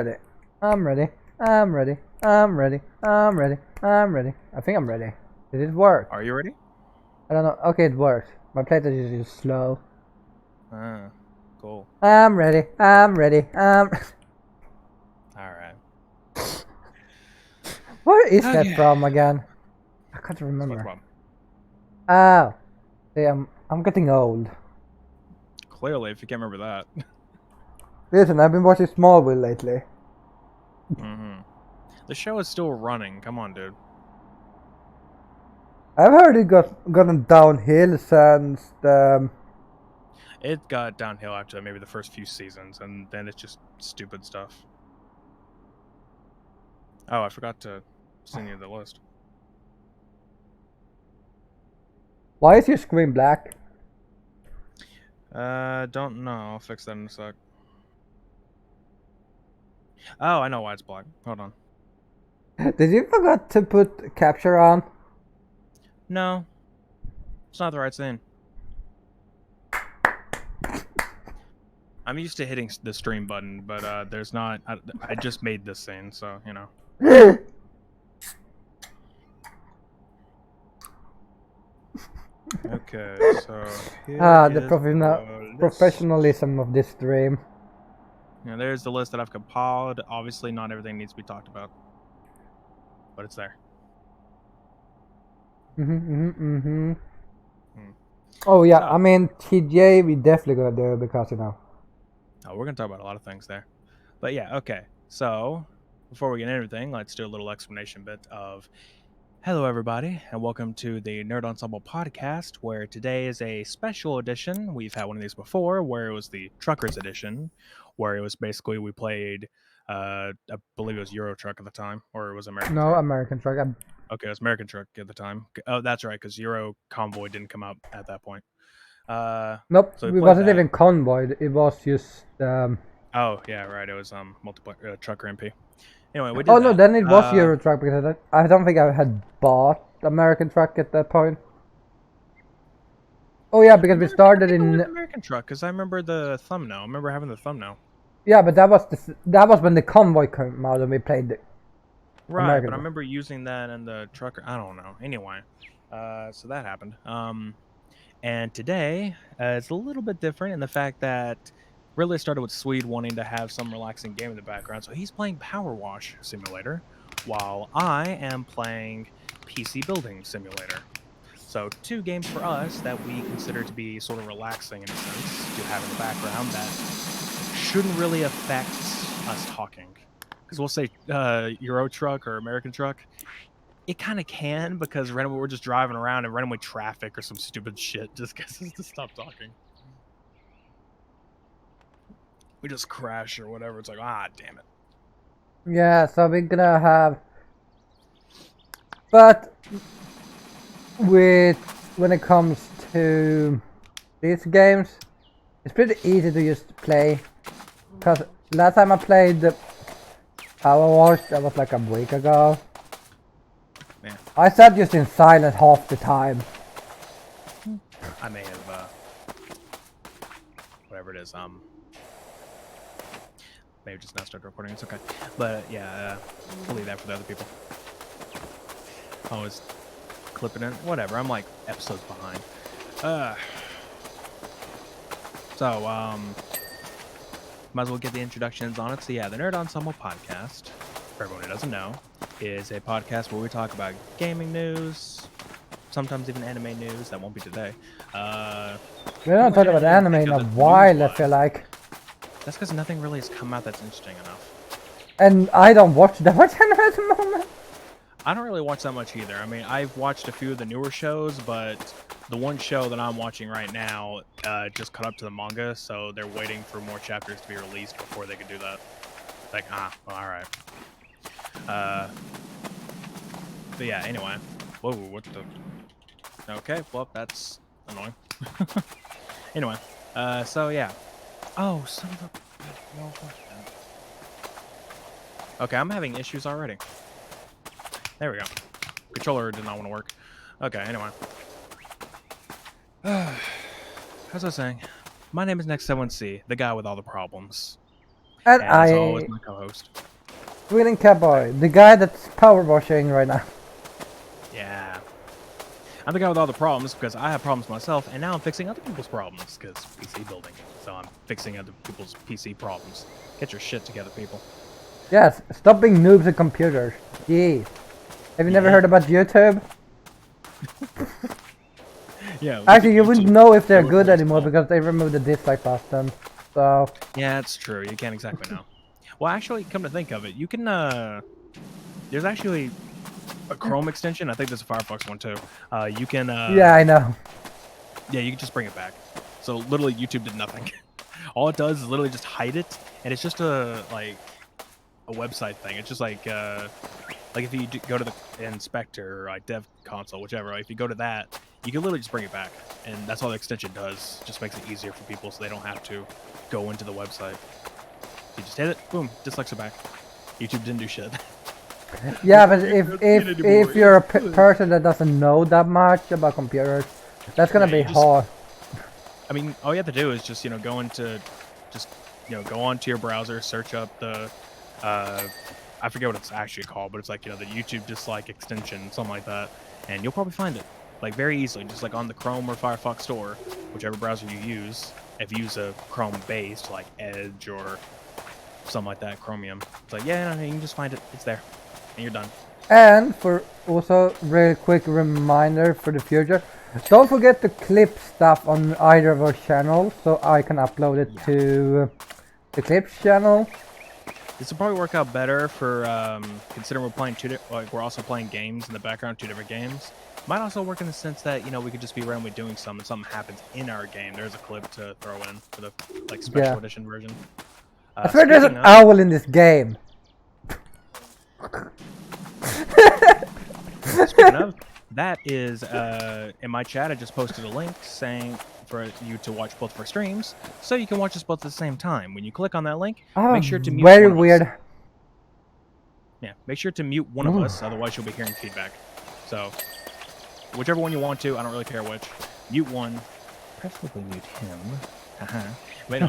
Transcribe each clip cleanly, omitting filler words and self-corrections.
ready. I'm ready. I'm ready. I'm ready. I'm ready. I'm ready. I think I'm ready. Did it work? Are you ready? I don't know. Okay, it works. My playtest is just slow. Ah, cool. I'm ready. I'm ready. Alright. Where is that Okay. from again? I can't SpongeBob. remember. Oh. See, I'm getting old. Clearly, if you can't remember that. Listen, I've been watching Smallville lately. The show is still running. Come on, dude. I've heard it gotten downhill since the... It got downhill after maybe the first few seasons, and then it's just stupid stuff. Oh, I forgot to send you the list. Why is your screen black? Don't know. I'll fix that in a sec. Oh, I know why it's black. Hold on. Did you forget to put capture on? No. It's not the right scene. I'm used to hitting the stream button, but there's not... I just made this scene, so, you know. Okay, so... The professionalism of this stream. Yeah, there's the list that I've compiled. Obviously, not everything needs to be talked about. But it's there. Oh yeah, So, I mean TJ we definitely gonna do it because you know. Oh, we're gonna talk about a lot of things there. But yeah, okay. So before we get into everything, let's do a little explanation bit of hello everybody, and welcome to the Nerd Ensemble podcast, where today is a special edition. We've had one of these before, where it was the Truckers edition, where it was basically we played I believe it was Euro Truck at the time, or it was American No, Truck. American Truck. Okay, it was American Truck at the time. Oh, that's right, because Euro Convoy didn't come out at that point. Nope, So it we played wasn't that. even Convoy. It was just. Oh yeah, right. It was multiplayer Trucker MP. Anyway, we did Oh no, that. then it was Euro Truck because I don't think I had bought American Truck at that point. Oh yeah, because we started in American Truck, because I remember the thumbnail. I remember having the thumbnail. Yeah, but that was when the Convoy came out and we played it. Right, American but I Truck. remember using that in the Trucker. I don't know. Anyway, so that happened. And today it's a little bit different in the fact that really started with Swede wanting to have some relaxing game in the background, so he's playing Power Wash Simulator, while I am playing PC Building Simulator. So two games for us that we consider to be sort of relaxing in a sense to have in the background that shouldn't really affect us talking. Because we'll say Euro Truck or American Truck, it kind of can, because randomly we're just driving around and randomly traffic or some stupid shit just gets us to stop talking. We just crash or whatever. It's like, ah, damn it. Yeah, so we're gonna have. But when it comes to these games, it's pretty easy to just play. Because last time I played the Power Wash, that was like a week ago. Man. I sat just in silence half the time. I may have, whatever it is, maybe just not start recording. It's okay. But yeah, we'll leave that for the other people. Always clipping it. Whatever. I'm like episodes behind. Might as well get the introductions on it. So yeah, the Nerd Ensemble podcast, for everyone who doesn't know, is a podcast where we talk about gaming news, sometimes even anime news. That won't be today. We don't talk about anime in a while, I feel like. That's because nothing really has come out that's interesting enough. And I don't watch that much anime at the moment. I don't really watch that much either. I mean, I've watched a few of the newer shows, but the one show that I'm watching right now just caught up to the manga, so they're waiting for more chapters to be released before they can do that. Like, well, alright. But yeah, anyway. Whoa, what the... Okay, well, that's annoying. Anyway, so yeah. Oh, son of a... No, okay, I'm having issues already. There we go. Controller did not want to work. Okay, anyway. As I was saying, my name is Next7C, the guy with all the problems. And as always, my co-host. Sweden Cowboy, the guy that's power washing right now. Yeah. I'm the guy with all the problems because I have problems myself, and now I'm fixing other people's problems because PC building. So I'm fixing other people's PC problems. Get your shit together, people. Yes, stop being noobs at computers. Jeez. Have you never heard about YouTube? Yeah. Actually, you wouldn't know if they're good anymore because they removed the dislike button. So. Yeah, it's true. You can't exactly know. Well, actually, come to think of it, you can. There's actually a Chrome extension. I think there's a Firefox one too. You can. Yeah, I know. Yeah, you can just bring it back. So literally, YouTube did nothing. All it does is literally just hide it, and it's just a website thing. It's just like if you go to the inspector or like dev console, whichever. If you go to that, you can literally just bring it back, and that's all the extension does. Just makes it easier for people, so they don't have to go into the website. You just hit it, boom, dislikes are back. YouTube didn't do shit. Yeah, but if you're a person that doesn't know that much about computers, that's gonna be hard. I mean, all you have to do is just go into, go onto your browser, search up the, I forget what it's actually called, but it's like the YouTube dislike extension, something like that, and you'll probably find it like very easily, just like on the Chrome or Firefox store, whichever browser you use. If you use a Chrome based like Edge or something like that, Chromium, it's like you can just find it. It's there, and you're done. And for also really quick reminder for the future, don't forget to clip stuff on either of our channels so I can upload it to the clips channel. This will probably work out better for considering we're playing we're also playing games in the background, 2 different games. Might also work in the sense that we could just be randomly doing something, and something happens in our game. There's a clip to throw in for the special edition version. I swear there's an owl in this game. Speaking of, that is in my chat. I just posted a link saying for you to watch both of our streams, so you can watch us both at the same time. When you click on that link, make sure to mute very one of weird. us. Yeah, make sure to mute one of us, otherwise you'll be hearing feedback. So, whichever one you want to, I don't really care which. Mute one, preferably mute him. Wait, no.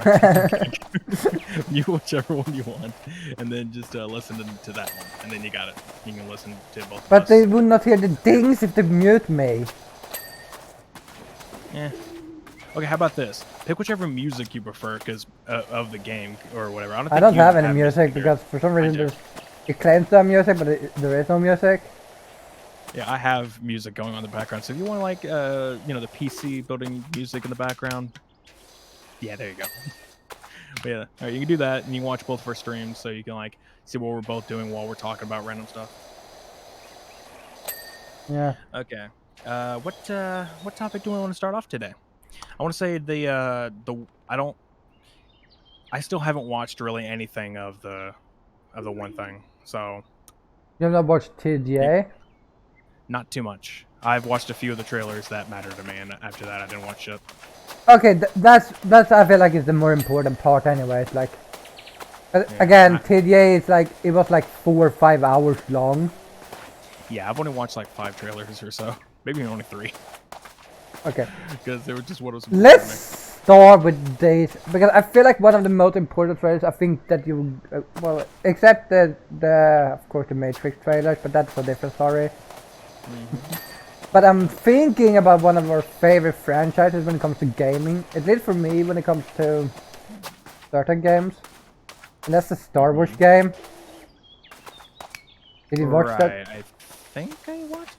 Mute whichever one you want, and then just listen to that one, and then you got it. You can listen to both. But they would not hear the dings if they mute me. Yeah. Okay, how about this? Pick whichever music you prefer, because of the game or whatever. I don't have any music because for some reason it claims to have music, but there is no music. Yeah, I have music going on in the background. So if you want like the PC building music in the background, yeah, there you go. But yeah, all right, you can do that, and you can watch both of our streams, so you can like see what we're both doing while we're talking about random stuff. Yeah. Okay. What topic do we want to start off today? I want to say I still haven't watched really anything of the one thing. So You have not watched TGA? Not too much. I've watched a few of the trailers that matter to me, and after that I didn't watch shit. Okay, that's I feel like it's the more important part anyways, like again, TGA is like it was like 4 or 5 hours long. Yeah, I've only watched like 5 trailers or so. Maybe only 3. Okay. Because they were just what was. Let's start with days because I feel like one of the most important trailers. I think that you well, except the of course the Matrix trailers, but that's a different story. But I'm thinking about one of our favorite franchises when it comes to gaming. At least for me, when it comes to certain games, and that's the Star Wars game. Did you watch that? I think I watched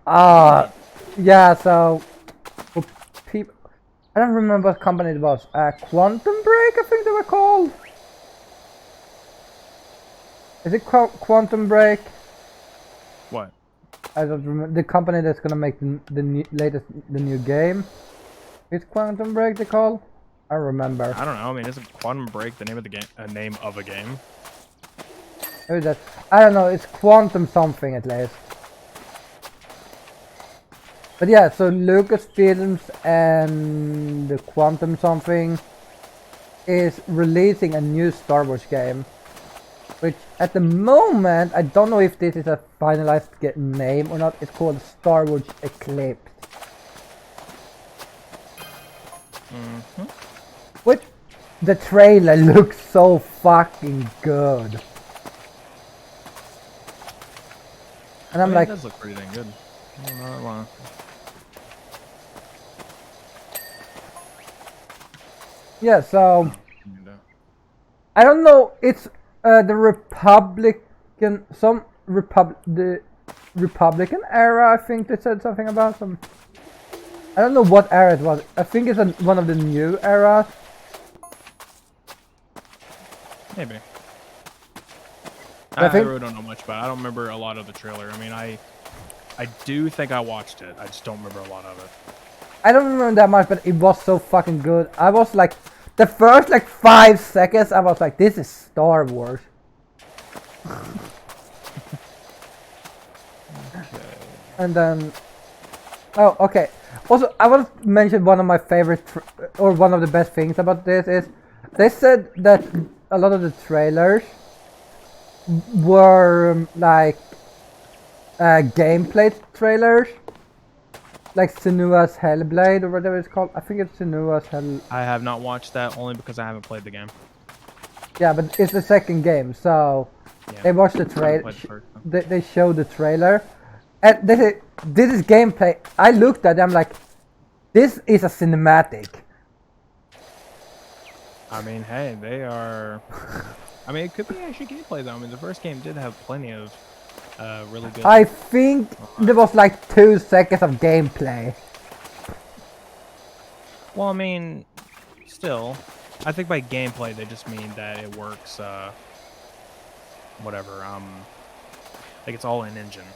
that. Yeah. So, for people, I don't remember what company it was. Quantum Break, I think they were called. Is it Quantum Break? What? I don't remember the company that's gonna make the new game. Is Quantum Break they call? I remember. I don't know. I mean, isn't Quantum Break the name of the game? Name of a game? Maybe that. I don't know. It's Quantum something at least. But yeah, so Lucasfilms and the Quantum something is releasing a new Star Wars game. Which at the moment, I don't know if this is a finalized name or not. It's called Star Wars Eclipse. Which the trailer looks so fucking good. And I'm I mean, like, it does look pretty dang good. I don't know, yeah, so and, I don't know, it's the Republican, the Republican era, I think they said something about some. I don't know what era it was. I think it's one of the new eras. maybe. I I think really don't know much about it. I don't remember a lot of the trailer. I mean, I do think I watched it. I just don't remember a lot of it. I don't remember that much, but it was so fucking good. I was like, the first like 5 seconds, I was like, this is Star Wars. Okay. And then, oh, okay. Also, I want to mention one of my favorite, or one of the best things about this is, they said that a lot of the trailers were like gameplay trailers, like Senua's Hellblade or whatever it's called. I think it's Senua's Hell. I have not watched that only because I haven't played the game. Yeah, but it's the second game, so Yeah. they watched the I haven't trailer. played the first one. They showed the trailer, and this is gameplay. I looked at them like, this is a cinematic. I mean, hey, they are. I mean, it could be actually gameplay though. I mean, the first game did have plenty of really good. I think there was like 2 seconds of gameplay. Well, I mean, still, I think by gameplay they just mean that it works. Whatever. Like it's all in engine.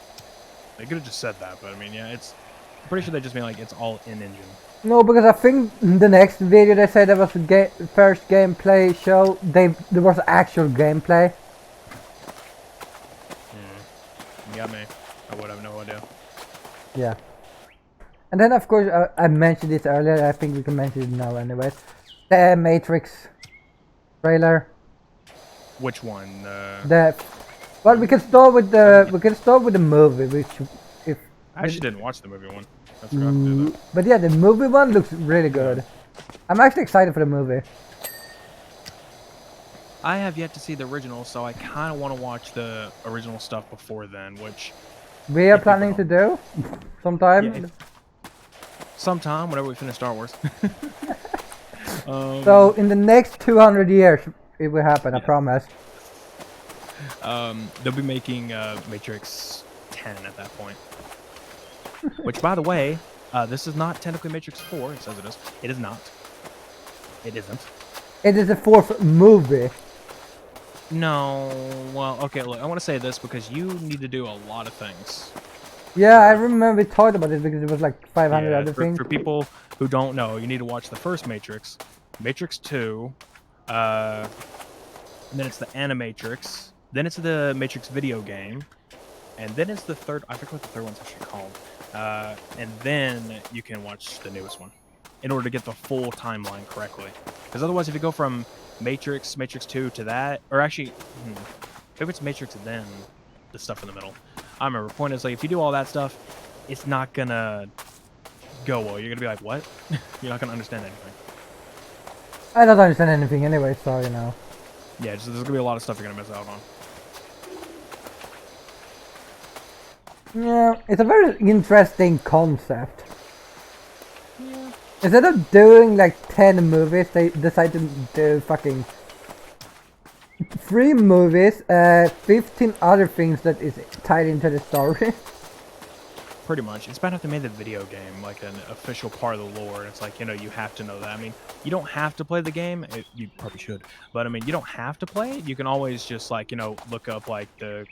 They could have just said that, but I mean, yeah, it's. I'm pretty sure they just mean like it's all in engine. No, because I think the next video they said there was a first gameplay show. There was actual gameplay. You got me. I would have no idea. Yeah. And then of course I mentioned this earlier. I think we can mention it now anyways. The Matrix trailer. Which one? Well, we can start with the movie, which if I actually didn't watch the movie one. I forgot to do that. but yeah, the movie one looks really good. I'm actually excited for the movie. I have yet to see the original, so I kind of want to watch the original stuff before then, which We are planning to do sometime. Yeah, sometime whenever we finish Star Wars. So in the next 200 years, it will happen. I promise. They'll be making Matrix 10 at that point. Which, by the way, this is not technically Matrix 4. It says it is. It is not. It isn't. It is the 4th movie. No. Well, okay, look, I want to say this because you need to do a lot of things. Yeah, I remember we talked about it because it was like 500 Yeah, other things. For people who don't know, you need to watch the first Matrix, Matrix 2, and then it's the Animatrix, then it's the Matrix video game, and then it's the third, I forget what the third one's actually called, and then you can watch the newest one in order to get the full timeline correctly. Because otherwise, if you go from Matrix 2 to that, or actually, if it's Matrix and then the stuff in the middle. I remember, point is, like, if you do all that stuff, it's not gonna go well. You're gonna be like, what? You're not gonna understand anything. I don't understand anything anyway, so you know. Yeah, just, there's gonna be a lot of stuff you're gonna miss out on. Yeah, it's a very interesting concept. Yeah. Instead of doing like 10 movies, they decided to do fucking 3 movies, 15 other things that is tied into the story. Pretty much. It's bad if they made the video game like an official part of the lore, and it's like, you know, you have to know that. I mean, you don't have to play the game. You probably should. But, I mean, you don't have to play it. You can always just, like, you know, look up, like, the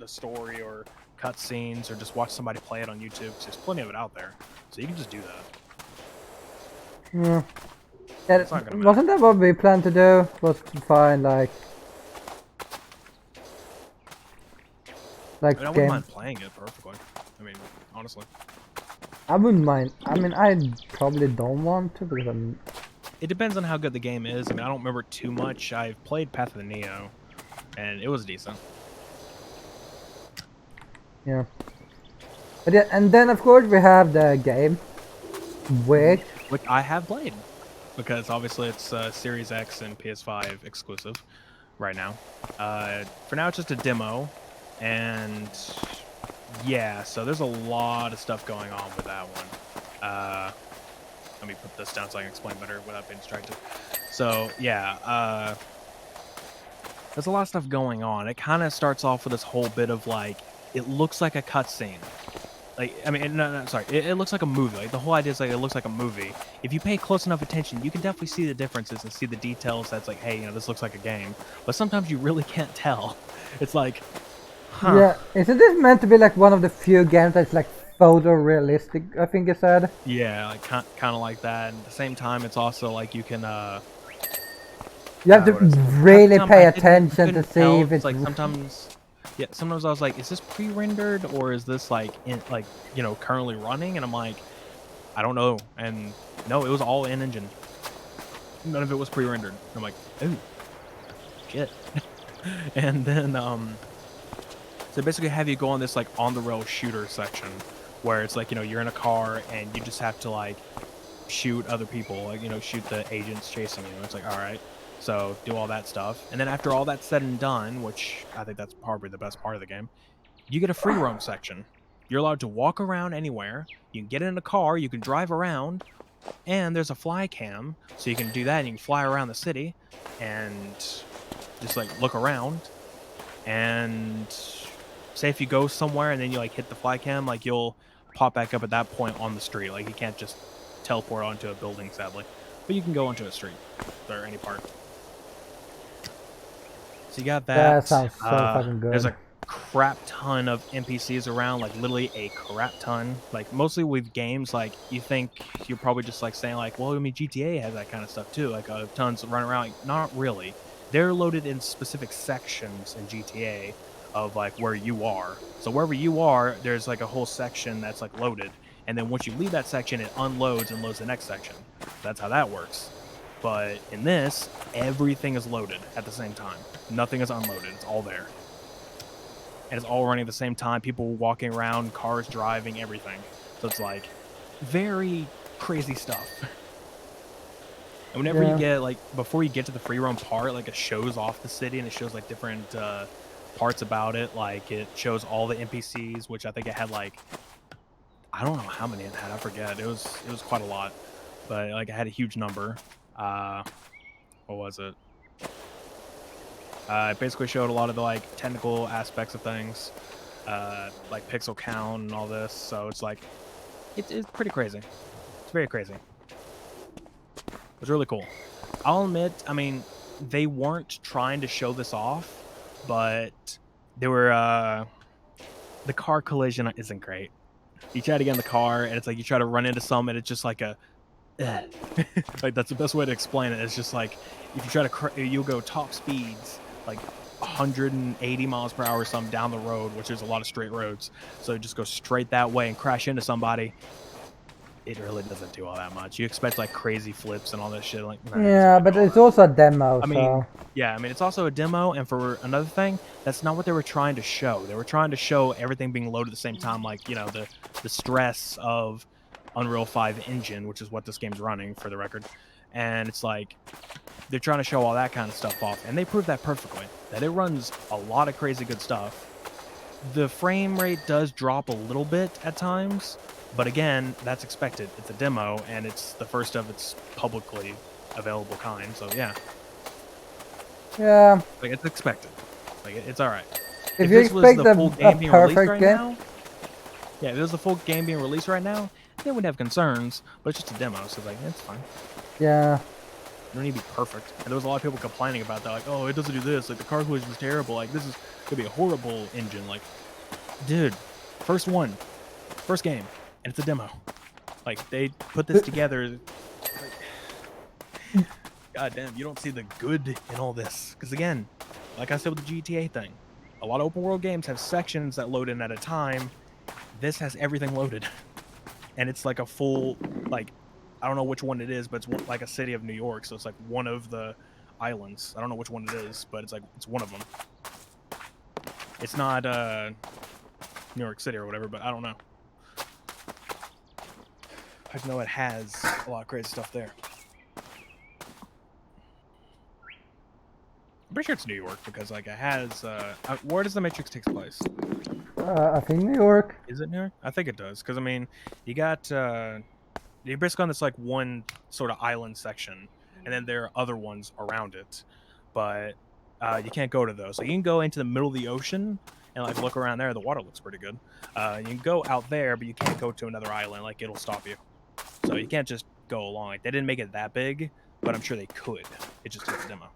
story or cutscenes or just watch somebody play it on YouTube. There's plenty of it out there. So you can just do that. Yeah. Wasn't that what we planned to do? Was to find, like I mean, I wouldn't mind playing it perfectly. I mean, honestly. I wouldn't mind. I mean, I probably don't want to because I'm... It depends on how good the game is. I mean, I don't remember too much. I've played Path of the Neo, and it was decent. Yeah. But yeah, and then of course we have the game, which I have played. because obviously it's Series X and PS5 exclusive right now. For now, it's just a demo, and yeah, so there's a lot of stuff going on with that one. Let me put this down so I can explain better without being distracted. So yeah, there's a lot of stuff going on. It kind of starts off with this whole bit of like, it looks like a cutscene. Like, I mean, no, sorry. It looks like a movie. Like, the whole idea is like, it looks like a movie. If you pay close enough attention, you can definitely see the differences and see the details. That's like, hey, you know, this looks like a game. But sometimes you really can't tell. It's like, huh. Yeah, isn't this meant to be like one of the few games that's like photorealistic, I think you said? Yeah, like kind of like that. And at the same time, it's also like you can You have to really pay attention to see tell. if it's Like sometimes, yeah, sometimes I was like, is this pre-rendered or is this like you know, currently running? And I'm like, I don't know. And no, it was all in engine. None of it was pre-rendered. I'm like, ooh, shit. And then so basically have you go on this like on the rail shooter section where it's like, you know, you're in a car and you just have to like shoot other people, like, you know, shoot the agents chasing you. It's like, all right, so do all that stuff, and then after all that's said and done, which I think that's probably the best part of the game, you get a free roam section. You're allowed to walk around anywhere. You can get in a car, you can drive around, and there's a fly cam, so you can do that and you can fly around the city and just like look around. And say if you go somewhere and then you like hit the fly cam, like you'll pop back up at that point on the street. Like you can't just teleport onto a building, sadly, but you can go onto a street or any part. So you got that. That sounds so fucking good. There's a crap ton of NPCs around, like literally a crap ton. Like mostly with games, like you think you're probably just like saying like, well, I mean GTA has that kind of stuff too, like tons running around. Like, not really. They're loaded in specific sections in GTA of like where you are. So wherever you are, there's like a whole section that's like loaded. And then once you leave that section, it unloads and loads the next section. That's how that works. But in this, everything is loaded at the same time. Nothing is unloaded. It's all there. And it's all running at the same time. People walking around, cars driving, everything. So it's like very crazy stuff. And whenever you get like, before you get to the free roam part, like it shows off the city and it shows like different parts about it. Like it shows all the NPCs, which I think it had like, I don't know how many it had. I forget. It was quite a lot, but like it had a huge number. What was it? It basically showed a lot of the like technical aspects of things, like pixel count and all this. So it's like, it's pretty crazy. It's very crazy. It was really cool. I'll admit, I mean, they weren't trying to show this off, but they were. The car collision isn't great. You try to get in the car, and it's like you try to run into some, and it's just like a. Like that's the best way to explain it. It's just like if you try to, you'll go top speeds like 180 miles per hour or something down the road, which is a lot of straight roads. So just go straight that way and crash into somebody. It really doesn't do all that much. You expect like crazy flips and all that shit. Like, nah, yeah, but it's also a demo. I mean, yeah, I mean, it's also a demo. And for another thing, that's not what they were trying to show. They were trying to show everything being loaded at the same time, like, you know, the stress of Unreal 5 engine, which is what this game's running, for the record. And it's like they're trying to show all that kind of stuff off, and they proved that perfectly. That it runs a lot of crazy good stuff. The frame rate does drop a little bit at times, but again, that's expected. It's a demo, and it's the first of its publicly available kind. So yeah, like it's expected. Like it's all right. If you expect a perfect game, yeah, if it was the full game being released right now, they would have concerns, but it's just a demo, so like it's fine. Yeah. You don't need to be perfect. And there was a lot of people complaining about that, like, oh, it doesn't do this, like the car collision is terrible, like this is gonna be a horrible engine. Like, dude, first game, and it's a demo. Like they put this together. Like, God damn, you don't see the good in all this. Because again, like I said with the GTA thing, a lot of open world games have sections that load in at a time. This has everything loaded. And it's like a full, like, I don't know which one it is, but it's like a city of New York. So it's like one of the islands. I don't know which one it is, but it's like, it's one of them. It's not New York City or whatever, but I don't know. I know it has a lot of crazy stuff there. I'm pretty sure it's New York because like it has. Where does the Matrix take place? I think New York. Is it New York? I think it does because I mean, you got you're basically on this like one sort of island section, and then there are other ones around it, but you can't go to those. So you can go into the middle of the ocean and like look around there. The water looks pretty good. You can go out there, but you can't go to another island. Like it'll stop you. So you can't just go along. Like, they didn't make it that big, but I'm sure they could. It just is a demo.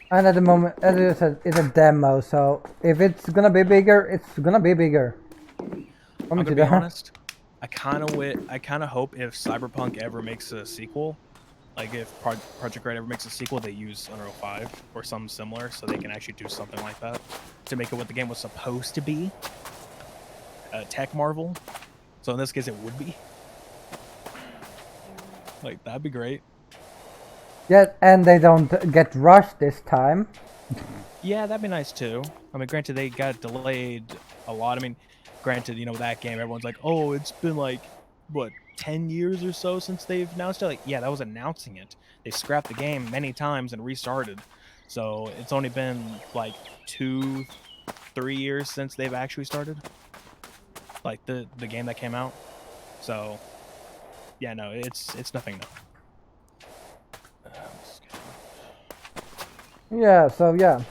And at the moment, as you said, it's a demo. So if it's gonna be bigger, it's gonna be bigger. I'm gonna be honest. I kind of hope if Cyberpunk ever makes a sequel, like if Project Red ever makes a sequel, they use Unreal 5 or something similar, so they can actually do something like that to make it what the game was supposed to be. Tech Marvel. So in this case, it would be. Like that'd be great. Yeah, and they don't get rushed this time. Yeah, that'd be nice too. I mean, granted, they got delayed a lot. I mean, granted, you know, that game, everyone's like, oh, it's been like, what, 10 years or so since they've announced it? Like, yeah, that was announcing it. They scrapped the game many times and restarted. So it's only been like 2-3 years since they've actually started. Like the game that came out. So, yeah, no, it's nothing new. Yeah, so yeah.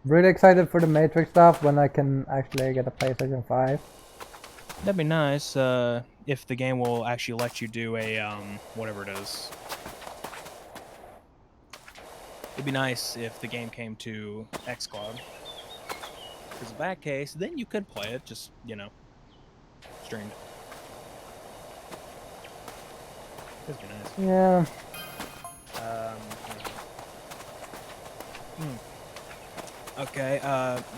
Really excited for the Matrix stuff when I can actually get a PlayStation 5. That'd be nice if the game will actually let you do a whatever it is. It'd be nice if the game came to xCloud. Because in that case, then you could play it, just, you know, streamed. That'd be nice. Yeah. Okay,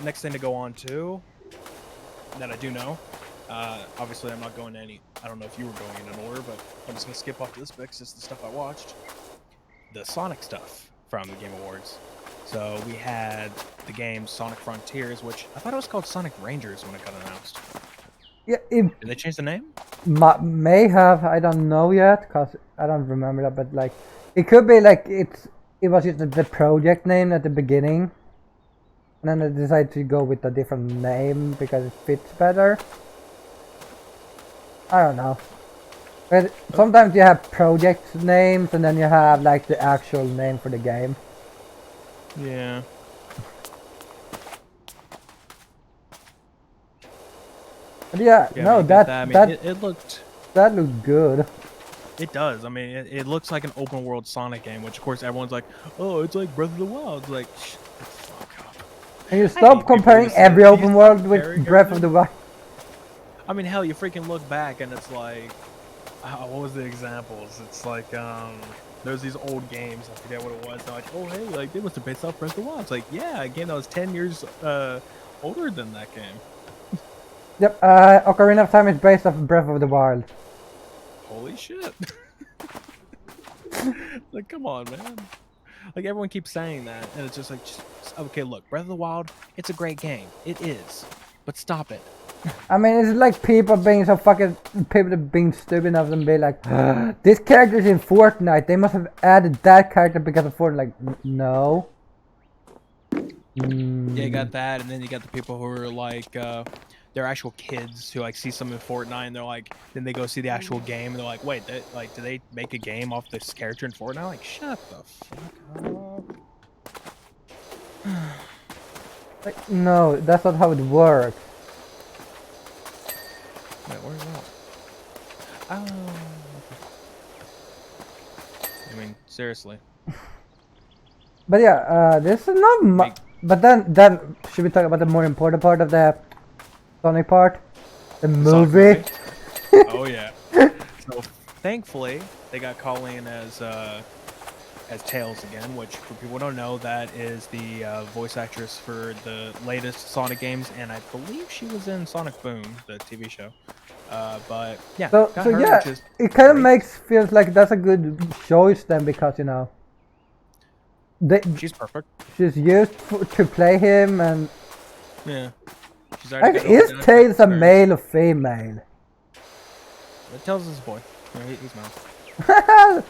next thing to go on to, that I do know, obviously I'm not going to any, I don't know if you were going in an order, but I'm just going to skip off to this bit because it's the stuff I watched. The Sonic stuff from the Game Awards. So we had the game Sonic Frontiers, which I thought it was called Sonic Rangers when it got announced. Yeah, Did they change the name? May have, I don't know yet, cause I don't remember that, but like, it could be like it was just the project name at the beginning, and then they decided to go with a different name because it fits better. I don't know. But sometimes you have project names, and then you have like the actual name for the game. Yeah. But yeah, no, it looked. That looked good. It does. I mean, it looks like an open world Sonic game, which of course everyone's like, oh, it's like Breath of the Wild. It's like, shut the fuck up. And you stop comparing every open world with Breath of the Wild. I mean, hell, you freaking look back and it's like, what was the examples? It's like, there's these old games, I forget what it was. They're like, oh, hey, like, they must have based off Breath of the Wild. It's like, yeah, a game that was 10 years older than that game. Yep, Ocarina of Time is based off Breath of the Wild. Holy shit. Like, come on, man. Like, everyone keeps saying that, and it's just like, okay, look, Breath of the Wild, it's a great game. It is. But stop it. I mean, it's like people being stupid enough and be like, this character's in Fortnite, they must have added that character because of Fortnite. Like, no. Yeah, you got that, and then you got the people who are like, they're actual kids who like see something in Fortnite, and they're like, then they go see the actual game, and they're like, wait, like, do they make a game off this character in Fortnite? Like, shut the fuck up. Like, no, that's not how it works. Wait, where's that? Oh. I mean, seriously. But yeah, this is not much. But then should we talk about the more important part of the Sonic part? The movie? Oh yeah. So thankfully they got Colleen as Tails again, which for people who don't know, that is the voice actress for the latest Sonic games, and I believe she was in Sonic Boom, the TV show. But yeah, so yeah, it kind of feels like that's a good choice then, because you know she's perfect. She's used to play him, and yeah. Is Tails a male or female? Tails is a boy. No, he's male.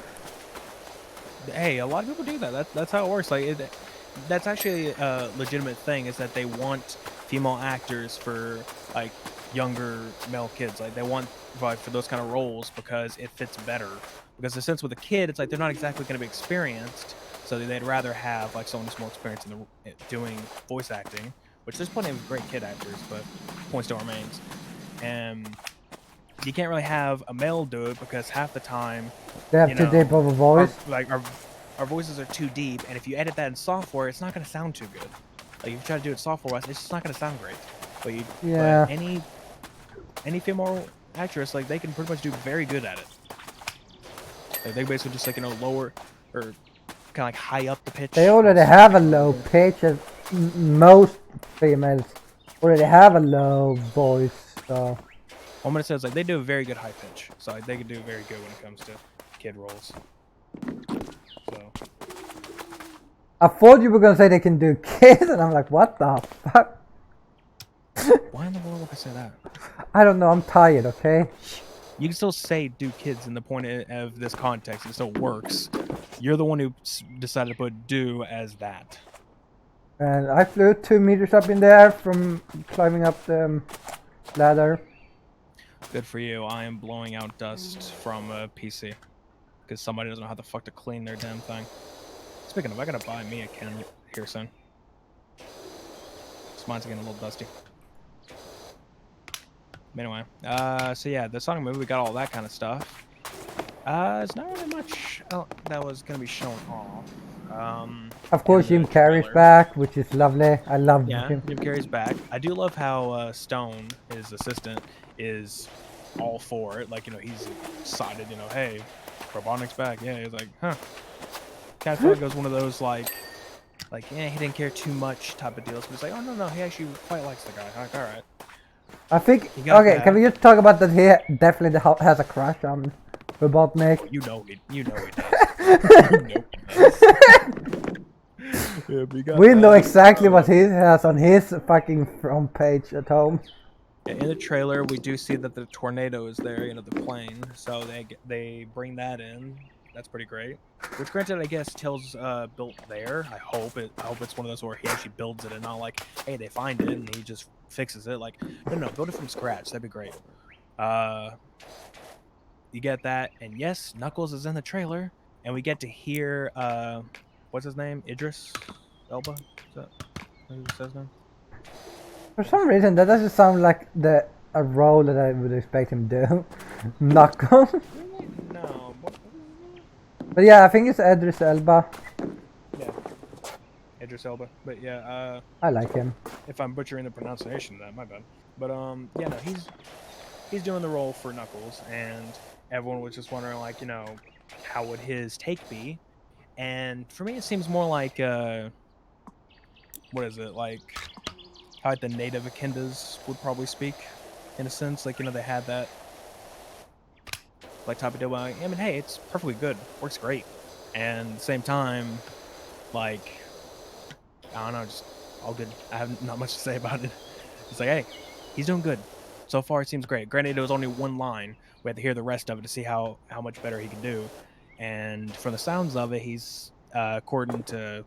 Hey, a lot of people do that. That's how it works. Like, that's actually a legitimate thing. Is that they want female actors for like younger male kids. Like they want like for those kind of roles because it fits better. Because in a sense with a kid, it's like they're not exactly going to be experienced, so they'd rather have like someone who's more experienced in doing voice acting. Which there's plenty of great kid actors, but point still remains. And you can't really have a male do it because half the time, They have you too deep know, of a voice. our voices are too deep, and if you edit that in software, it's not going to sound too good. Like if you try to do it software-wise, it's just not going to sound great. Yeah. But any female actress, like they can pretty much do very good at it. Like they basically just like lower or kind of like high up the pitch. They already have a low pitch, as most females already have a low voice, so... I'm gonna say is like they do a very good high pitch, so like, they can do very good when it comes to kid roles. So I thought you were gonna say they can do kids, and I'm like, what the fuck? why in the world would I say that? I don't know, I'm tired, okay? You can still say do kids in the point of this context. It still works. You're the one who decided to put do as that. And I flew 2 meters up in there from climbing up the ladder. Good for you. I am blowing out dust from a PC because somebody doesn't know how the fuck to clean their damn thing. Speaking of, I gotta buy me a can here soon. This mine's getting a little dusty. Anyway, so yeah, the Sonic movie, we got all that kind of stuff. It's not really much that was gonna be shown off. Of course, Jim Carrey's back, which is lovely. I love him. Jim Carrey's back. I do love how Stone, his assistant, is all for it. Like, he's excited, hey, Robotnik's back. Yeah, he's like, huh. Kind of feel like it was one of those, like, yeah, he didn't care too much type of deals. But it's like, oh, no, he actually quite likes the guy. Like, all right. I think, okay, can we just talk about that he definitely has a crush on Robotnik? You know he does. Yeah, we know exactly what he has on his fucking front page at home. In the trailer, we do see that the tornado is there, the plane. So they bring that in. That's pretty great. Which, granted, I guess Tails built there. I hope it's one of those where he actually builds it and not like, hey, they find it and he just fixes it. Like, no, build it from scratch. That'd be great. You get that, and yes, Knuckles is in the trailer, and we get to hear what's his name? Idris Elba? Is that who says his name? For some reason, that doesn't sound like a role that I would expect him to do. Knuckles. No. But yeah, I think it's Idris Elba. Yeah. Idris Elba. But yeah, I like him. If I'm butchering the pronunciation of that, my bad. But yeah, no, he's doing the role for Knuckles, and everyone was just wondering, like, how would his take be? And for me, it seems more like what is it, like how the native Akindas would probably speak, in a sense. Like, they had that like type of deal. I mean, hey, it's perfectly good, works great, and at the same time, like, I don't know, just all good. I have not much to say about it. It's like, hey, he's doing good. So far, it seems great. Granted, it was only one line. We had to hear the rest of it to see how much better he can do. And from the sounds of it, he's according to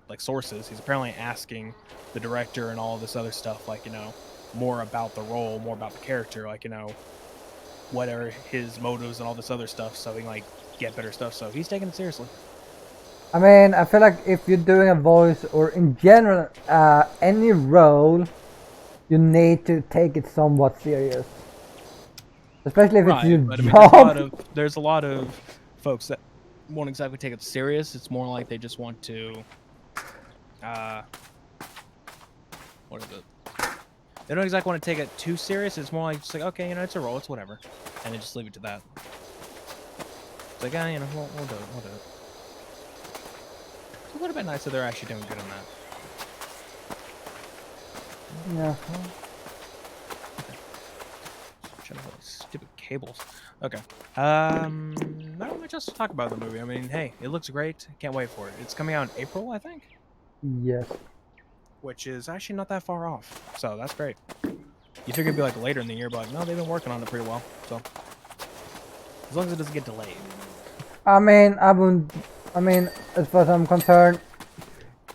like sources, he's apparently asking the director and all this other stuff, like, more about the role, more about the character, like, what are his motives and all this other stuff, so he can like get better stuff. So he's taking it seriously. I mean, I feel like if you're doing a voice or in general any role, you need to take it somewhat serious, especially if it's your job. There's a lot of folks that won't exactly take it serious. It's more like they just want to what is it? They don't exactly want to take it too serious. It's more like just like, okay, it's a role, it's whatever, and they just leave it to that. It's like, we'll do it. We'll do it. It's a little bit nice that they're actually doing good on that. Yeah. Stupid cables. Okay. Not much else to talk about in the movie. I mean, hey, it looks great. Can't wait for it. It's coming out in April, I think. Yes. Which is actually not that far off. So that's great. You figure it'd be like later in the year, but like, no, they've been working on it pretty well. So as long as it doesn't get delayed. I mean, as far as I'm concerned,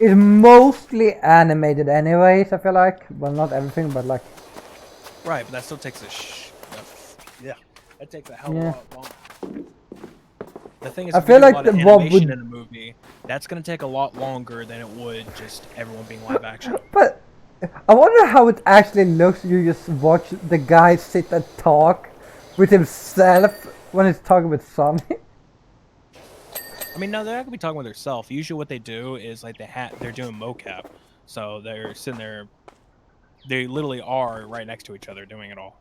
it's mostly animated anyways, I feel like. Well, not everything, but like... Right, but that still takes yeah, that takes a hell of a lot longer. The thing is, I if feel you do like a lot of the Bob animation would... in a movie, that's gonna take a lot longer than it would just everyone being live action. But I wonder how it actually looks. You just watch the guy sit and talk with himself when he's talking with Sonny. I mean, no, they're not gonna be talking with themselves. Usually, what they do is like they're doing mocap, so they're sitting there. They literally are right next to each other doing it all.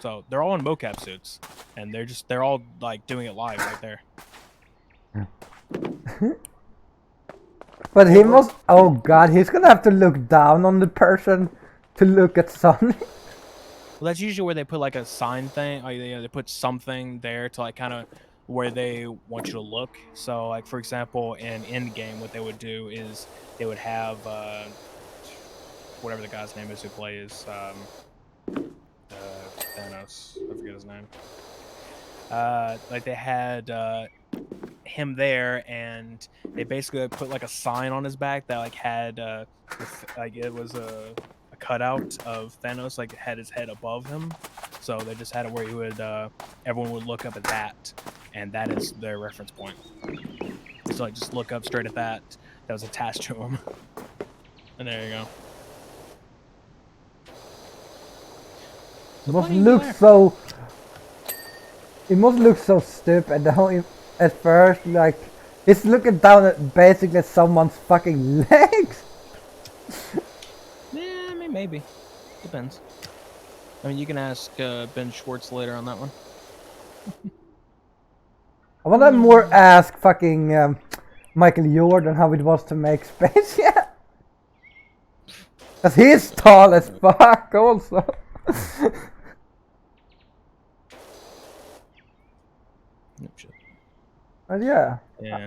So they're all in mocap suits, and they're all like doing it live right there. But he must... Oh god, he's gonna have to look down on the person to look at Sonny. Well, that's usually where they put like a sign thing. Or they put something there to like kind of where they want you to look. So, like for example, in Endgame, what they would do is they would have whatever the guy's name is who plays Thanos. I forget his name. Like they had him there, and they basically put like a sign on his back that like had like it was a cutout of Thanos, like it had his head above him. So they just had it where he would everyone would look up at that, and that is their reference point. So like just look up straight at that was attached to him, and there you go. It must look so... It must look so stupid. The whole... At first, like... It's looking down at basically someone's fucking legs. Yeah, I mean, maybe. Depends. I mean, you can ask Ben Schwartz later on that one. I wanna more ask fucking Michael Jordan how it was to make Space Jam. Cause he's tall as fuck also. But yeah,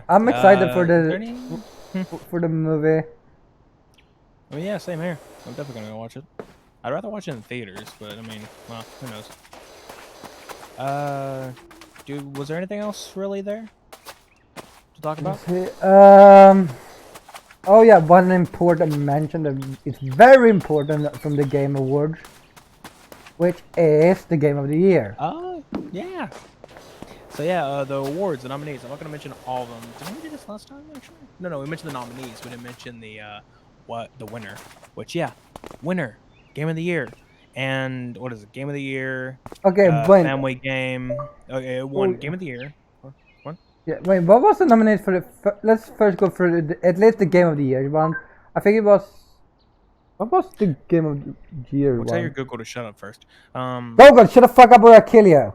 I'm excited for the movie. I mean, yeah, same here. I'm definitely gonna go watch it. I'd rather watch it in theaters, but I mean, well, who knows? Dude, was there anything else really there to talk about? Oh yeah, one important mention that it's very important from the Game Awards, which is the Game of the Year. Oh, yeah. So yeah, the awards, the nominees. I'm not gonna mention all of them. Did we do this last time actually? No, we mentioned the nominees. We didn't mention the the winner. Which yeah, winner, Game of the Year, and what is it? Game of the Year. Okay, family game. Okay, it won Game of the Year. What? Yeah, wait. What was the nomination for the? Let's first go through at least the Game of the Year one. I think it was. What was the Game of the Year one? Tell your Google to shut up first. Google, shut the fuck up or I kill you.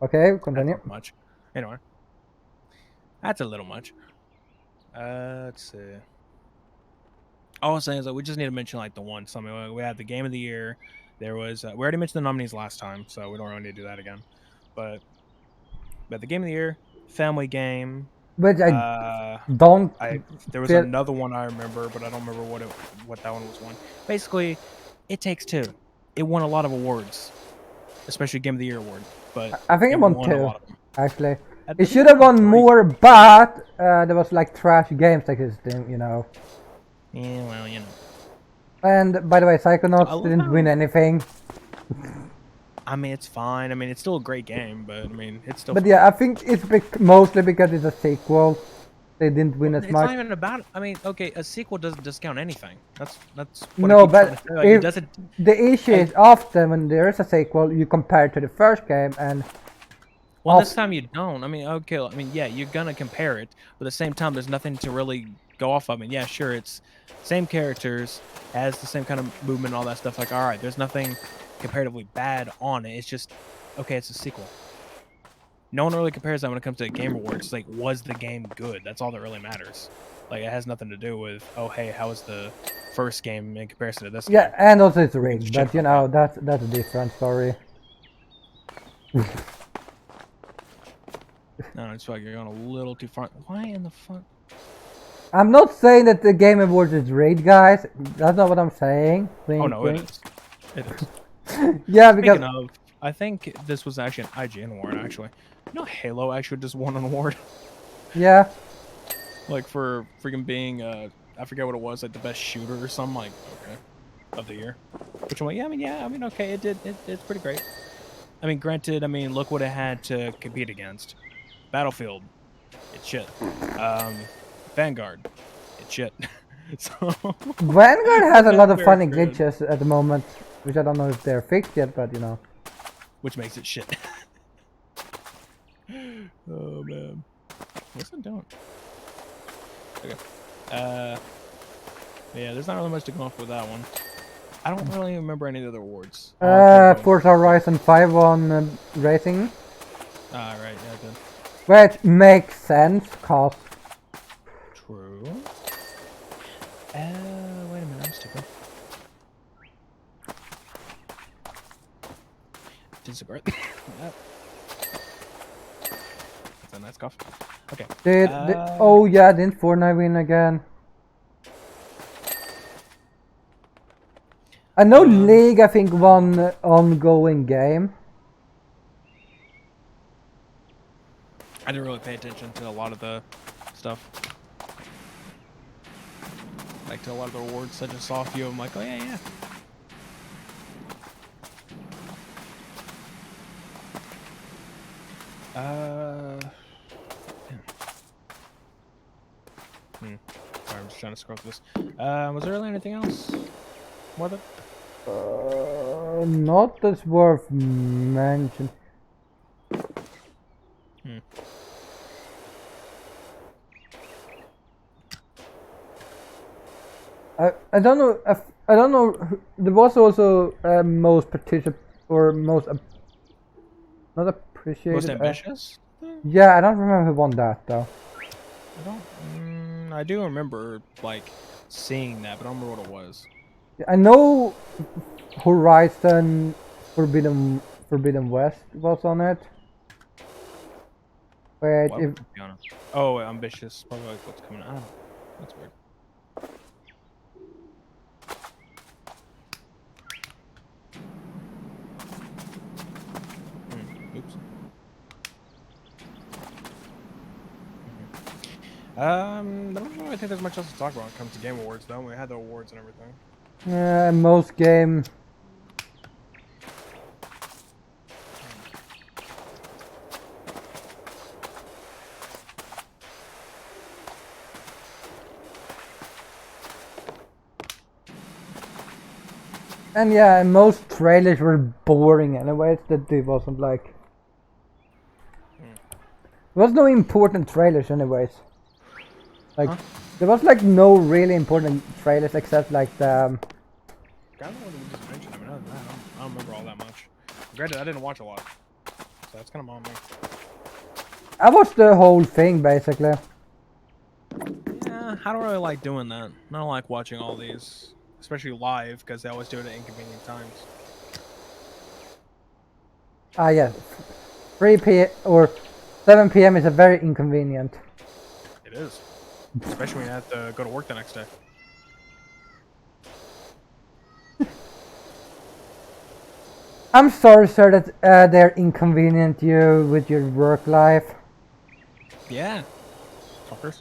Okay, continue. That's not much. Anyway, that's a little much. Let's see. All I was saying is that we just need to mention like the one. Something we had the Game of the Year. There was we already mentioned the nominees last time, so we don't really need to do that again. But the Game of the Year, family game. Which I don't. There was another one I remember, but I don't remember what that one was won. Basically, It Takes Two. It won a lot of awards, especially Game of the Year award. But I think it won 2, actually. It It should have won more, but there was like trash games like this thing, you know. Yeah, well, you know. And by the way, Psychonauts didn't win anything. I mean, it's fine. I mean, it's still a great game, but I mean, it's still. But yeah, I think it's mostly because it's a sequel. They didn't win as much. It's not even about. I mean, okay, a sequel doesn't discount anything. That's. What no, but it doesn't. The issue is often when there is a sequel, you compare it to the first game, and. Well, this time you don't. I mean, okay. I mean, yeah, you're gonna compare it, but at the same time, there's nothing to really go off of. I mean, yeah, sure, it's same characters, has the same kind of movement, and all that stuff. Like, all right, there's nothing comparatively bad on it. It's just, okay, it's a sequel. No one really compares that when it comes to Game Awards. It's like, was the game good? That's all that really matters. Like, it has nothing to do with, oh, hey, how was the first game in comparison to this game? Yeah, and also it's rigged, but you know, that's a different story. No, it's like you're going a little too far. Why in the fuck? I'm not saying that the Game Awards is rigged, guys. That's not what I'm saying. Oh, no, it is. It is. Yeah, because... Speaking of, I think this was actually an IGN award, actually. You know, Halo actually just won an award. Yeah. like for freaking being I forget what it was, like the best shooter or something. Like okay, of the year. Which I'm like, yeah, I mean, okay, it's pretty great. I mean, granted, I mean, look what it had to compete against. Battlefield, it's shit. Vanguard, it's shit. So Vanguard has it's a lot not of very funny good, glitches at the moment, which I don't know if they're fixed yet, but you know. which makes it shit. Oh man, what's it doing? Okay. Yeah, there's not really much to go off with that one. I don't really remember any of the other awards. Oh, okay, Forza Horizon 5 on racing, ah, right, yeah, I did. which makes sense, cause True. Wait a minute, I'm stupid. Disagree. That's a nice cough. Okay. oh yeah, didn't Fortnite win again? I know League, I think, won ongoing game. I didn't really pay attention to a lot of the stuff. Like to a lot of the awards. I just saw a few of them like, oh yeah. Sorry, I'm just trying to scroll through this. Was there really anything else? What? Not that's worth mention. I don't know. I don't know. There was also most particip or most not appreciated. Most ambitious? Yeah, I don't remember who won that though. I don't. I do remember like seeing that, but I don't remember what it was. I know Horizon Forbidden West was on it. Wait, What? if Oh, ambitious. Probably like what's coming out. That's weird. Oops. I don't really think there's much else to talk about when it comes to Game Awards, though. We had the awards and everything. most game. And yeah, most trailers were boring anyways, that it wasn't like... There was no important trailers anyways. Like, there was like no really important trailers except like the... I don't know what we just mentioned. I mean, other than that, I don't remember all that much. Granted, I didn't watch a lot, so that's kind of on me. I watched the whole thing basically. Yeah, I don't really like doing that. I don't like watching all these, especially live, because they always do it at inconvenient times. Ah yeah, 3 p.m. or 7 p.m. is a very inconvenient. It is, especially when you have to go to work the next day. I'm sorry, sir, that they're inconvenient you with your work life. Yeah, fuckers.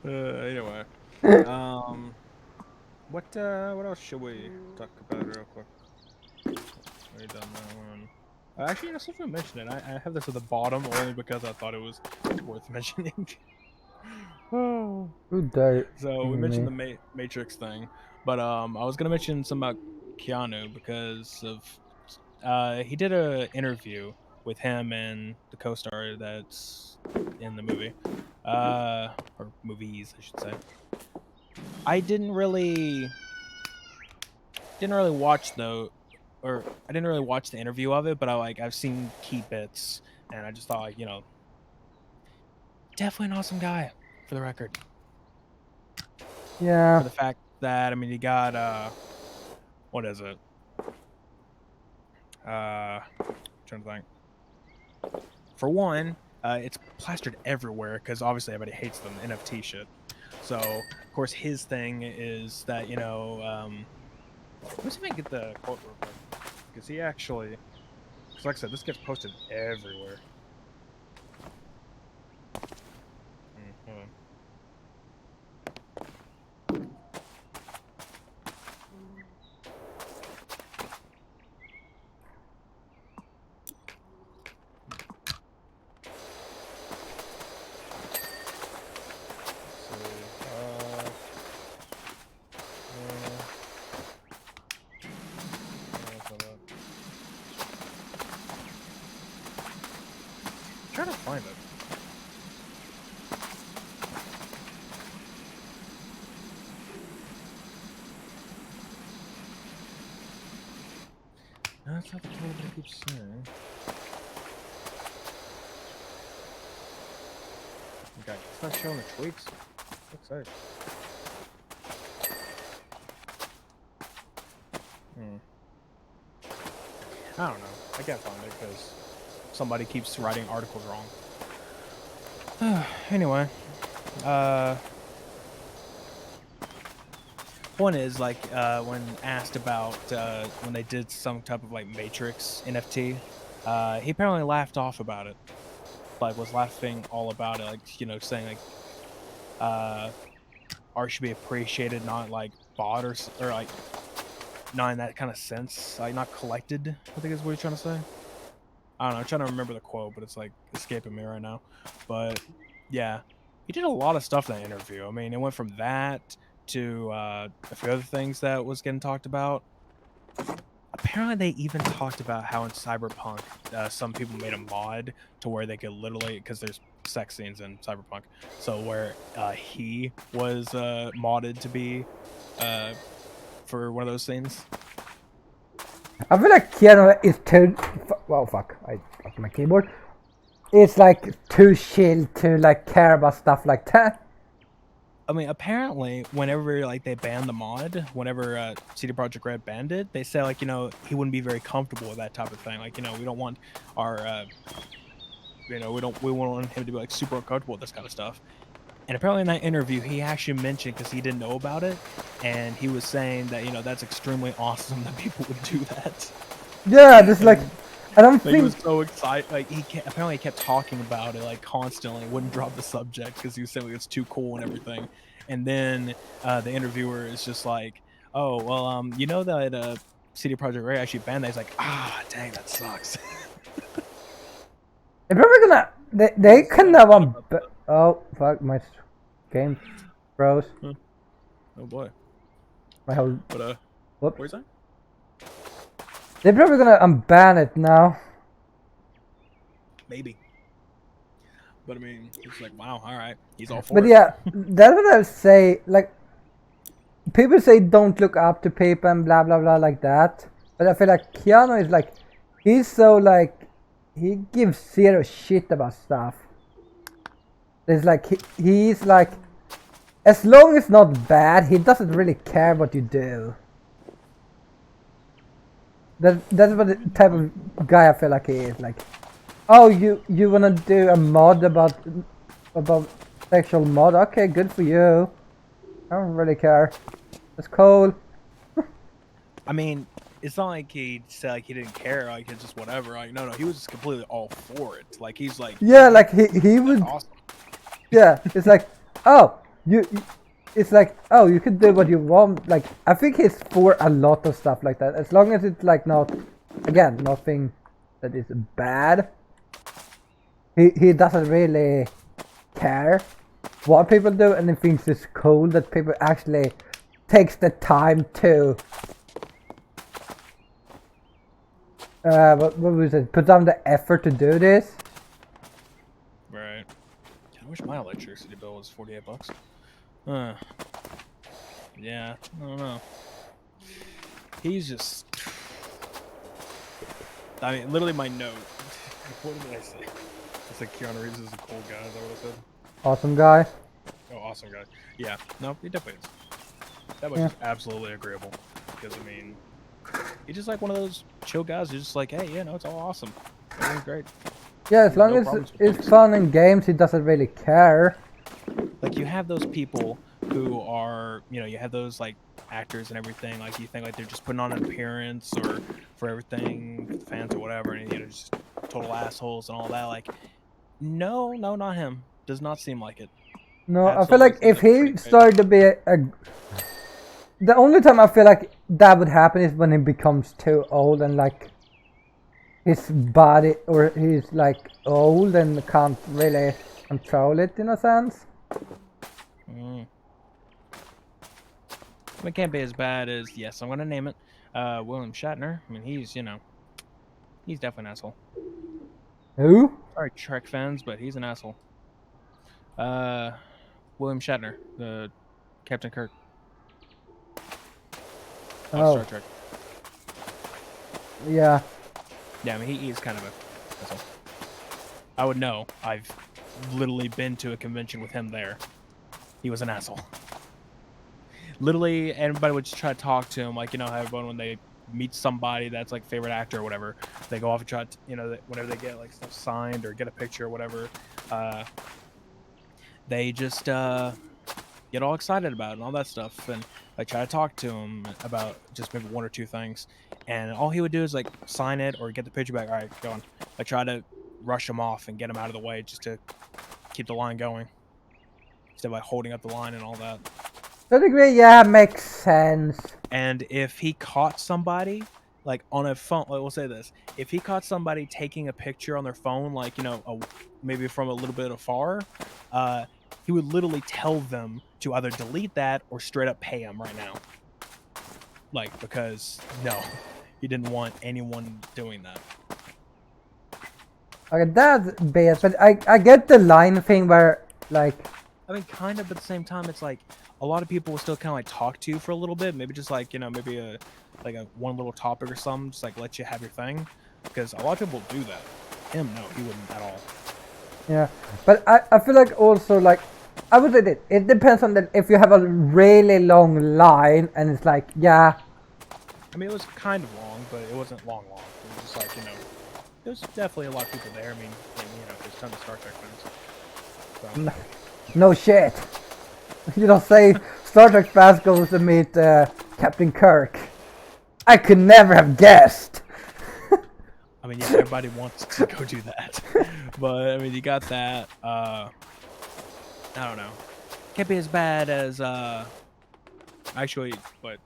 Anyway, what else should we talk about real quick? Already done that one. Actually, you know, since we mentioned it, I have this at the bottom only because I thought it was worth mentioning. Oh. Who dare So we me? mentioned the Matrix thing, but I was gonna mention some about Keanu because of he did a interview with him and the co-star that's in the movie, or movies, I should say. I didn't really watch though, or I didn't really watch the interview of it, but I've seen key bits, and I just thought like, you know, definitely an awesome guy for the record. Yeah. For the fact that I mean he got what is it? Trying to think. For one, it's plastered everywhere because obviously everybody hates them NFT shit. So of course his thing is that you know, let me see if I can get the quote real quick because he actually, because like I said, this gets posted everywhere. Hold trying to find it. That's not the one I keep saying. Okay, it's not showing the tweaks. Looks like. I don't know. I can't find it because somebody keeps writing articles wrong. Anyway, one is like when asked about when they did some type of like Matrix NFT, he apparently laughed off about it. Like was laughing all about it, like saying like art should be appreciated, not like bought or like not in that kind of sense, like not collected. I think is what he's trying to say. I don't know. I'm trying to remember the quote, but it's like escaping me right now. But yeah, he did a lot of stuff in that interview. I mean, it went from that to a few other things that was getting talked about. Apparently, they even talked about how in Cyberpunk, some people made a mod to where they could literally, because there's sex scenes in Cyberpunk, so where he was modded to be for one of those scenes. I feel like Keanu is too. Well, fuck! I lost my keyboard. It's like too chill to like care about stuff like that. I mean, apparently, whenever like they banned the mod, whenever CD Projekt Red banned it, they say like he wouldn't be very comfortable with that type of thing. Like we don't want our we want him to be like super uncomfortable with this kind of stuff. And apparently in that interview, he actually mentioned because he didn't know about it, and he was saying that that's extremely awesome that people would do that. Yeah, just like I don't think he was so excited. Like apparently he kept talking about it like constantly. Wouldn't drop the subject because he was saying like, it's too cool and everything. And then the interviewer is just like, "Oh well, you know that CD Projekt Red actually banned that." He's like, "Ah, dang, that sucks." they're probably gonna. They couldn't have on. Oh fuck! My game froze. Oh boy. My whole. But Whoops. where's that? They're probably gonna unban it now. Maybe. But I mean, it's like, wow, all right, he's all for But it. yeah, that's what I would say. Like, people say don't look up to people and blah blah blah like that. But I feel like Keanu is like, he's so like, he gives zero shit about stuff. It's like he's like, as long as it's not bad, he doesn't really care what you do. That's what the type of guy I feel like he is. Like, oh, you wanna do a mod about sexual mod? Okay, good for you. I don't really care. It's cool. I mean, it's not like he said like he didn't care, like it's just whatever. Like no, he was just completely all for it. Like he's like, yeah, like he would. Awesome. Yeah, it's like, oh, it's like, oh, you could do what you want. Like, I think he's for a lot of stuff like that, as long as it's like not, again, nothing that is bad. He doesn't really care what people do, and he thinks it's cool that people actually takes the time to what was it? Put down the effort to do this. Right. I wish my electricity bill was $48. Yeah, I don't know. He's just. I mean, literally my note. What did I say? I said Keanu Reeves is a cool guy. Is that what I said? Awesome guy. Oh, awesome guy. Yeah, no, he definitely is. That was just absolutely agreeable. Because, I mean, he's just like one of those chill guys who's just like, hey, yeah, no, it's all awesome. Everything's great. Yeah, as long as it's fun in games, he doesn't really care. Like, you have those people who are, you have those, like, actors and everything. Like, you think, like, they're just putting on an appearance or for everything, for the fans or whatever, and, just total assholes and all that. Like, no, not him. Does not seem like it. No, I feel Absolutely like think if that's pretty he great. started to be the only time I feel like that would happen is when he becomes too old and like his body, or he's like old and can't really control it in a sense. Mm. It can't be as bad as, yes, I'm gonna name it, William Shatner. I mean, he's, you know, he's definitely an asshole. Who? Sorry, Trek fans, but he's an asshole. William Shatner, the Captain Kirk on Oh, Star Trek. yeah. Yeah, I mean, he's kind of a asshole. I would know. I've literally been to a convention with him there. He was an asshole. Literally, everybody would just try to talk to him, like, you know, how everyone, when they meet somebody that's like favorite actor or whatever, they go off and try to, you know, whenever they get like stuff signed or get a picture or whatever, they just get all excited about it and all that stuff, and I try to talk to him about just maybe one or two things, and all he would do is like sign it or get the picture back. All right, go on. I try to rush him off and get him out of the way just to keep the line going instead of like holding up the line and all that. To a degree, yeah, makes sense. And if he caught somebody like on a phone, we'll say this: if he caught somebody taking a picture on their phone, like, you know, maybe from a little bit afar, he would literally tell them to either delete that or straight up pay him right now. Like, because no, he didn't want anyone doing that. Okay, that's bad, but I get the line thing where, like... I mean, kind of, but at the same time, it's like a lot of people will still kind of like talk to you for a little bit, maybe just like, you know, maybe a one little topic or something, just like let you have your thing, because a lot of people do that. Him, no, he wouldn't at all. Yeah, but I feel like also, like, I would say it depends on that. If you have a really long line and it's like, yeah. I mean, it was kind of long, but it wasn't long. It was just like, you know, there's definitely a lot of people there. I mean, you know, there's tons of Star Trek fans. So. No shit. You don't say Star Trek fans goes to meet Captain Kirk. I could never have guessed. I mean, yeah, everybody wants to go do that, but I mean, you got that. I don't know. Can't be as bad as actually, but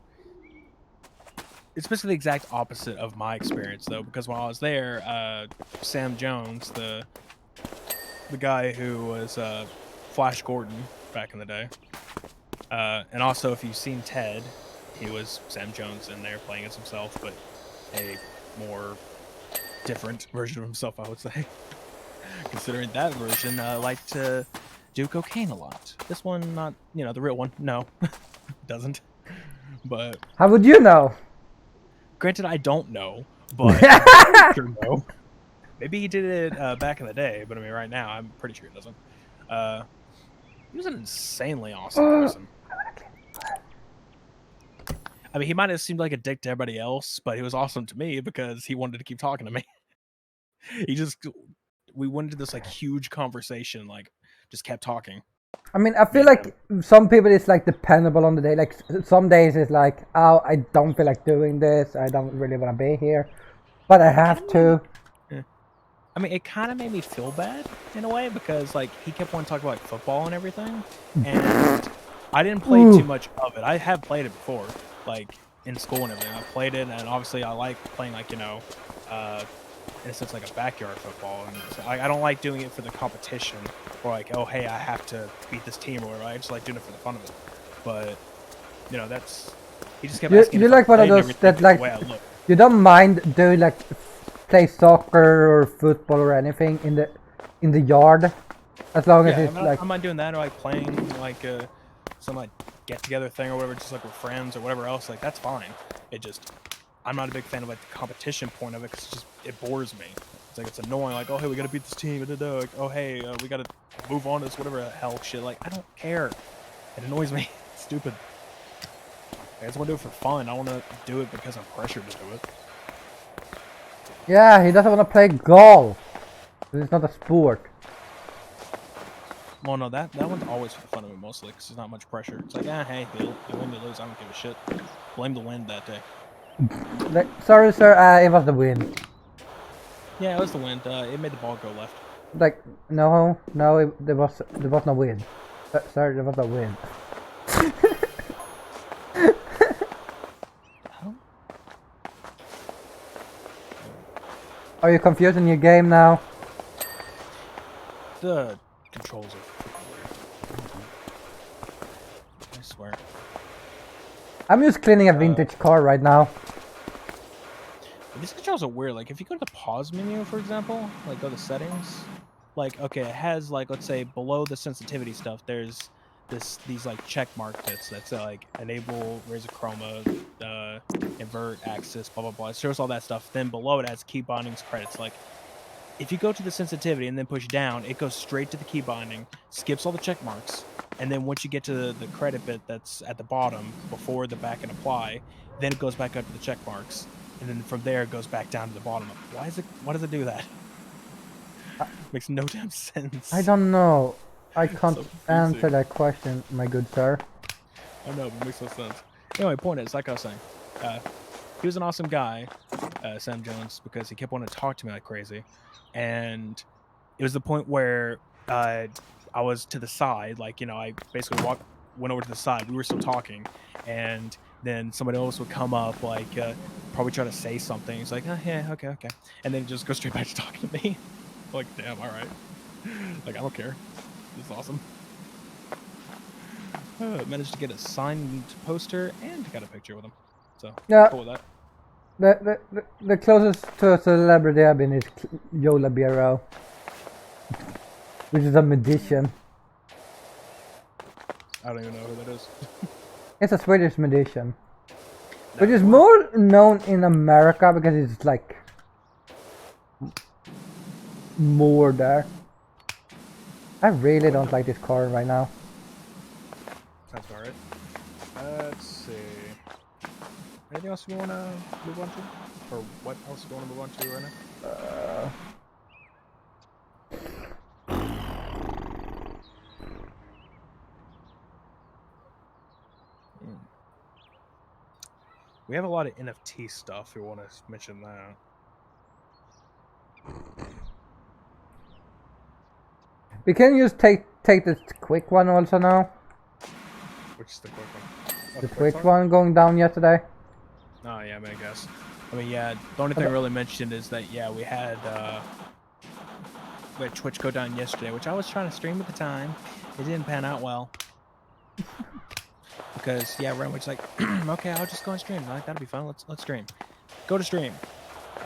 it's basically the exact opposite of my experience, though, because while I was there, Sam Jones, the guy who was Flash Gordon back in the day, and also if you've seen Ted, he was Sam Jones in there playing as himself, but a more different version of himself, I would say. Considering that version liked to do cocaine a lot. This one, not, you know, the real one. No, doesn't. But how would you know? Granted, I don't know, but I'm sure no. Maybe he did it back in the day, but I mean, right now, I'm pretty sure he doesn't. He was an insanely awesome person. I mean, he might have seemed like a dick to everybody else, but he was awesome to me because he wanted to keep talking to me. We went into this like huge conversation, like just kept talking. I mean, I feel like some people is like dependable on the day. Like some days it's like, oh, I don't feel like doing this. I don't really want to be here, but I have to. I mean, it kind of made me feel bad in a way because like he kept wanting to talk about like, football and everything, and I didn't play too much of it. I have played it before, like in school and everything. I played it, and obviously I like playing like, you know, in a sense like a backyard football. And so I don't like doing it for the competition or like, oh hey, I have to beat this team or whatever. I just like doing it for the fun of it. But you know, that's he just kept asking. You like one of those that like you don't mind doing like play soccer or football or anything in the yard, as long as it's like. I'm not doing that or like playing like some like get together thing or whatever, just like with friends or whatever else. Like that's fine. It just I'm not a big fan of like the competition point of it because it bores me. It's like it's annoying. Like, oh hey, we gotta beat this team. Like, oh hey, we gotta move on to this whatever the hell shit. Like I don't care. It annoys me. It's stupid. I just want to do it for fun. I want to do it because I'm pressured to do it. Yeah, he doesn't want to play golf. It's not a sport. Well, no, that one's always for the fun of it mostly because there's not much pressure. It's like, hey, you win, you lose. I don't give a shit. Blame the wind that day. Like, sorry, sir. It was the wind. Yeah, it was the wind. It made the ball go left. Like, no, there was no wind. Sorry, that was a win. Oh. Are you confused in your game now? The controls are weird. I swear. I'm just cleaning a vintage car right now. These controls are weird. Like if you go to the pause menu, for example, like go to settings, like okay, it has like let's say below the sensitivity stuff, there's these like check mark bits that's like enable, raise a chroma, invert, axis, blah blah blah. It shows all that stuff. Then below it has key bindings credits. Like if you go to the sensitivity and then push down, it goes straight to the key binding, skips all the check marks, and then once you get to the credit bit that's at the bottom before the back and apply, then it goes back up to the check marks, and then from there it goes back down to the bottom. Why does it do that? Makes no damn sense. I don't know. I It's can't so answer confusing. that question, my good sir. I know, but it makes no sense. Anyway, point is, like I was saying, he was an awesome guy, Sam Jones, because he kept wanting to talk to me like crazy, and it was the point where I was to the side, like I basically went over to the side. We were still talking, and then somebody else would come up, like probably try to say something. He's like, oh, yeah, okay, and then just go straight back to talking to me. Like, damn, all right, like I don't care. This is awesome. Managed to get a signed poster and got a picture with him, so Yeah, cool with that. the closest to a celebrity I've been is Joe Labero, which is a magician. I don't even know who that is. It's a Swedish magician, which is more known in America because it's like more there. I really don't like this car right now. Sounds about right. Let's see. Anything else we want to move on to? Or what else we want to move on to right now? We have a lot of NFT stuff. We want to mention that. We can just take this quick one also now. Which is the quick one? Oh, The quick one going down yesterday. Oh, yeah, I guess. I mean, yeah, the only thing I really mentioned is that, yeah, we had Twitch go down yesterday, which I was trying to stream at the time. It didn't pan out well. Because, yeah, Renwich like, okay, I'll just go and stream. I'm like, that'll be fun. Let's stream. Go to stream.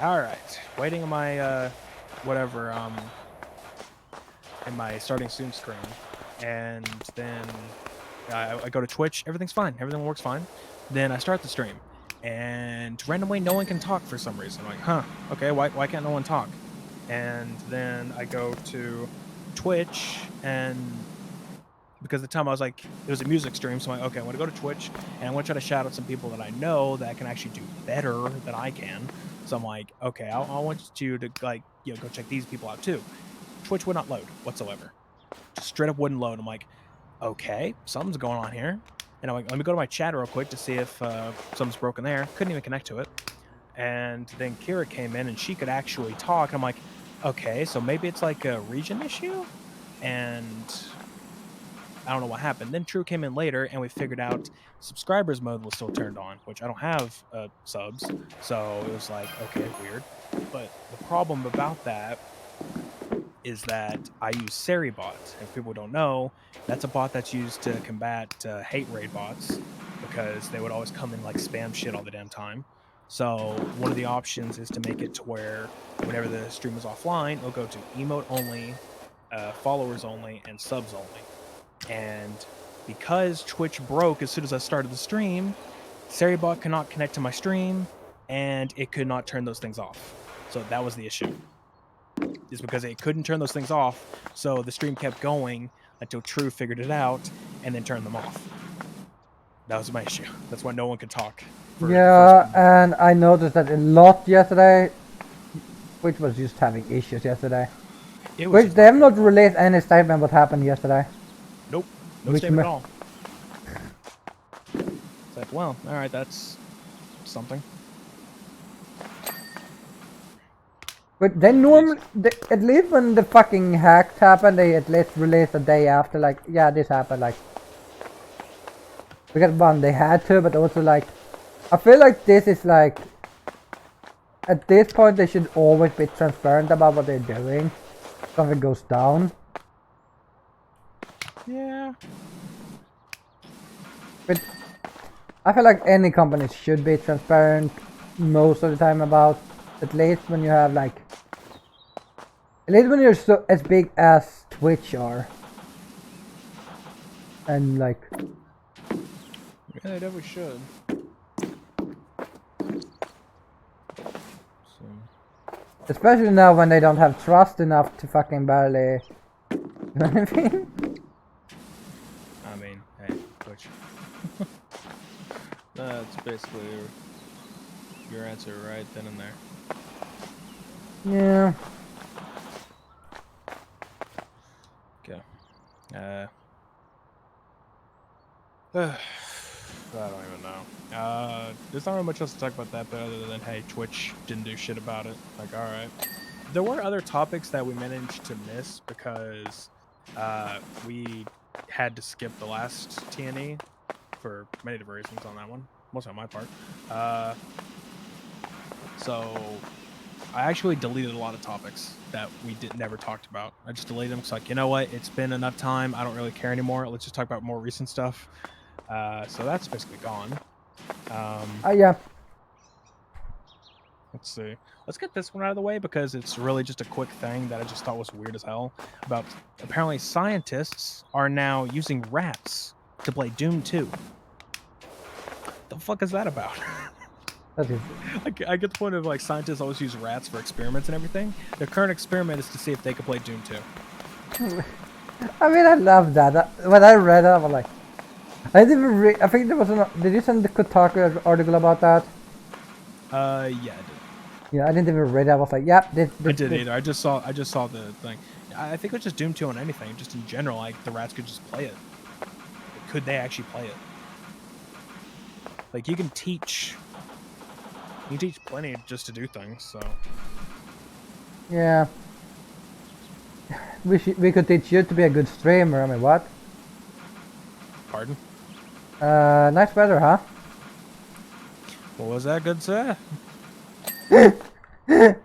All right. Waiting on my, whatever, in my starting soon screen. And then I go to Twitch. Everything's fine. Everything works fine. Then I start the stream. And randomly, no one can talk for some reason. I'm like, huh, okay, why can't no one talk? And then I go to Twitch, and because at the time I was like, it was a music stream, so I'm like, okay, I want to go to Twitch, and I want to try to shout out some people that I know that can actually do better than I can. So I'm like, okay, I want you to, like, go check these people out too. Twitch would not load whatsoever. Just straight up wouldn't load. I'm like, okay, something's going on here. And I'm like, let me go to my chat real quick to see if something's broken there. Couldn't even connect to it. And then Kira came in and she could actually talk. I'm like, okay, so maybe it's like a region issue? And I don't know what happened. Then True came in later and we figured out subscribers mode was still turned on, which I don't have subs. So it was like, okay, weird. But the problem about that is that I use Seribot. If people don't know, that's a bot that's used to combat hate raid bots because they would always come in like spam shit all the damn time. So one of the options is to make it to where whenever the stream is offline, it'll go to emote only, followers only, and subs only. And because Twitch broke as soon as I started the stream, Seribot could not connect to my stream, and it could not turn those things off. So that was the issue. Is because it couldn't turn those things off, so the stream kept going until True figured it out and then turned them off. That was my issue. That's why no one could talk. Yeah, and I noticed that a lot yesterday, which was just having issues yesterday. Which they have not released any statement what happened yesterday. Nope, no statement at all. It's like, well, all right, that's something. But they normally, at least when the fucking hacks happen, they at least release a day after, like, yeah, this happened, like. Because one, they had to, but also like, I feel like this is like, at this point they should always be transparent about what they're doing. If something goes down. Yeah. But I feel like any company should be transparent most of the time about, at least when you have like, at least when you're so as big as Twitch are. And like. Yeah, they definitely should. So. Especially now when they don't have trust enough to fucking barely. You know what I mean? I mean, hey, Twitch. That's basically your answer right then and there. Yeah. Okay. I don't even know. There's not really much else to talk about that, but other than, hey, Twitch didn't do shit about it. Like, alright. There were other topics that we managed to miss because we had to skip the last TNE for many different reasons on that one. Mostly on my part. So I actually deleted a lot of topics that we never talked about. I just deleted them because, like, you know what? It's been enough time. I don't really care anymore. Let's just talk about more recent stuff. So that's basically gone. Yeah. Let's see. Let's get this one out of the way because it's really just a quick thing that I just thought was weird as hell. About apparently scientists are now using rats to play Doom 2. The fuck is that about? That is. I get the point of, like, scientists always use rats for experiments and everything. Their current experiment is to see if they can play Doom 2. I mean, I love that. When I read it, I was like, I didn't even read. I think there was an. Did you send the Kotaku article about that? Yeah, I did. Yeah, I didn't even read it. I was like, yep. I didn't either. I just saw the thing. I think it was just Doom 2 on anything, just in general. Like, the rats could just play it. Could they actually play it? Like, you can teach plenty just to do things. So yeah. We could teach you to be a good streamer. I mean, what? Pardon? Nice weather, huh? What was that, good sir? I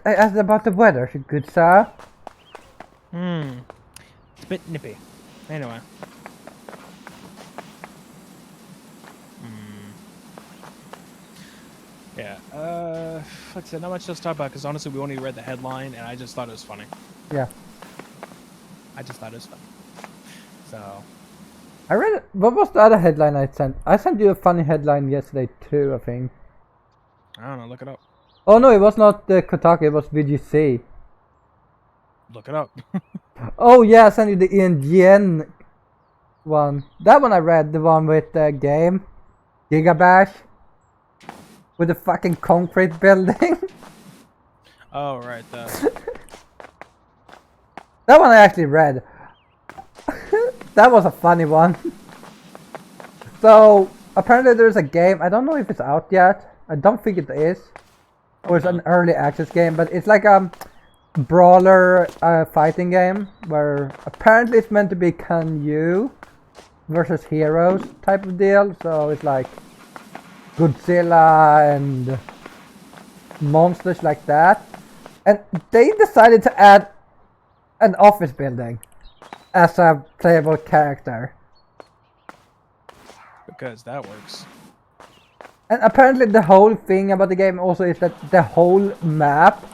asked about the weather, good sir. It's a bit nippy. Anyway. Yeah. Like I said, not much else to talk about because honestly, we only read the headline and I just thought it was funny. Yeah. I just thought it was funny. So. I read it. What was the other headline I sent? I sent you a funny headline yesterday too, I think. I don't know, look it up. Oh no, it was not the Kotaku, it was VGC. Look it up. Oh yeah, I sent you the ENGN one. That one I read, the one with the game. Gigabash. With the fucking concrete building. Oh, right, that. That one I actually read. That was a funny one. So, apparently there's a game, I don't know if it's out yet. I don't think it is. Or it's an early access game, but it's like a brawler fighting game where apparently it's meant to be Can You versus Heroes type of deal. So it's like Godzilla and monsters like that. And they decided to add an office building as a playable character. Because that works. And apparently the whole thing about the game also is that the whole map,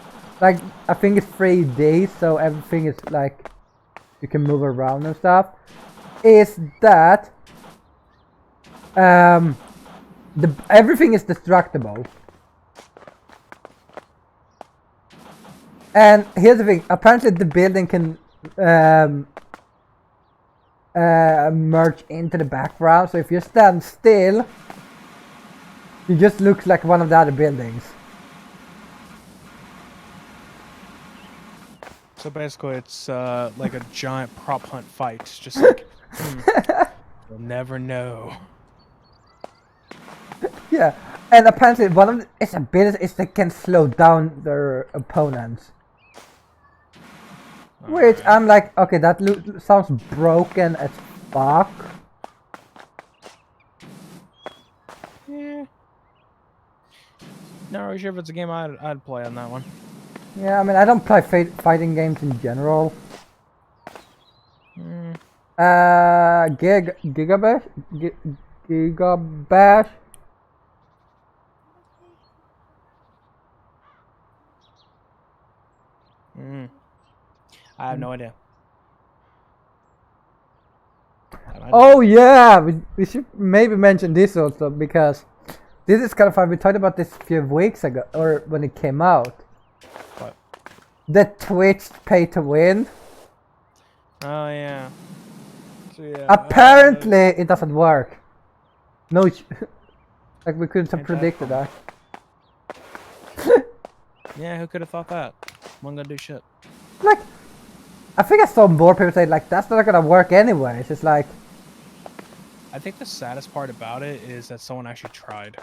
like, I think it's 3D, so everything is like, you can move around and stuff, is that everything is destructible. And here's the thing, apparently the building can merge into the background, so if you stand still, it just looks like one of the other buildings. So basically, it's like a giant prop hunt fight. It's just like, you'll never know. Yeah, And apparently one of its abilities is they can slow down their opponents. Which I'm like, okay, that sounds broken as fuck. Yeah. Not really sure if it's a game I'd play on that one. Yeah, I mean, I don't play fighting games in general. Gigabash? Gigabash? I have no idea. Oh yeah, we should maybe mention this also, because this is kind of fun. We talked about this a few weeks ago, or when it came out. What? The Twitch pay to win. Oh yeah. So, yeah. Apparently it doesn't work. No, like we couldn't have predicted that. Yeah, who could have thought that? Wasn't gonna do shit. Like, I think I saw more people say like that's not gonna work anyway. It's just like. I think the saddest part about it is that someone actually tried.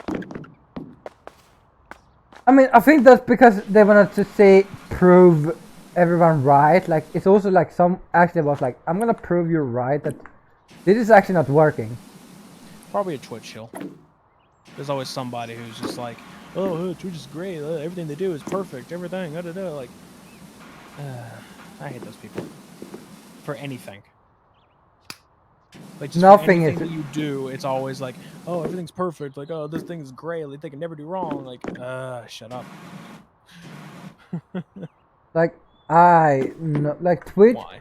I mean, I think that's because they wanted to say prove everyone right. Like, it's also like some actually was like, I'm gonna prove you right that this is actually not working. Probably a Twitch hill. There's always somebody who's just like, oh, Twitch is great. Everything they do is perfect. Everything. Like, I hate those people. For anything. Like, just nothing is that you do, it's always like, oh, everything's perfect. Like, oh, this thing is great. Like, they can never do wrong. Like, shut up. Like, like Twitch. Why?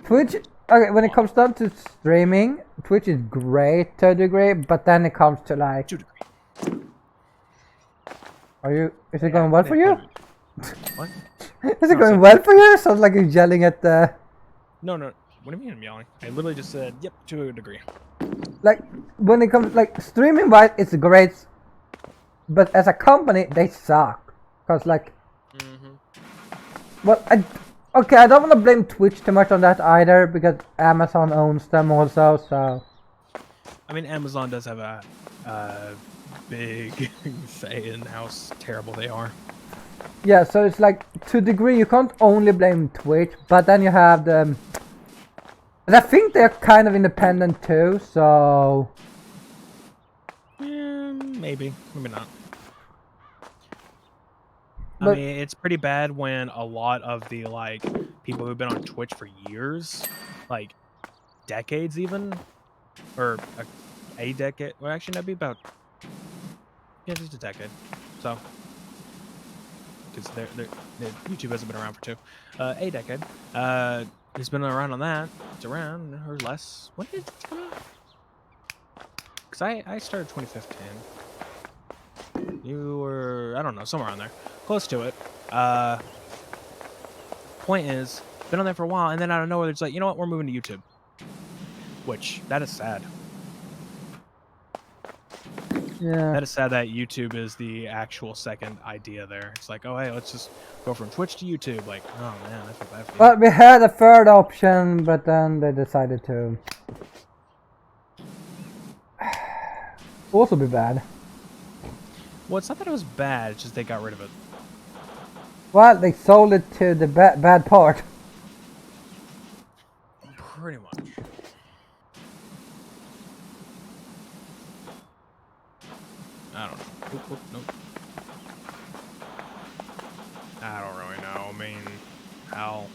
Twitch. Okay, when it comes down to streaming, Twitch is great to a degree, but then it comes to like. 2 degree. Is it going well for you? What? Is it going well for you? Sounds like you're yelling at the. No. What do you mean I'm yelling? I literally just said, yep, to a degree. Like, when it comes, like, streaming wise, it's great. But as a company, they suck. Because, like. Well, okay, I don't want to blame Twitch too much on that either, because Amazon owns them also, so. I mean, Amazon does have a big say in how terrible they are. Yeah, so it's like, to a degree, you can't only blame Twitch, but then you have the. But I think they're kind of independent too, so. Yeah, maybe not. But, I mean, it's pretty bad when a lot of the like people who've been on Twitch for years, like decades even, or a decade. Well, actually, that'd be about just a decade. So, because YouTube hasn't been around for a decade. It's been around on that. It's around or less. When did it come out? Because I started 2015. You were, I don't know, somewhere on there. Close to it. Point is, been on there for a while, and then out of nowhere, it's like, you know what, we're moving to YouTube. Which, that is sad. yeah. That is sad that YouTube is the actual second idea there. It's like, oh, hey, let's just go from Twitch to YouTube. Like, oh, man, that's what that feels. Well, we had a third option, but then they decided to. Also be bad. Well, it's not that it was bad, it's just they got rid of it. Well, they sold it to the bad part. Pretty much. I don't know. Nope. I don't really know. I mean, how...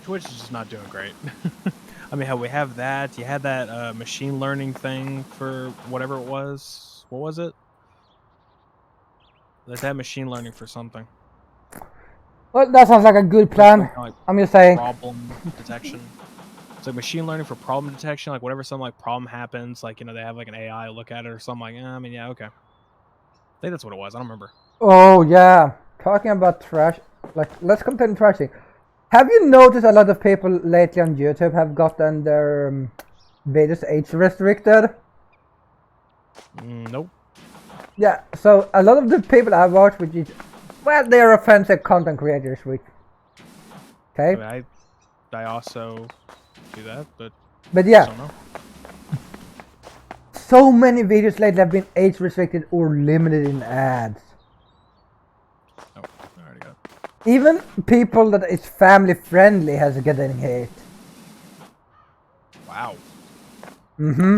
Twitch is just not doing great. I mean, how we have that. You had that machine learning thing for whatever it was. What was it? Let's have machine learning for something. Well, that sounds like a good plan. Like I'm just saying. Problem detection. It's like machine learning for problem detection. Like whatever some like problem happens, like, you know, they have like an AI look at it or something. Like, I mean, yeah, okay. I think that's what it was. I don't remember. Oh yeah, talking about trash. Like, let's compare trashing. Have you noticed a lot of people lately on YouTube have gotten their videos age restricted? Nope. Yeah, so a lot of the people I watch, which is, well, they're offensive content creators, which, okay? I mean, I also do that, but But yeah, Don't know. so many videos lately have been age restricted or limited in ads. Oh, I already got it. Even people that is family friendly has getting hate. Wow. Mm-hmm.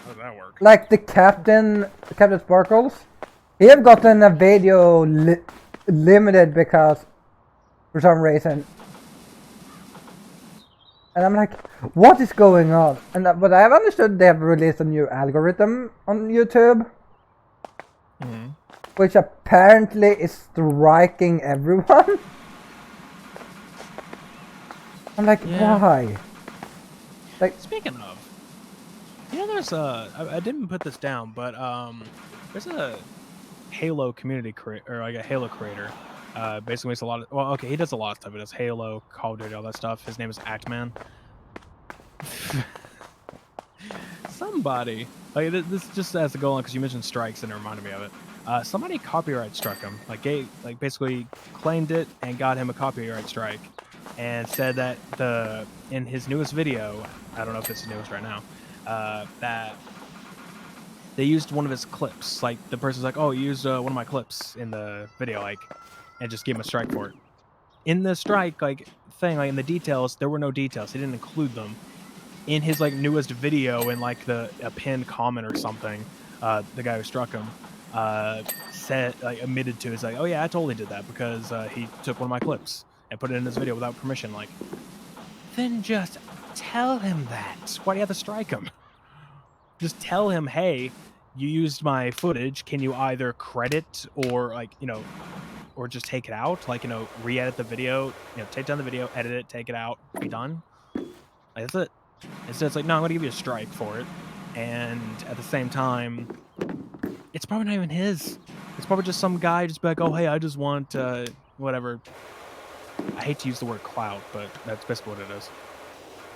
How does that work? Like the Captain Sparkles, he have gotten a video limited because for some reason. And I'm like, what is going on? And but I have understood they have released a new algorithm on YouTube, which apparently is striking everyone. I'm like, Yeah. why? Like, Speaking of, there's I didn't put this down, but there's a Halo community or like a Halo creator. Basically makes a lot of, well, okay, he does a lot of stuff. He does Halo, Call of Duty, all that stuff. His name is Actman. Somebody, like, this just has to go on because you mentioned strikes and it reminded me of it. Somebody copyright struck him, like basically claimed it and got him a copyright strike, and said that in his newest video, I don't know if it's the newest right now, that they used one of his clips. Like, the person's like, "Oh, you used one of my clips in the video," like, and just gave him a strike for it. In the strike, like, thing, like, in the details, there were no details. He didn't include them. In his, like, newest video, in, like, a pinned comment or something, the guy who struck him, said, like, admitted to, it's like, "Oh yeah, I totally did that because he took one of my clips and put it in his video without permission." Like, then just tell him that. Why do you have to strike him? Just tell him, "Hey, you used my footage. Can you either credit or, like, or just take it out? Like, re-edit the video, take down the video, edit it, take it out, be done." Like, that's it. Instead, it's like, "No, I'm going to give you a strike for it." And at the same time, it's probably not even his. It's probably just some guy just be like, "Oh, hey, I just want, whatever." I hate to use the word clout, but that's basically what it is.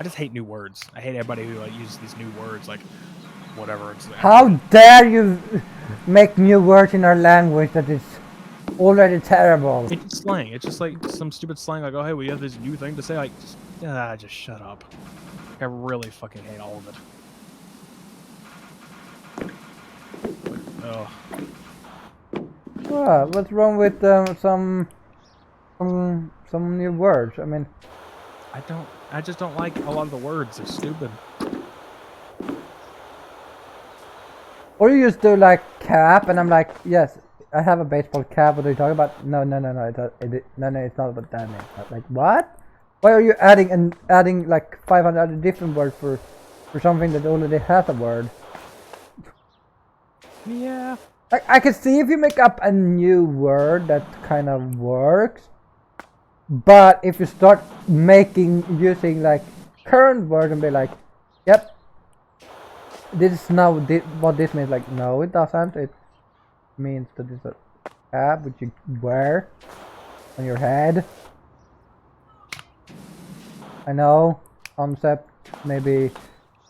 I just hate new words. I hate everybody who, like, uses these new words, like, whatever. how dare you make new words in our language that is already terrible? It's just slang. It's just like some stupid slang, like, "Oh, hey, we have this new thing to say." Like, just shut up. Like, I really fucking hate all of it. Oh. What's wrong with some new words? I mean, I just don't like a lot of the words. They're stupid. or you just do like cap, and I'm like, yes, I have a baseball cap. What are you talking about? No, it's not about that. Like, what? Why are you adding like 500 other different words for something that already has a word? Yeah. I can see if you make up a new word that kind of works, but if you start using like current word and be like, "Yep, this is now what this means," like, no, it doesn't. It means that it's a cap which you wear on your head. I know concept may be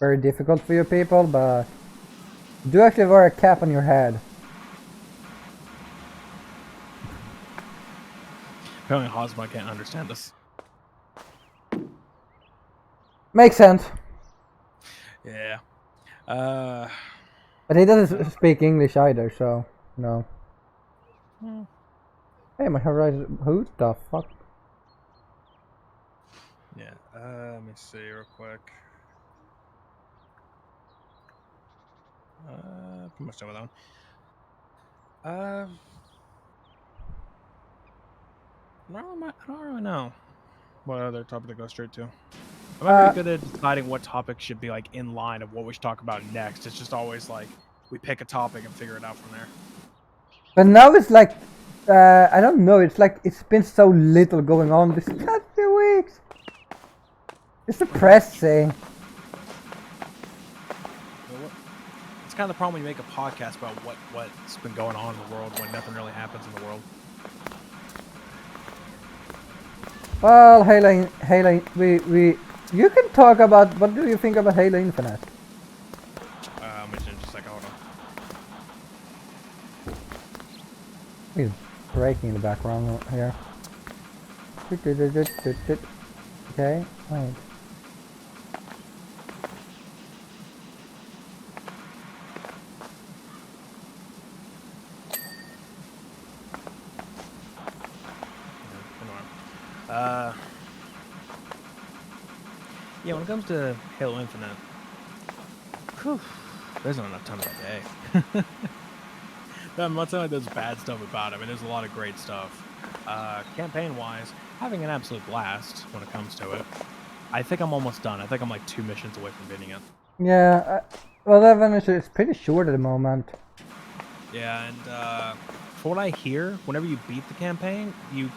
very difficult for you people, but you do actually wear a cap on your head. Apparently Hosma can't understand this. Makes sense. Yeah. But he doesn't speak English either, so no. Hey, my horizon. Who the fuck? Yeah. Let me see real quick. Pretty much done with that one. I don't really know what other topic to go straight to. I'm not very good at deciding what topic should be, like, in line of what we should talk about next. It's just always like we pick a topic and figure it out from there. But now it's like, I don't know. It's like it's been so little going on this past few weeks. It's depressing. It's kind of the problem when you make a podcast about what's been going on in the world when nothing really happens in the world. Well, Halo, you can talk about, what do you think about Halo Infinite? Just a second, hold on. He's breaking in the background here. Okay, wait. Yeah, when it comes to Halo Infinite, whew, there isn't enough time in the day. I'm not saying like there's bad stuff about it. I mean, there's a lot of great stuff. Campaign-wise, having an absolute blast when it comes to it. I think I'm almost done. I think I'm like 2 missions away from beating it. Yeah, well, that one is pretty short at the moment. Yeah, and for what I hear, whenever you beat the campaign, you'll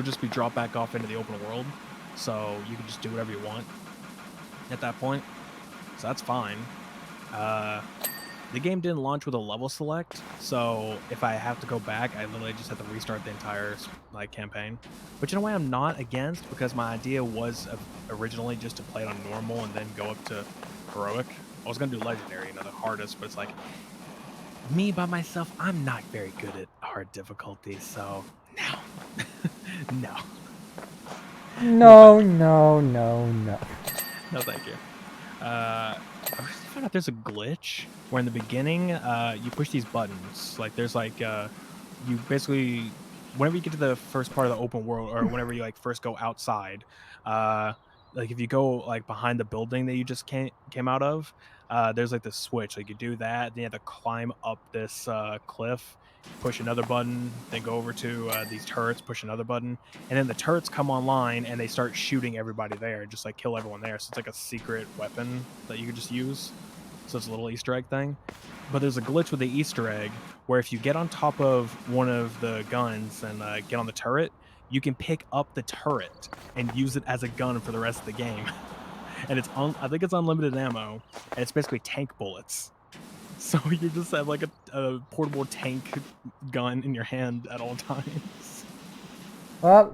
just be dropped back off into the open world, so you can just do whatever you want at that point. So that's fine. The game didn't launch with a level select, so if I have to go back, I literally just have to restart the entire like campaign. Which in a way I'm not against, because my idea was originally just to play it on normal and then go up to heroic. I was gonna do legendary, you know, the hardest, but it's like me by myself, I'm not very good at hard difficulty, so no. No. No, no, no, no. No, thank you. I recently found out there's a glitch where in the beginning, you push these buttons. Like there's like, you basically, whenever you get to the first part of the open world, or whenever you like first go outside, like if you go like behind the building that you just came out of, there's like this switch. Like you do that, then you have to climb up this cliff, push another button, then go over to these turrets, push another button, and then the turrets come online and they start shooting everybody there, just like kill everyone there. So it's like a secret weapon that you can just use. So it's a little Easter egg thing. But there's a glitch with the Easter egg where if you get on top of one of the guns and get on the turret, you can pick up the turret and use it as a gun for the rest of the game. And it's I think it's unlimited ammo, and it's basically tank bullets. So you just have like a portable tank gun in your hand at all times. Well,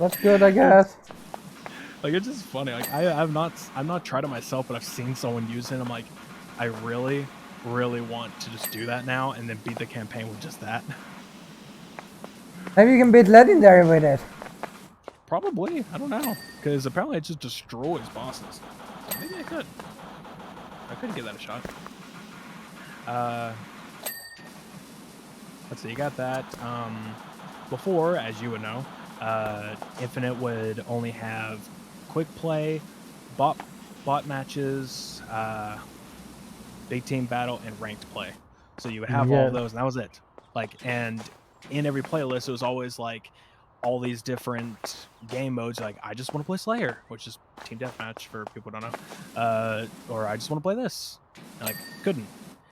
that's good, I guess. Like it's just funny. Like I've not tried it myself, but I've seen someone use it. I'm like, I really want to just do that now and then beat the campaign with just that. Maybe you can beat legendary with it. Probably, I don't know, because apparently it just destroys bosses. So maybe I could give that a shot. Let's see, you got that. Before, as you would know, Infinite would only have quick play, bot matches, big team battle, and ranked play. So you would have all of those, and that was it. Like, and in every playlist, it was always like all these different game modes. Like, I just want to play Slayer, which is team deathmatch for people who don't know, or I just want to play this. And, like, couldn't.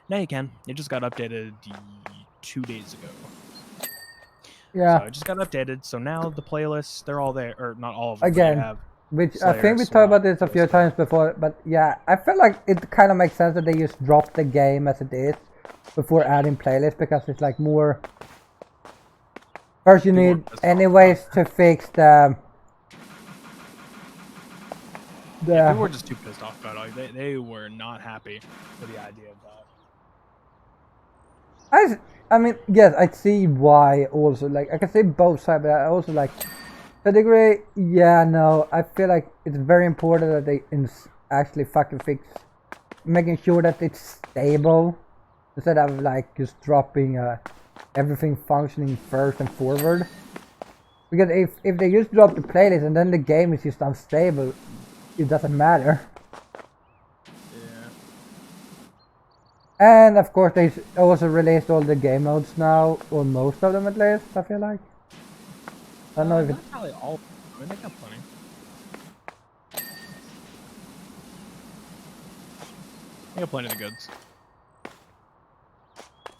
Now you can. It just got updated 2 days ago. Yeah. So it just got updated. So now the playlists, they're all there, or not all of them. Again, but you have which Slayer, I think we SWAT, talked about this a few times before, but yeah, I feel like it kind of makes sense that they just drop the game as it is before adding playlists, because it's like more. First, you need anyways to fix the. Yeah, people were just too pissed off about it. Like, they were not happy with the idea of that. I mean, yes, I see why also. Like, I can see both sides, but I also like. To a degree, yeah, no, I feel like it's very important that they actually fucking fix. Making sure that it's stable. Instead of like just dropping everything functioning first and forward. Because if they just drop the playlist and then the game is just unstable, it doesn't matter. Yeah. And of course they also released all the game modes now, or most of them at least, I feel like. I don't know if it's... Probably all. I mean, they got plenty. They got plenty of the goods.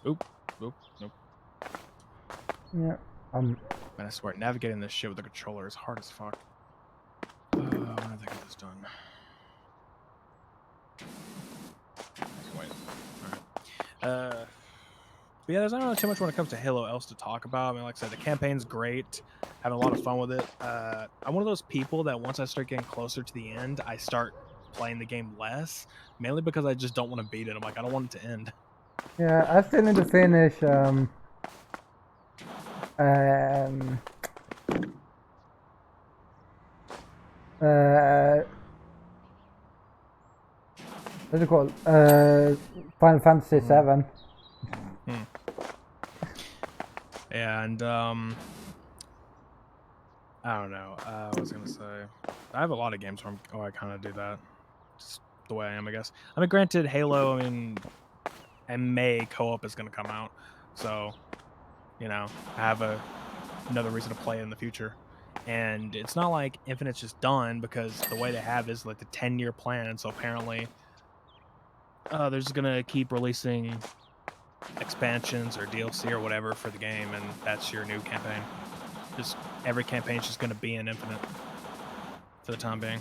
Oop. Nope. Yeah. Man, I swear, navigating this shit with the controller is hard as fuck. When did I get this done? Wait. Alright. But yeah, there's not really too much when it comes to Halo else to talk about. I mean, like I said, the campaign's great. Having a lot of fun with it. I'm one of those people that once I start getting closer to the end, I start playing the game less. Mainly because I just don't want to beat it. I'm like, I don't want it to end. Yeah, I still need to finish what's it called? Final Fantasy 7. Yeah, and I don't know. I was gonna say I have a lot of games where I kind of do that. Just the way I am, I guess. I mean, granted, Halo. I mean, and May co-op is gonna come out, so you know, I have another reason to play it in the future. And it's not like Infinite's just done because the way they have is like the 10-year plan. So apparently, they're just gonna keep releasing expansions or DLC or whatever for the game, and that's your new campaign. Just every campaign's just gonna be in Infinite for the time being.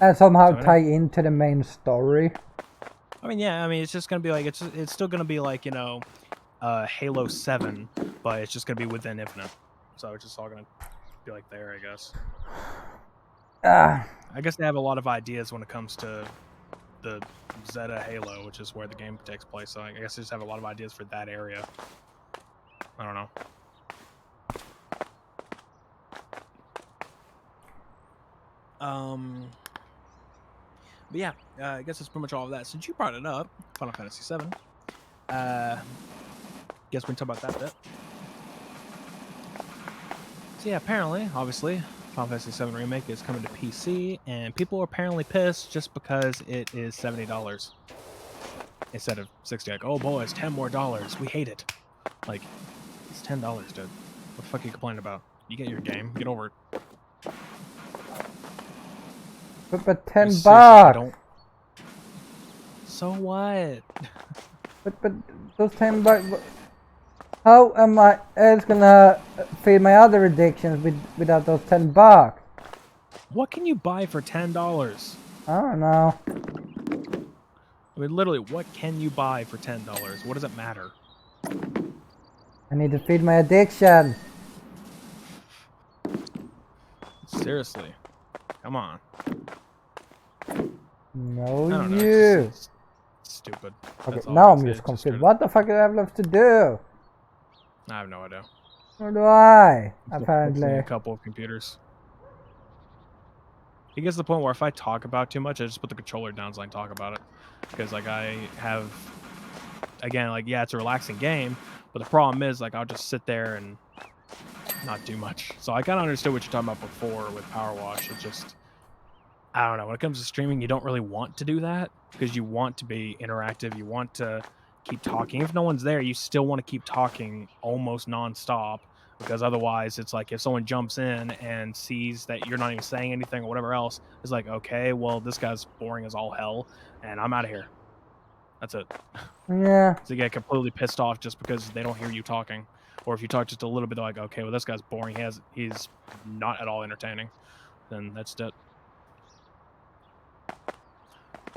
And somehow So, tie into the main story. I mean, yeah. I mean, it's just gonna be like it's still gonna be like Halo 7, but it's just gonna be within Infinite. So it's just all gonna be like there, I guess. I guess they have a lot of ideas when it comes to the Zeta Halo, which is where the game takes place. So I guess they just have a lot of ideas for that area. I don't know. But yeah, I guess that's pretty much all of that. Since you brought it up, Final Fantasy 7. Guess we can talk about that bit. So yeah, apparently, obviously, Final Fantasy 7 Remake is coming to PC, and people are apparently pissed just because it is $70 instead of $60. Like, oh boy, it's $10 more. We hate it. Like, it's $10, dude. What the fuck are you complaining about? You get your game. Get over it. But $10 don't. So what? But those $10. How am I else gonna feed my other addictions without those $10? What can you buy for $10? I don't know. I mean, literally, what can you buy for $10? What does it matter? I need to feed my addiction. Seriously. Come on. No, know, you. It's stupid. Okay, now I'm just confused. What the fuck do I have left to do? I have no idea. Nor do I, I'm apparently. a couple of computers. It gets to the point where if I talk about too much, I just put the controller down so I can talk about it. Because, like, I have... Again, like, yeah, it's a relaxing game, but the problem is, like, I'll just sit there and not do much. So I kind of understood what you're talking about before with powerwash. It's just... I don't know. When it comes to streaming, you don't really want to do that because you want to be interactive. You want to keep talking. If no one's there, you still want to keep talking almost nonstop because otherwise it's like if someone jumps in and sees that you're not even saying anything or whatever else, it's like, okay, well, this guy's boring as all hell and I'm out of here. That's it. Yeah. So you get completely pissed off just because they don't hear you talking. Or if you talk just a little bit, they're like, okay, well, this guy's boring. He's not at all entertaining. Then that's it.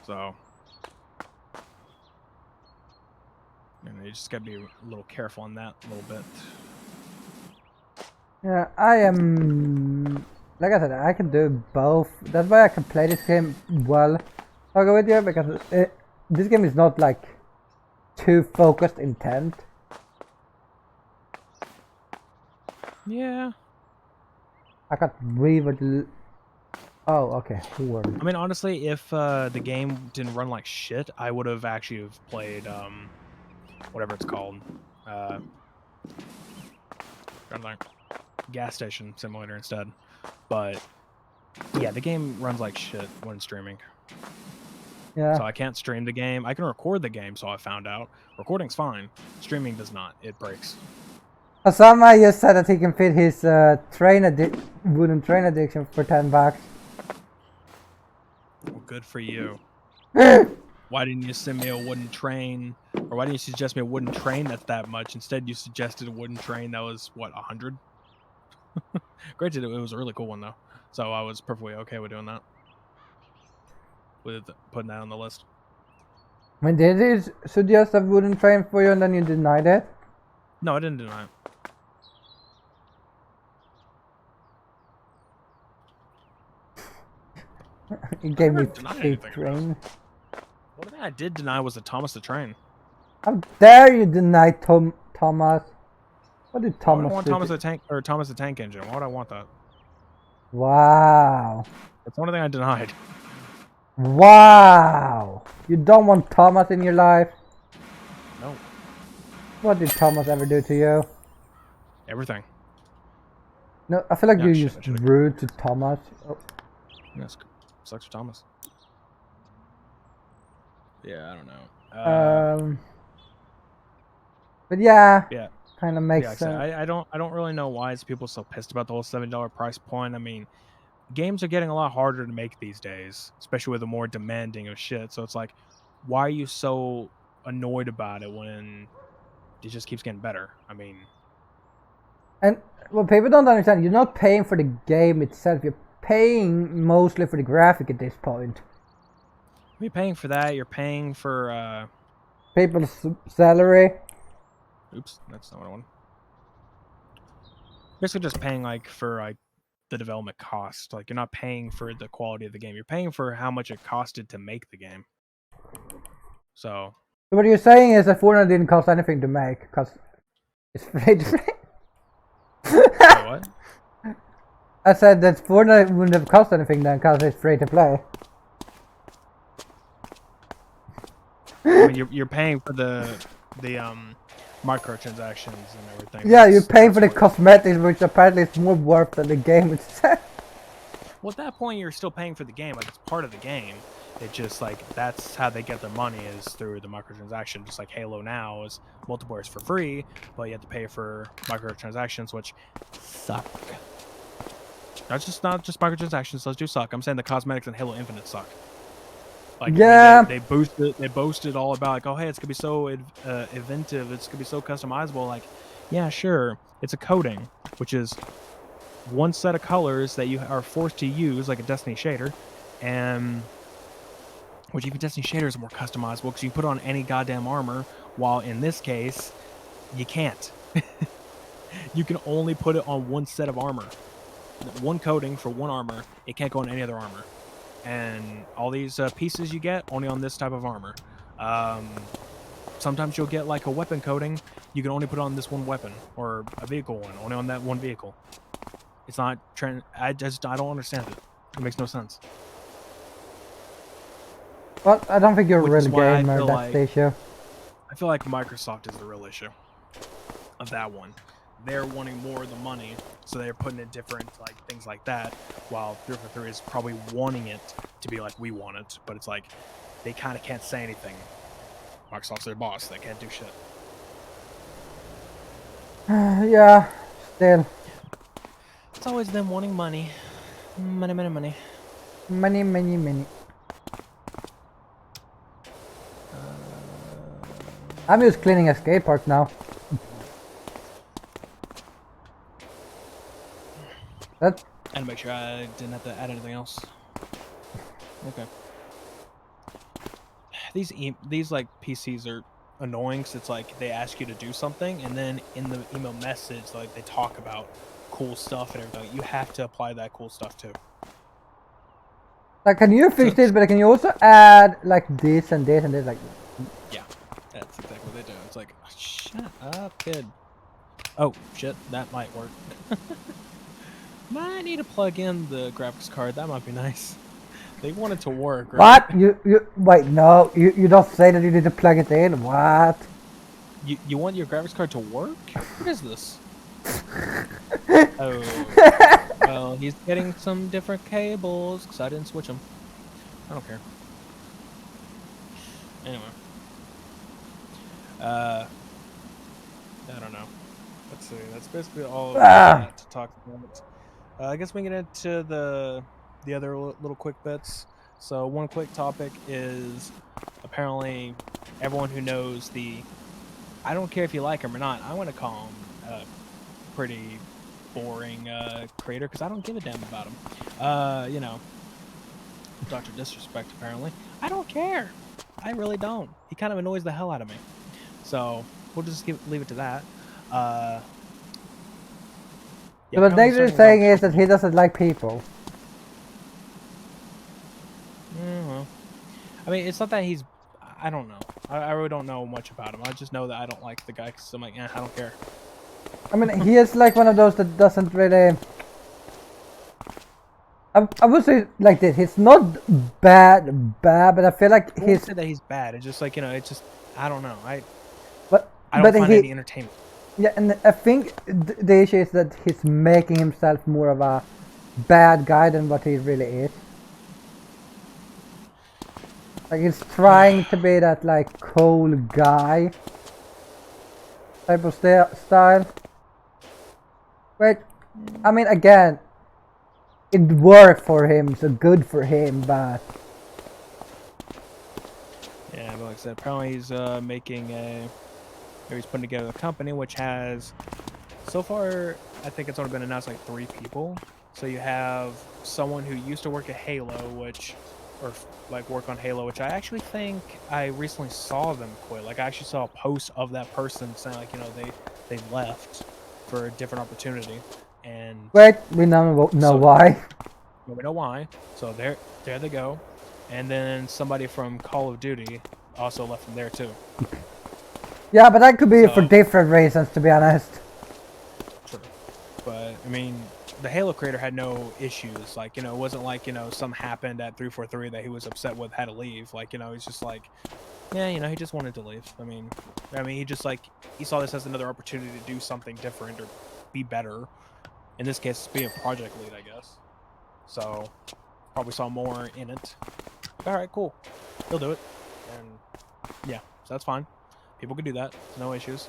So, you just gotta be a little careful on that a little bit. Yeah, I am... Like I said, I can do both. That's why I can play this game well. I'll go with you, because this game is not, like, too focused intent. Yeah. I can't read what... Oh, okay. I mean, honestly, if the game didn't run like shit, I would have actually played whatever it's called, gas station simulator instead. But yeah, the game runs like shit when streaming. Yeah. So I can't stream the game. I can record the game, so I found out. Recording's fine. Streaming does not. It breaks. Osama just said that he can fit his wooden train addiction for $10. Well, good for you. Why didn't you send me a wooden train? Or why didn't you suggest me a wooden train that's that much? Instead, you suggested a wooden train that was, what, 100? Granted, it was a really cool one, though. So I was perfectly okay with doing that. With putting that on the list. When did he suggest a wooden train for you and then you denied it? No, I didn't deny it. He gave me a train. One thing I did deny was the Thomas the Train. How dare you deny Thomas? What did Thomas I want Thomas the Tank or Thomas the Tank Engine. Why would I want that? Wow. That's one thing I denied. Wow. You don't want Thomas in your life? No. What did Thomas ever do to you? Everything. No, I feel like Yeah, you shit, used I should've- rude to Thomas. Oh. Yes, sucks for Thomas. Yeah, I don't know. But yeah, Yeah, kind of yeah. makes Like I said, sense. I don't really know why is people so pissed about the whole $7 price point. I mean, games are getting a lot harder to make these days, especially with the more demanding of shit. So it's like, why are you so annoyed about it when it just keeps getting better? I mean, And what people don't understand, you're not paying for the game itself. You're paying mostly for the graphic at this point. you're paying for that. You're paying for. People's salary. Oops, that's not what I want. Basically, just paying like for like the development cost. Like you're not paying for the quality of the game. You're paying for how much it costed to make the game. So What you're saying is that Fortnite didn't cost anything to make because it's free to play. what? I said that Fortnite wouldn't have cost anything then because it's free to play. I mean, you're paying for the microtransactions and everything. Yeah, you're paying for the cosmetics, which apparently is more worth than the game itself. Well, at that point, you're still paying for the game. Like it's part of the game. It just like that's how they get their money is through the microtransaction. Just like Halo now is multiplayer is for free, but you have to pay for microtransactions, which suck. Not just microtransactions. Those do suck. I'm saying the cosmetics in Halo Infinite suck. Like yeah, I mean, they boasted all about like, oh hey, it's gonna be so inventive. It's gonna be so customizable. Like, yeah, sure, it's a coating, which is one set of colors that you are forced to use, like a Destiny shader, and which even Destiny shader is more customizable because you can put on any goddamn armor. While in this case, you can't. You can only put it on one set of armor, one coating for one armor. It can't go on any other armor. And all these pieces you get only on this type of armor. Sometimes you'll get like a weapon coating. You can only put on this one weapon, or a vehicle one, only on that one vehicle. It's not I don't understand it. It makes no sense. well, I don't think you're a Which real is why I gamer. feel That's like- the issue. I feel like Microsoft is the real issue of that one. They're wanting more of the money, so they're putting in different like things like that. While 343 is probably wanting it to be like we want it, but it's like they kind of can't say anything. Microsoft's their boss; they can't do shit. Yeah, still. It's always them wanting money, money. Many. I'm just cleaning a skate park now. That And make sure I didn't have to add anything else. Okay. These like PCs are annoying because it's like they ask you to do something and then in the email message like they talk about cool stuff and everything. You have to apply that cool stuff too. like, can you fix this? But can you also add like this and this and this? Like, Yeah, that's exactly what they do. It's like, shut up, kid. Oh shit, that might work. Might need to plug in the graphics card. That might be nice. They want it to work, right? what? You wait? No, you don't say that you need to plug it in. What? You want your graphics card to work? What is this? Oh, well, he's getting some different cables because I didn't switch them. I don't care. Anyway, I don't know. Let's see. That's basically all I got to talk about. I guess we can get into the other little quick bits. So one quick topic is apparently everyone who knows I don't care if you like him or not. I want to call him pretty boring creator because I don't give a damn about him. You know, Dr. Disrespect apparently. I don't care. I really don't. He kind of annoys the hell out of me. So we'll just leave it to that. So what David is saying is that he doesn't like people. Well, I mean, it's not that he's. I don't know. I really don't know much about him. I just know that I don't like the guy because I'm like, I don't care. I mean, he is like one of those that doesn't really. I would say like this. He's not bad, but I feel like I won't he's. say that he's bad. It's just like it's just I don't know. I But don't find he, any entertainment. Yeah, and I think the issue is that he's making himself more of a bad guy than what he really is. Like he's trying to be that like cool guy type of style. Wait, I mean again, it worked for him, so good for him, but Yeah, but like I said, apparently he's making a, or he's putting together a company which has, so far, I think it's only been announced like 3 people. So you have someone who used to work at Halo, which, or like work on Halo, which I actually think I recently saw them quit. Like I actually saw a post of that person saying like, you know, they left for a different opportunity, and wait, we now know so why. we know why. So there they go. And then somebody from Call of Duty also left from there too. Yeah, but that could be for So different reasons, to be honest. true. But I mean, the Halo creator had no issues. Like, you know, it wasn't like, you know, something happened at 343 that he was upset with, had to leave. Like, you know, he's just like, yeah, you know, he just wanted to leave. I mean, he just like, he saw this as another opportunity to do something different or be better. In this case, be a project lead, I guess. So probably saw more in it. All right, cool. He'll do it. And yeah, so that's fine. People can do that. No issues.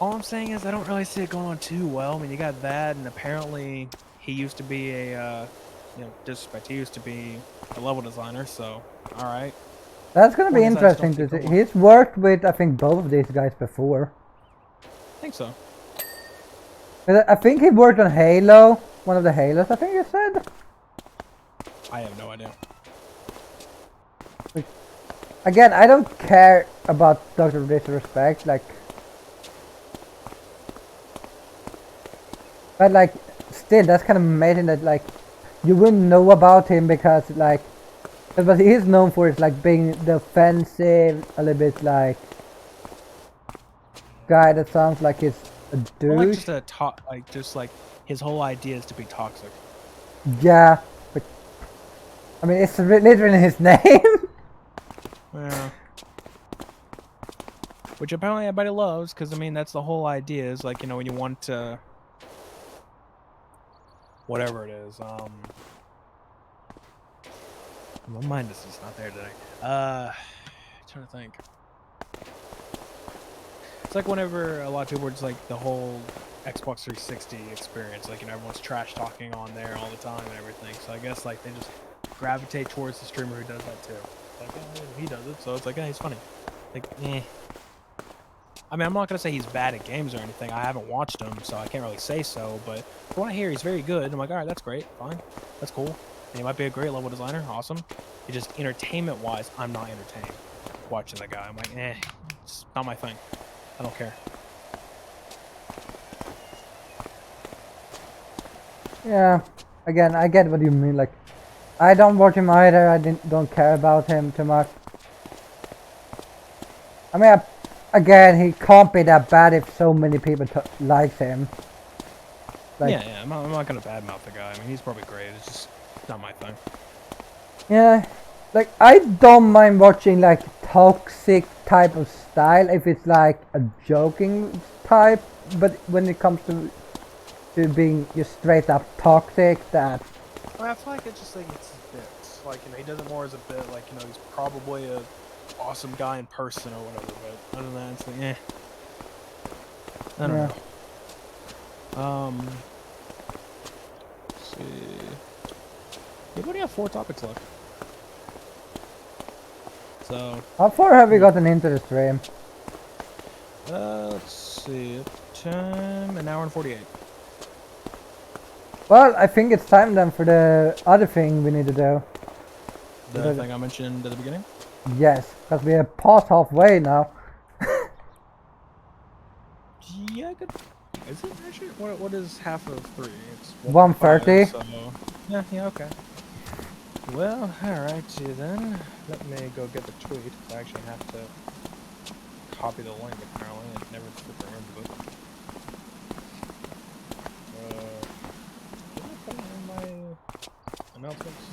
All I'm saying is I don't really see it going on too well. I mean, you got that, and apparently he used to be a, you know, disrespect. He used to be a level designer, so all right. That's gonna be Point is, I just don't interesting see to it going see. well. He's worked with, I think, both of these guys before. I think so. I think he worked on Halo, one of the Halos, I think you said. I have no idea. Again, I don't care about Dr. Disrespect, like, but like, still, that's kind of amazing that like, you wouldn't know about him because like, but he is known for is like being the offensive, a little bit like guy that sounds like he's a Well, like douche. just a talk, like just like his whole idea is to be toxic. Yeah, but I mean, it's literally his name. Yeah. Which apparently everybody loves, because I mean that's the whole idea. Is like, you know, when you want to, whatever it is. My mind is just not there today. Trying to think. It's like whenever a lot of people were just like the whole Xbox 360 experience, like, you know, everyone's trash talking on there all the time and everything. So I guess like they just gravitate towards the streamer who does that too. Like, oh, he does it, so it's like, yeah, he's funny. Like, eh. I mean, I'm not gonna say he's bad at games or anything. I haven't watched him, so I can't really say so. But from what I hear, he's very good. I'm like, all right, that's great, fine, that's cool. And he might be a great level designer, awesome. It's just entertainment-wise, I'm not entertained watching that guy. I'm like, eh, it's not my thing. I don't care. Yeah, again, I get what you mean. Like, I don't watch him either. I don't care about him too much. I mean, again, he can't be that bad if so many people likes him. Like, Yeah, I'm not gonna badmouth the guy. I mean, he's probably great. It's just not my thing. yeah, like I don't mind watching like toxic type of style if it's like a joking type, but when it comes to being just straight up toxic, that Well, I feel like it's just like it's bits. Like, you know, he does it more as a bit. Like, you know, he's probably a awesome guy in person or whatever. But other than that, it's like, eh. I don't know. Let's see. We've only got 4 topics left. So, how far have we gotten into the stream? let's see. Time, an hour and 48. Well, I think it's time then for the other thing we need to do. The thing I mentioned at the beginning? Yes, because we are past halfway now. Yeah, I could. Is it actually? What is half of 3? It's 1:30. So, yeah, okay. Well, alrighty then. Let me go get the tweet. I actually have to copy the link apparently. I never freaking remembered it. Did I put it in my announcements?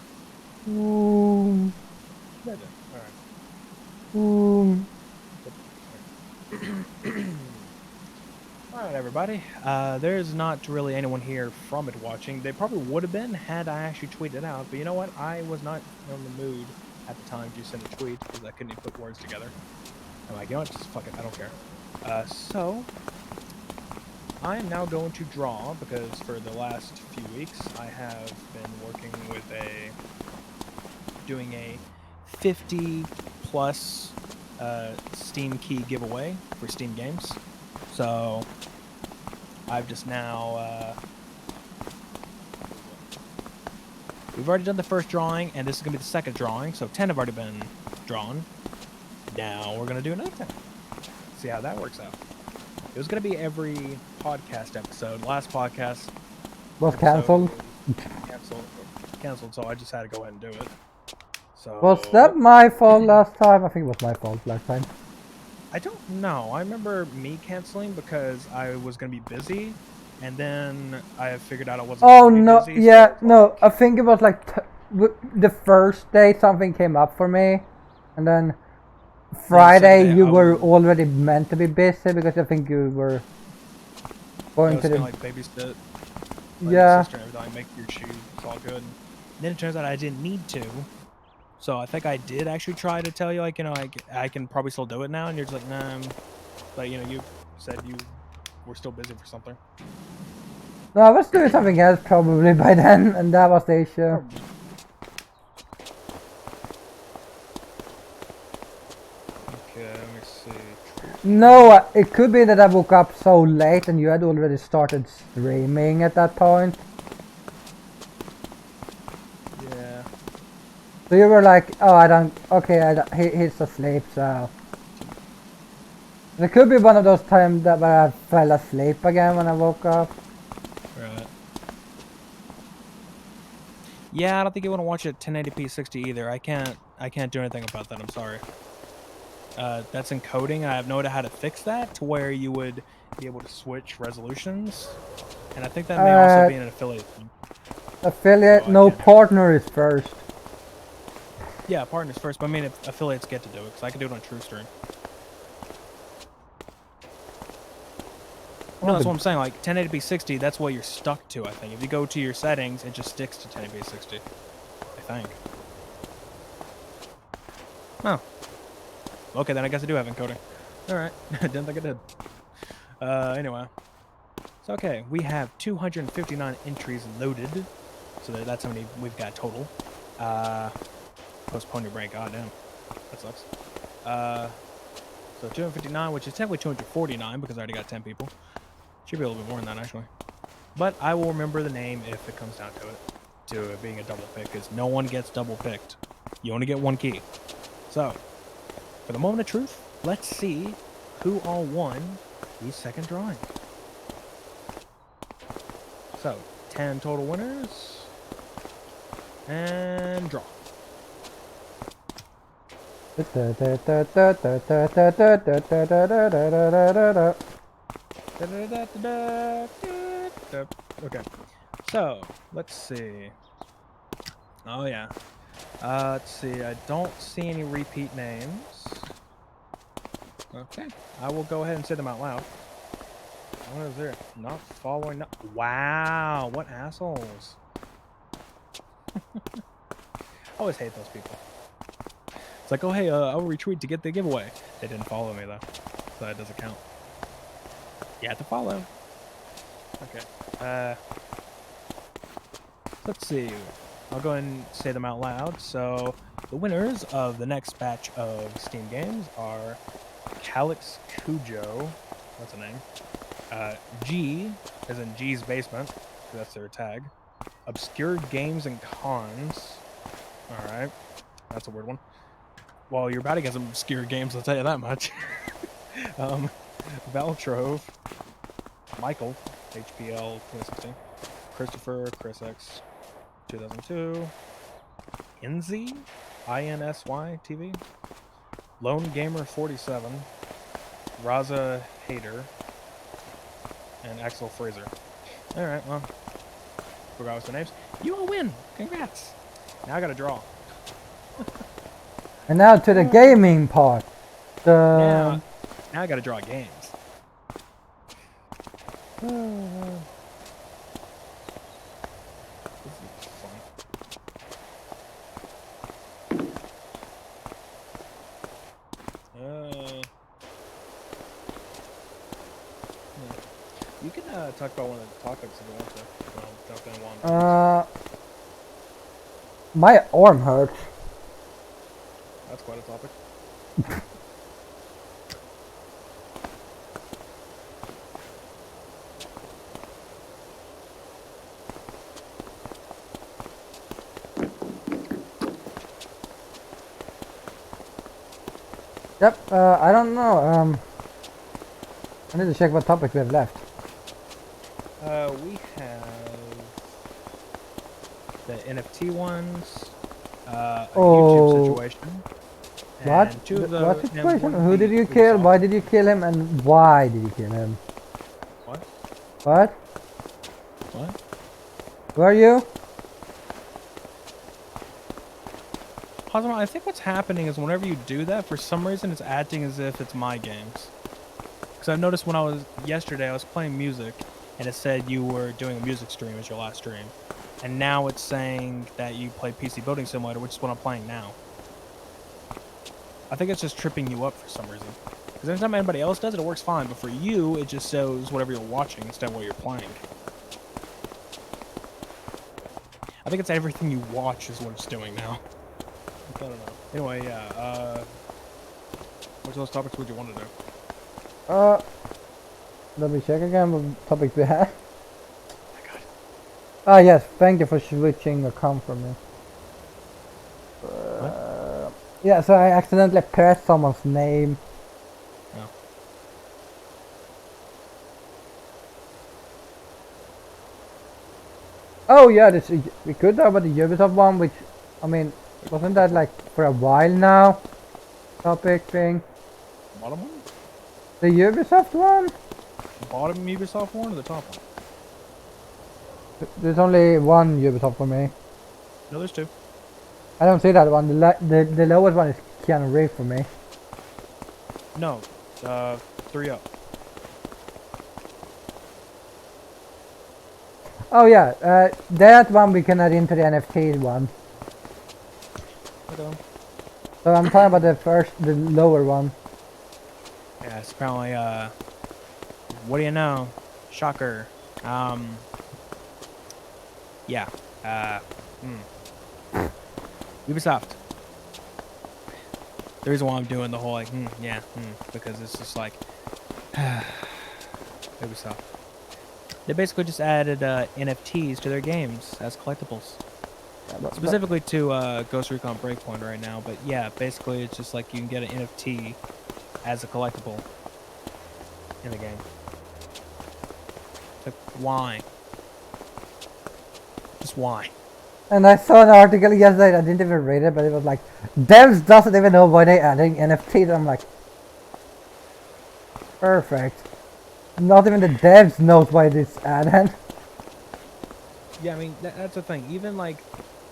Ooh, Yeah, I did. Alright. ooh. Alright, everybody. There's not really anyone here from it watching. They probably would have been had I actually tweeted out, but you know what? I was not in the mood at the time to send a tweet because I couldn't even put words together. I'm like, you know what? Just fuck it. I don't care. So, I am now going to draw because for the last few weeks I have been working with doing a 50 plus Steam key giveaway for Steam games. So I've just now we've already done the first drawing, and this is gonna be the second drawing. So 10 have already been drawn. Now we're gonna do another 10. See how that works out. It was gonna be every podcast episode. Last podcast Was cancelled. Canceled. So I just had to go ahead and do it. So Was that my fault last time? I think it was my fault last time. I don't know. I remember me canceling because I was gonna be busy, and then I figured out I wasn't. Oh gonna be no, busy, yeah, so no. I think it was like the first day something came up for me, and then Friday day you I were was- already meant to be busy because I think you were I going was to the. gonna like babysit my Yeah. sister and everything, make your shoes, it's all good. And then it turns out I didn't need to, so I think I did actually try to tell you, like, you know, I can probably still do it now, and you're just like, nah. But you know, you said you were still busy for something. No, I was doing something else probably by then, and that was the issue. Okay, let me see. No, it could be that I woke up so late and you had already started streaming at that point. Yeah. So you were like, oh, I don't, okay, he's asleep, so. It could be one of those times that where I fell asleep again when I woke up. Right. Yeah, I don't think you want to watch it 1080p 60 either. I can't do anything about that. I'm sorry. That's encoding. I have no idea how to fix that to where you would be able to switch resolutions, and I think that may also be an affiliate thing. Affiliate, So I no, can't do it. partner is first. Yeah, partners first, but I mean, if affiliates get to do it, because I can do it on TrueStream. No, that's what I'm saying. Like 1080p 60, that's what you're stuck to. I think if you go to your settings, it just sticks to 1080p 60. I think. Oh. Okay, then I guess I do have encoding. All right, didn't think I did. Anyway. So okay, we have 259 entries loaded. So that's how many we've got total. Postpone your break. God damn, that sucks. So 259, which is technically 249 because I already got 10 people. Should be a little bit more than that, actually. But I will remember the name if it comes down to it being a double pick, because no one gets double picked. You only get one key. So, for the moment of truth, let's see who all won the second drawing. So, 10 total winners. And draw. Okay, so let's see. Oh yeah. Let's see. I don't see any repeat names. Okay, I will go ahead and say them out loud. What is there? Not following. No wow, what assholes! I always hate those people. It's like, oh hey, I'll retweet to get the giveaway. They didn't follow me though, so that doesn't count. You have to follow. Okay. Let's see. I'll go ahead and say them out loud. So, the winners of the next batch of Steam games are Calix Cujo. That's a name. G, as in G's Basement. That's their tag. Obscure Games and Cons. Alright. That's a weird one. Well, you're about to get some obscure games, I'll tell you that much. Valtrove. Michael, HPL 2016. Christopher, Chris X, 2002. Insy, INSY TV. Lone Gamer 47. Raza Hater. And Axel Fraser. Alright, well. Forgot what's the names. You all win! Congrats! Now I gotta draw. And now to the gaming part. Now I gotta draw games. This is fun. You can talk about one of the topics if you want to. I'll jump in one. My arm hurts. That's quite a topic. Yep, I don't know, I need to check what topic we have left. We have the NFT ones, a YouTube situation. What? And two of What the situation? Who did you kill? Why did you kill him? And why did you kill him? What? What? What? Who are you? Cosmo, I think what's happening is whenever you do that, for some reason it's acting as if it's my games. Because I've noticed when I was yesterday, I was playing music, and it said you were doing a music stream as your last stream. And now it's saying that you play PC Building Simulator, which is what I'm playing now. I think it's just tripping you up for some reason. Because anytime anybody else does it, it works fine. But for you, it just shows whatever you're watching instead of what you're playing. I think it's everything you watch is what it's doing now. I don't know. Anyway, yeah. Which of those topics would you want to do? Let me check again what topic we had. Oh my god. Ah, yes, thank you for switching the com for me. Yeah, so I accidentally pressed someone's name. Oh. Oh yeah, this, we could talk about the Ubisoft one, which, I mean, wasn't that like for a while now? Topic thing. Bottom one? The Ubisoft one? The bottom Ubisoft one or the top one? There's only one Ubisoft for me. No, there's two. I don't see that one. The lowest one is Keanu Reeves for me. No, 3 up. Oh yeah, that one we can add into the NFT one. Okay. So I'm talking about the lower one. Yeah, it's apparently, what do you know? Shocker. Yeah, Ubisoft. The reason why I'm doing the whole, like, because it's just like, Ubisoft. They basically just added, NFTs to their games as collectibles. Specifically to, Ghost Recon Breakpoint right now, but yeah, basically it's just like you can get an NFT as a collectible in the game. Like, why? Just why? And I saw an article yesterday, I didn't even read it, but it was like, devs doesn't even know why they're adding NFTs. I'm like, perfect. Not even the devs knows why this added. Yeah, I mean, that's the thing. Even, like,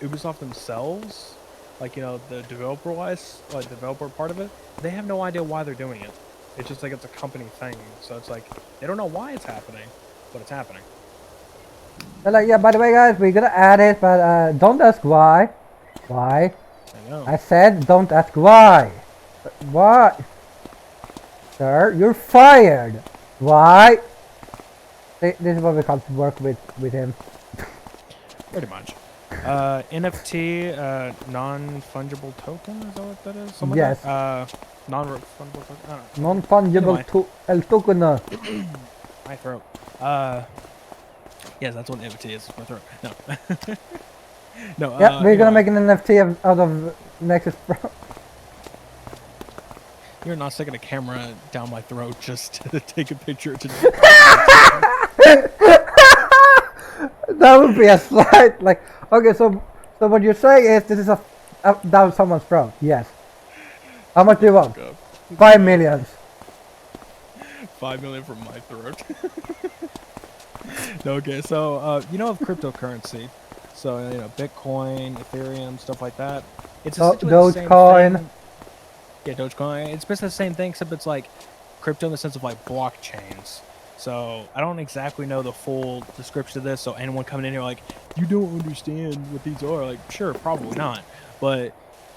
Ubisoft themselves, like, you know, the developer-wise, like, developer part of it, they have no idea why they're doing it. It's just like it's a company thing. So it's like, they don't know why it's happening, but it's happening. They're like, yeah, by the way, guys, we're gonna add it, but don't ask why. Why? I know. I said don't ask why. Why? Sir, you're fired. Why? This is what we come to work with him. Pretty much. NFT, non-fungible token, is that what that is? Something Yes. Like that? Non-fungible token? I don't know. Non-fungible token. My throat. Yes, that's what NFT is. My throat. No. No. Yeah, we're gonna anyway. make an NFT out of Nexus Pro. You're not sticking a camera down my throat just to take a picture to That would be a slight, like, okay, so what you're saying is this is a down someone's throat. Yes. How much do you want? 5 million. 5 million from my throat. No, okay, so you know of cryptocurrency, so you know Bitcoin, Ethereum, stuff like that. It's essentially the same Dogecoin. thing. Yeah, Dogecoin. It's basically the same thing, except it's like crypto in the sense of like blockchains. So I don't exactly know the full description of this. So anyone coming in here like, you don't understand what these are, like, sure, probably not. But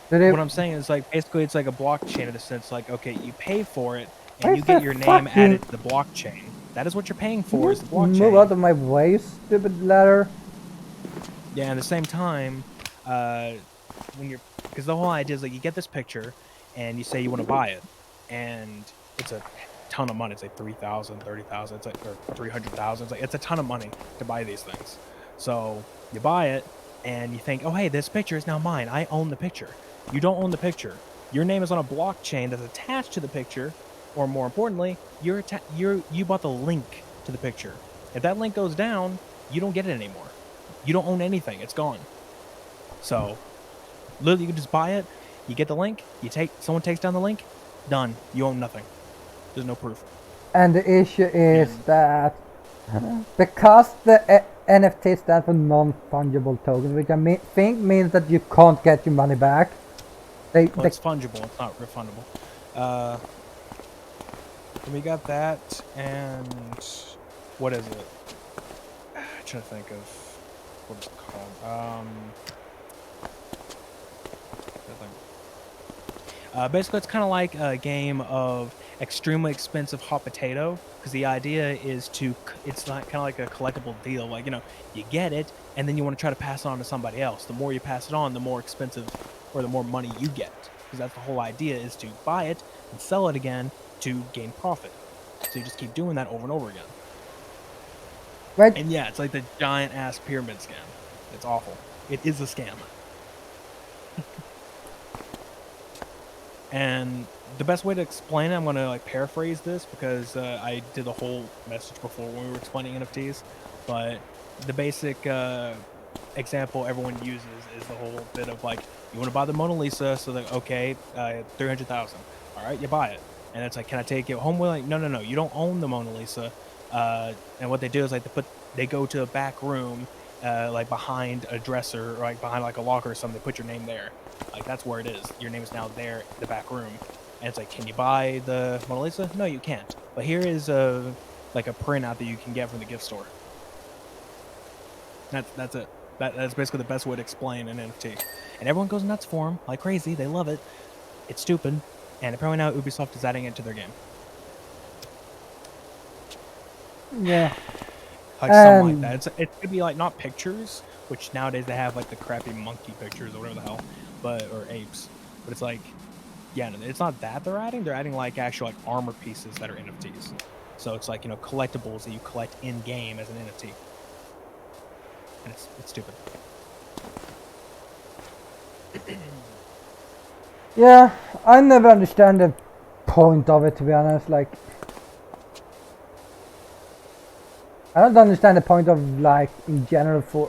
what I'm saying is like basically it's like a blockchain in a sense. Like, okay, you pay for it and you get your name added to the blockchain. That is what you're paying for, is the blockchain. Move out of my way, stupid ladder. Yeah, at the same time, because the whole idea is like you get this picture and you say you want to buy it, and it's a ton of money. It's like 3,000, 30,000, it's like, or 300,000. It's like, it's a ton of money to buy these things. So you buy it and you think, oh, hey, this picture is now mine. I own the picture. You don't own the picture. Your name is on a blockchain that's attached to the picture, or more importantly, you bought the link to the picture. If that link goes down, you don't get it anymore. You don't own anything. It's gone. So literally you can just buy it, you get the link, someone takes down the link, done. You own nothing. There's no proof. And the issue is that because the NFT stands for non-fungible tokens, which I think means that you can't get your money back. It's fungible, it's not refundable. We got that, and what is it? I'm trying to think of what it's called. Basically, it's kind of like a game of extremely expensive hot potato, because the idea is it's not kind of like a collectible deal. Like, you know, you get it, and then you want to try to pass it on to somebody else. The more you pass it on, the more expensive, or the more money you get. Because that's the whole idea, is to buy it and sell it again to gain profit. So you just keep doing that over and over again. Right. And yeah, it's like the giant ass pyramid scam. It's awful. It is a scam. And the best way to explain it, I'm going to like paraphrase this, because I did the whole message before when we were explaining NFTs. But the basic example everyone uses is the whole bit of like, you want to buy the Mona Lisa, so that, okay, 300,000. All right, you buy it. And it's like, can I take it home? We're like, no, you don't own the Mona Lisa. And what they do is like they go to a back room, like behind a dresser, or like behind like a locker or something. They put your name there. Like, that's where it is. Your name is now there in the back room. And it's like, can you buy the Mona Lisa? No, you can't. But here is like a printout that you can get from the gift store. That's it. That's basically the best way to explain an NFT. And everyone goes nuts for them like crazy. They love it. It's stupid. And apparently now Ubisoft is adding it to their game. Yeah. Like something like that. It could be like not pictures, which nowadays they have like the crappy monkey pictures or whatever the hell, or apes. But it's like, yeah, it's not that they're adding. They're adding like actual like armor pieces that are NFTs. So it's like, you know, collectibles that you collect in game as an NFT. And it's stupid. Yeah, I never understand the point of it, to be honest. Like, I don't understand the point of, like, in general for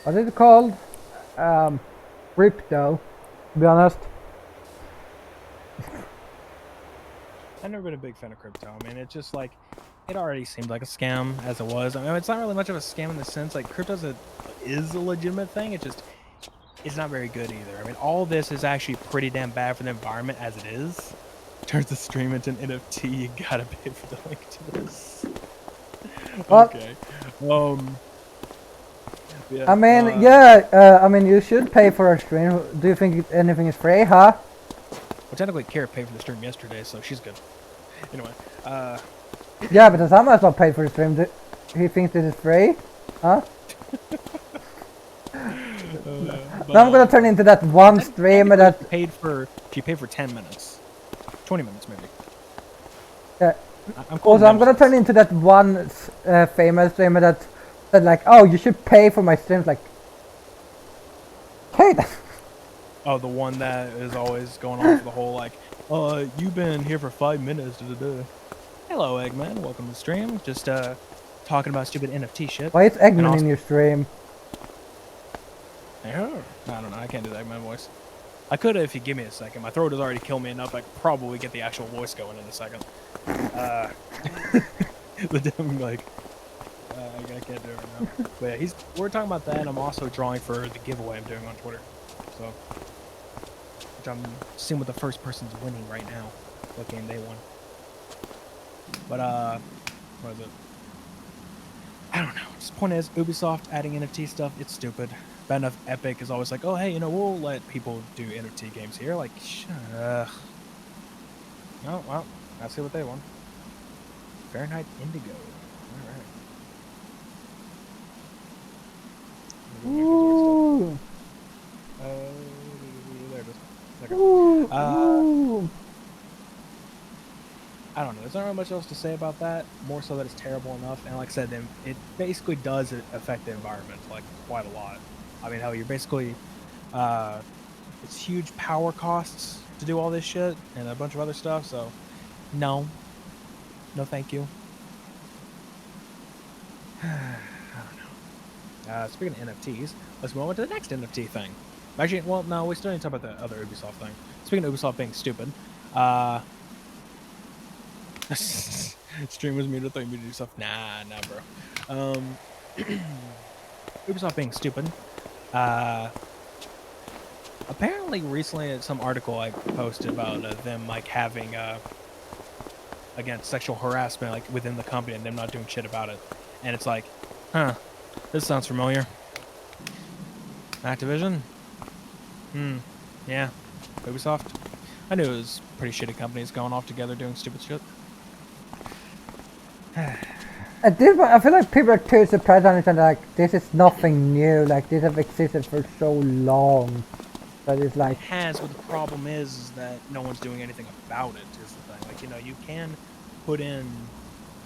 what is it called? Crypto, to be honest. I've never been a big fan of crypto. I mean, it's just like, it already seemed like a scam as it was. I mean, it's not really much of a scam in the sense, like, crypto is a legitimate thing. It's not very good either. I mean, all this is actually pretty damn bad for the environment as it is. Turns the stream into an NFT, you gotta pay for the link to this. Okay. Yeah, I mean, yeah, I mean, you should pay for a stream. Do you think anything is free, huh? Well, technically, Kara paid for the stream yesterday, so she's good. Anyway, yeah, but I must not pay for the stream. He thinks this is free, huh? Now I'm gonna turn into that one streamer that she paid for 10 minutes, 20 minutes maybe. Yeah. Also, I'm gonna turn into that one famous streamer that said like, "Oh, you should pay for my streams." Like, hey. Oh, the one that is always going on for the whole like, you've been here for 5 minutes. Hello, Eggman. Welcome to the stream. Just talking about stupid NFT shit. Why is Eggman in your stream? Yeah, I don't know. I can't do the Eggman voice. I could if you give me a second. My throat has already killed me enough. I could probably get the actual voice going in a second. But I'm like, I can't do it right now. But yeah, we're talking about that, and I'm also drawing for the giveaway I'm doing on Twitter. So which I'm seeing what the first person's winning right now. What game they won. But what is it? I don't know. Just point is, Ubisoft adding NFT stuff, it's stupid. Bad enough Epic is always like, oh hey, we'll let people do NFT games here. Like, oh well, I see what they want. Fahrenheit Indigo. All right. Ooh. There it is. Okay. Ooh. I don't know. There's not really much else to say about that. More so that it's terrible enough. And like I said, then it basically does affect the environment like quite a lot. I mean, hell, you're basically it's huge power costs to do all this shit and a bunch of other stuff. So, no, thank you. I don't know. Speaking of NFTs, let's move on to the next NFT thing. Actually, well, no, we still need to talk about the other Ubisoft thing. Speaking of Ubisoft being stupid, stream was muted. I thought you muted yourself. Nah, bro. Ubisoft being stupid. Apparently, recently, some article I posted about them like having again sexual harassment like within the company and them not doing shit about it. And it's like, huh, this sounds familiar. Activision? Yeah. Ubisoft? I knew it was pretty shitty companies going off together doing stupid shit. At this point, I feel like people are too surprised on it and like, this is nothing new, like this has existed for so long. But it's like... It has, but the problem is that no one's doing anything about it, is the thing. Like, you can put in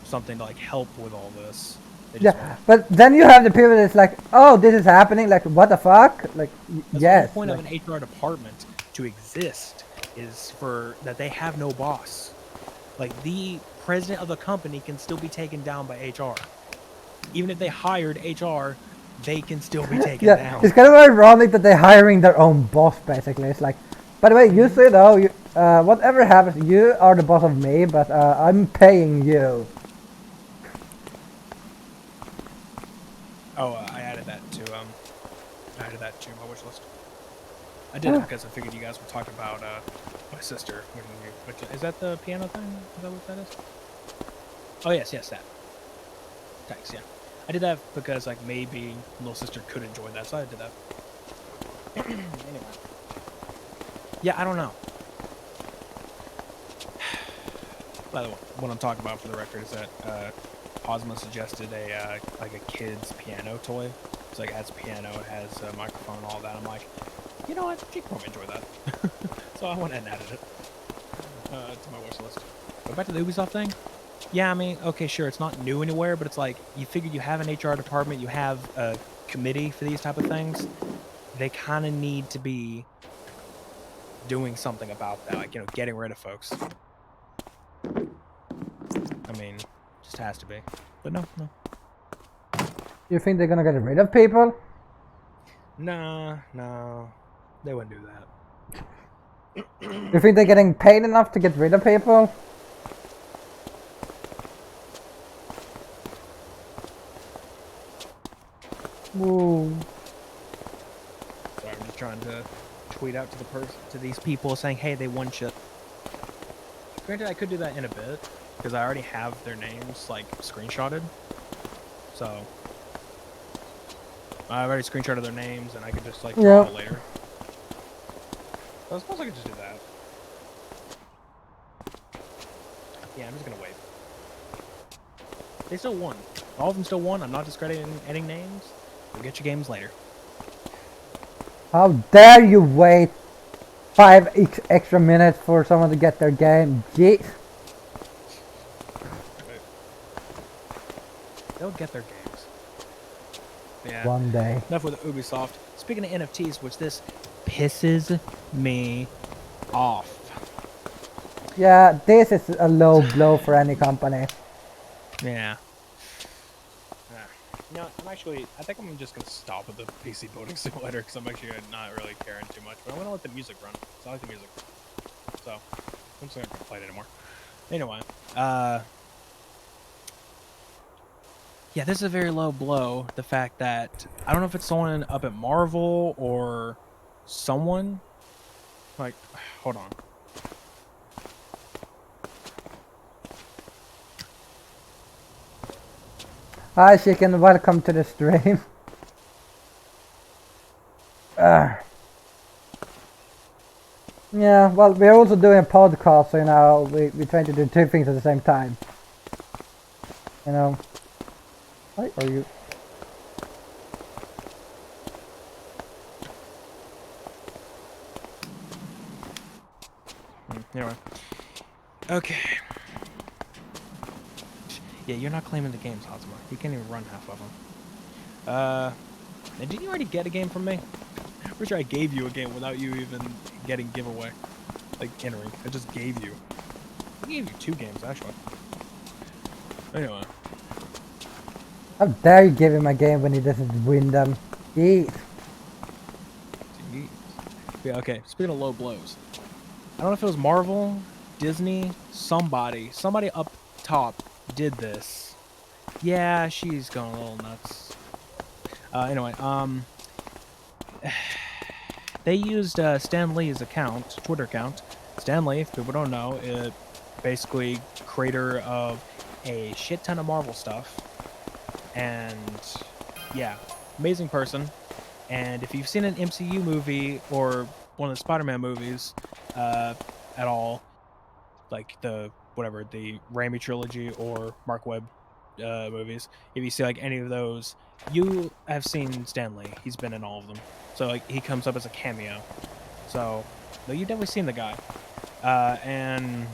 something to like help with all this. Yeah, but then you have the people that's like, oh, this is happening, like, what the fuck? Like, that's yes. The whole point of an HR department to exist is for that they have no boss. Like, the president of the company can still be taken down by HR. Even if they hired HR, they can still be taken down. It's kind of ironic that they're hiring their own boss, basically. It's like, by the way, you say though, whatever happens, you are the boss of me, but I'm paying you. Oh, I added that to my wish list. I did it because I figured you guys were talking about my sister. Is that the piano thing? Is that what that is? Oh yes, that. Thanks. Yeah, I did that because like maybe little sister could enjoy that, so I did that. Anyway, yeah, I don't know. By the way, what I'm talking about for the record is that Cosmo suggested a like a kid's piano toy. It's like it has a piano, it has a microphone, all that. I'm like, you know what? She could probably enjoy that. So I went and added it to my wish list. But back to the Ubisoft thing. Yeah, I mean, okay, sure, it's not new anywhere, but it's like you figure you have an HR department, you have a committee for these type of things. They kind of need to be doing something about that, like getting rid of folks. I mean, just has to be. But no. You think they're gonna get rid of people? No, they wouldn't do that. You think they're getting paid enough to get rid of people? Ooh. Sorry, I'm just trying to tweet out to these people saying, hey, they won shit. Granted, I could do that in a bit because I already have their names like screenshotted. So I've already screenshotted their names, and I could just like draw it later. So I suppose I could just do that. Yeah, I'm just gonna wait. They still won. All of them still won. I'm not discrediting any names. You'll get your games later. How dare you wait 5 extra minutes for someone to get their game? Jeez. They'll get their games. Yeah. One day. Enough with Ubisoft. Speaking of NFTs, which this pisses me off. Yeah, this is a low blow for any company. Yeah. No, I think I'm just going to stop with the PC building simulator because I'm actually not really caring too much. But I'm going to let the music run. So I like the music. So, I'm just not going to play it anymore. Anyway, yeah, this is a very low blow. The fact that, I don't know if it's someone up at Marvel or someone, Like, hold on. Hi chicken, welcome to the stream. Yeah, well, we're also doing a podcast, so, you know, we're trying to do two things at the same time. You know. Why are you... Anyway. Okay. Yeah, you're not claiming the games, Hosmer. You can't even run half of them. And didn't you already get a game from me? I'm pretty sure I gave you a game without you even getting giveaway. Like, entering. I just gave you. I gave you 2 games, actually. Anyway. How dare you give him a game when he doesn't win them? Jeez. Jeez. Yeah, okay. Speaking of low blows. I don't know if it was Marvel, Disney, somebody up top did this. Yeah, she's going a little nuts. Anyway, they used Stan Lee's account, Twitter account. Stan Lee, if people don't know, is basically creator of a shit ton of Marvel stuff. And yeah, amazing person. And if you've seen an MCU movie or one of the Spider-Man movies at all, like the Raimi trilogy or Mark Webb movies, if you see like any of those, you have seen Stan Lee. He's been in all of them. So like he comes up as a cameo. So you've definitely seen the guy. And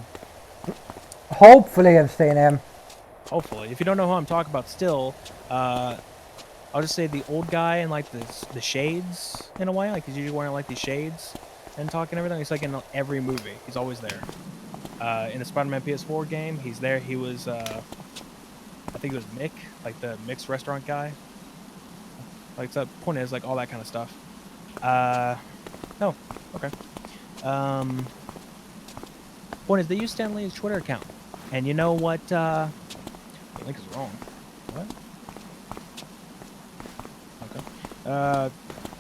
Hopefully I've seen him. Hopefully. If you don't know who I'm talking about still, I'll just say the old guy in like the shades in a way. Like he's usually wearing like these shades and talking and everything. He's like in every movie. He's always there. In the Spider-Man PS4 game, he's there. He was, I think it was Mick, like the Mick's restaurant guy. Like the point is like all that kind of stuff. No, okay. Point is they use Stan Lee's Twitter account, and you know what? The link is wrong. What? Okay.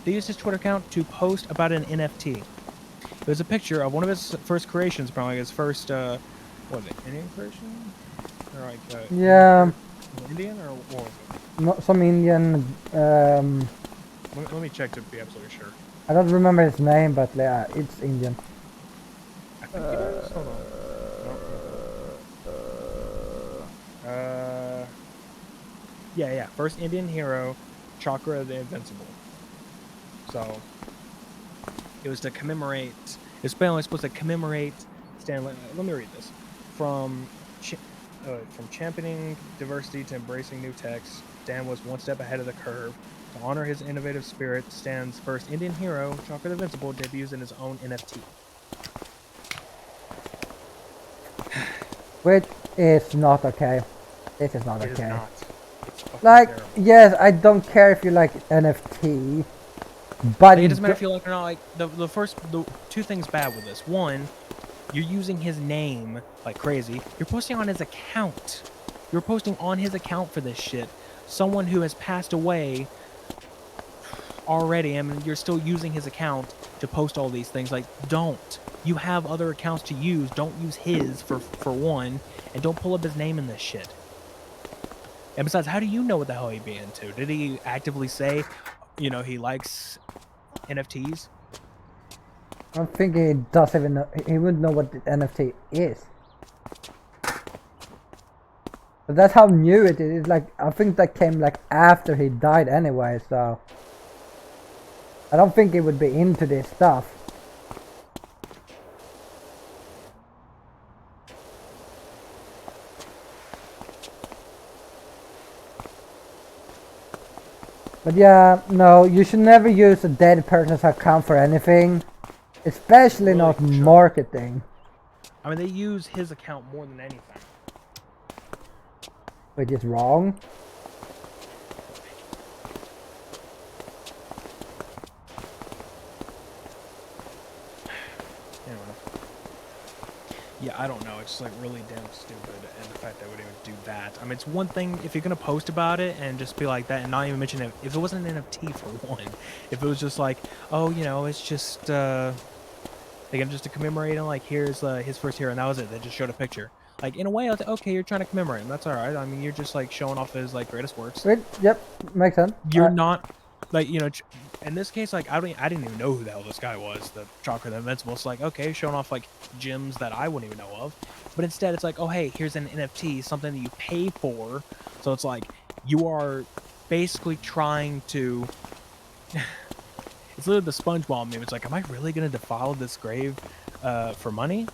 They used his Twitter account to post about an NFT. It was a picture of one of his first creations, probably his first, what was it, Indian creation? Or like, yeah. Indian, or what was it? Not some Indian, Let me check to be absolutely sure. I don't remember his name, but yeah, it's Indian. I think it is. Hold on. Yeah. First Indian hero, Chakra the Invincible. So, it was to commemorate. It's basically supposed to commemorate Stanley. Let me read this. From championing diversity to embracing new texts, Stan was one step ahead of the curve. To honor his innovative spirit, Stan's first Indian hero, Chakra the Invincible, debuts in his own NFT. Which is not okay. This is not It okay. is not. It's Like, terrible. yes, I don't care if you like NFT, but It doesn't matter if you like or not. Like the 2 things bad with this. One, you're using his name like crazy. You're posting on his account. You're posting on his account for this shit. Someone who has passed away already. I mean, you're still using his account to post all these things. Like, don't. You have other accounts to use. Don't use his for one, and don't pull up his name in this shit. And besides, how do you know what the hell he'd be into? Did he actively say, you know, he likes NFTs? I don't think he does even know. He wouldn't know what the NFT is. But that's how new it is. It's like, I think that came like after he died anyway, so I don't think he would be into this stuff. But yeah, no, you should never use a dead person's account for anything. Especially Really? not Sure. marketing. I mean, they use his account more than anything. Which is wrong. Anyway. Yeah, I don't know. It's just like really damn stupid, and the fact that would even do that. I mean, it's one thing if you're gonna post about it and just be like that, and not even mention it. If it wasn't an NFT for one, if it was just like, oh, you know, it's just They can just to commemorate him, like here's his first hero, and that was it. They just showed a picture. Like in a way, I was like, okay, you're trying to commemorate him. That's all right. I mean, you're just like showing off his like greatest works. Wait, yep, makes sense. You're not like in this case, like I didn't even know who the hell this guy was. The Chalker, the Invincible. It's like okay, showing off like gems that I wouldn't even know of. But instead, it's like, oh hey, here's an NFT, something that you pay for. So it's like you are basically trying to. It's literally the SpongeBob meme. It's like, am I really gonna defile this grave for money?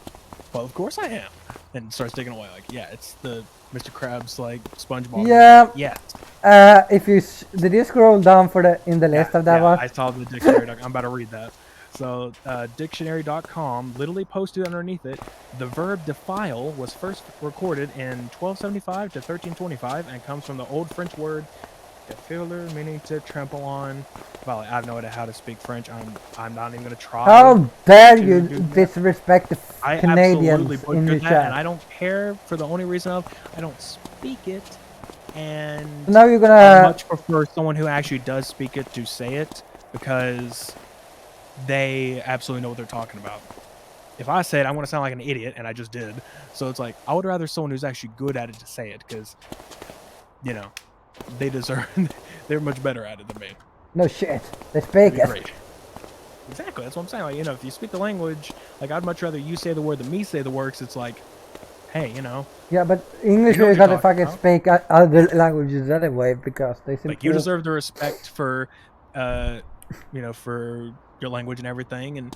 Well, of course I am. And starts digging away. Like, yeah, it's the Mr. Krabs like SpongeBob. Yeah. Yeah. If you did you scroll down for in the list of that one? I saw the dictionary. I'm about to read that. So, dictionary.com literally posted underneath it, the verb defile was first recorded in 1275 to 1325 and comes from the Old French word defiler, meaning to trample on. Well, I have no idea how to speak French. I'm not even gonna try. How dare you disrespect the Canadians in the chat? And I don't care for the only reason of I don't speak it, and now you're gonna. I much prefer someone who actually does speak it to say it because they absolutely know what they're talking about. If I say it, I'm gonna sound like an idiot, and I just did. So it's like I would rather someone who's actually good at it to say it because, you know, they deserve. They're much better at it than me. No shit. They speak it. Great. Exactly. That's what I'm saying. Like, you know, if you speak the language, like I'd much rather you say the word than me say the words. It's like, hey, you know. Yeah, but English, you gotta fucking speak other languages anyway because they seem like you deserve the respect for, you know, for your language and everything, and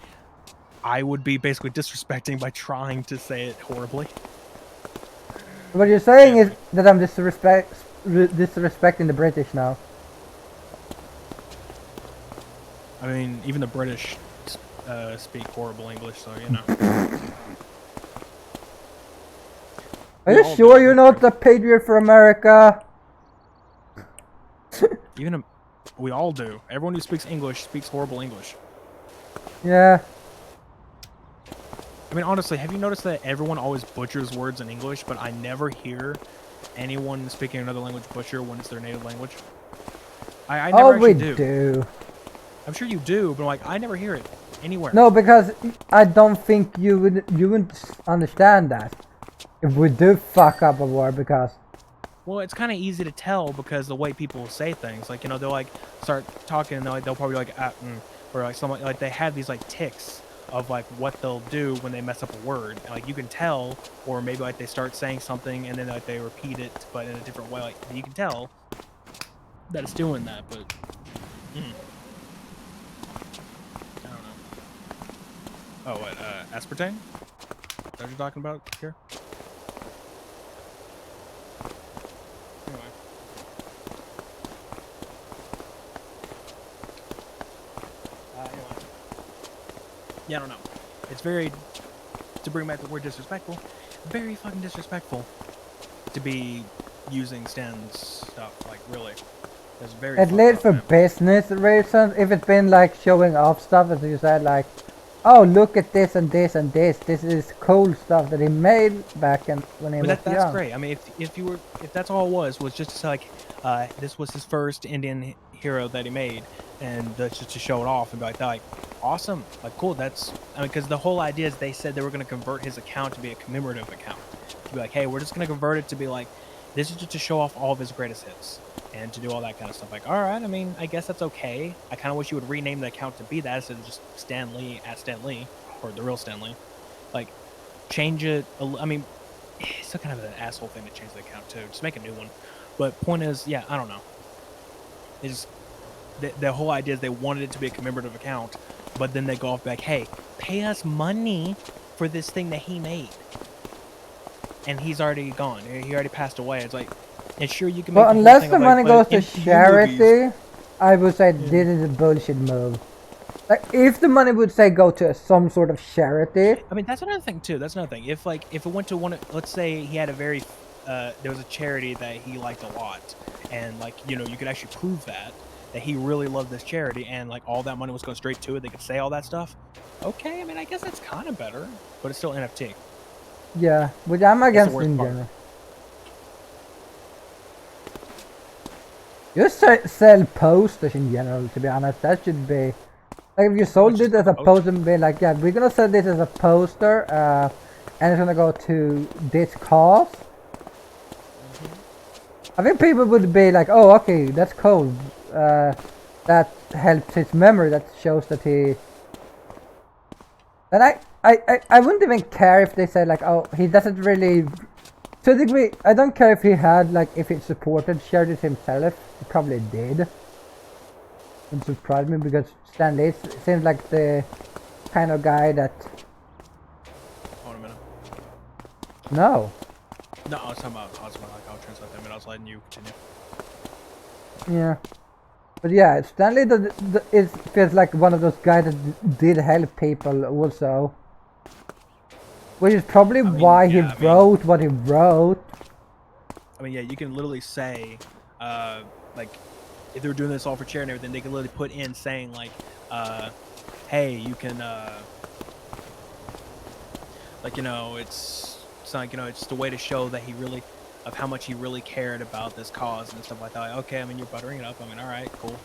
I would be basically disrespecting by trying to say it horribly. What you're saying is that I'm disrespecting the British now. I mean, even the British speak horrible English, so you know. Are you sure you're not the patriot for America? Even we all do. Everyone who speaks English speaks horrible English. Yeah. I mean, honestly, have you noticed that everyone always butchers words in English, but I never hear anyone speaking another language butcher when it's their native language? I never actually do. I'm sure you do, but like I never hear it anywhere. No, because I don't think you wouldn't understand that if we do fuck up a word because. Well, it's kind of easy to tell because the way people say things, like you know, they'll like start talking and they'll probably like or like someone like they have these like tics of like what they'll do when they mess up a word, and like you can tell, or maybe like they start saying something and then like they repeat it but in a different way, like you can tell that it's doing that, but. Oh, what, aspartame? Is that what you're talking about here? Anyway. Yeah, I don't know. It's very, to bring back the word disrespectful, very fucking disrespectful to be using Stan's stuff, like, really. It's very at least for business reasons, if it's been like showing off stuff, as you said, like, oh, look at this and this and this. This is cool stuff that he made back when he was young. That's great. I mean, if that's all it was just to say like, this was his first Indian hero that he made, and that's just to show it off and be like, awesome, like cool. That's I mean, because the whole idea is they said they were going to convert his account to be a commemorative account, to be like, hey, we're just going to convert it to be like, this is just to show off all of his greatest hits. And to do all that kind of stuff. Like, alright, I mean, I guess that's okay. I kind of wish you would rename the account to be that instead of just Stan Lee at Stan Lee, or the real Stan Lee. Like, change it. I mean, it's still kind of an asshole thing to change the account too. Just make a new one. But point is, yeah, I don't know. It's the whole idea is they wanted it to be a commemorative account, but then they go off back, hey, pay us money for this thing that he made. And he's already gone. He already passed away. It's like, and sure, you can make unless the money goes to charity, I would say this is a bullshit move. Like, if the money would say go to some sort of charity. I mean, that's another thing too. That's another thing. If it went to one, let's say he had a very, there was a charity that he liked a lot, and like you know, you could actually prove that he really loved this charity, and like all that money was going straight to it. They could say all that stuff. Okay, I mean, I guess that's kind of better, but it's still NFT. Yeah, which I'm against in general. Just sell posters in general, to be honest. That Like if you sold Which is it as a poster. poster and be like, yeah, we're gonna sell this as a poster, and it's gonna go to this cause. I think people would be like, oh, okay, that's cool. That helps his memory. That shows that he. And I wouldn't even care if they said like, oh, he doesn't really. To a degree, I don't care if he had like if he supported shared it himself. He probably did. Wouldn't surprise me because Stan Lee seems like the kind of guy that. Hold on a minute. No. No, I was talking about Osmond, like I'll translate them, and I was letting you continue. Yeah. But yeah, Stanley feels like one of those guys that did help people also. Which is probably why he wrote what he wrote. I mean, yeah, you can literally say, like, if they were doing this all for charity and everything, they can literally put in saying, like, hey, you can, like, you know, it's like, you know, it's just a way to show that he really, of how much he really cared about this cause and stuff like that. Like, okay, I mean, you're buttering it up. I mean, all right, cool.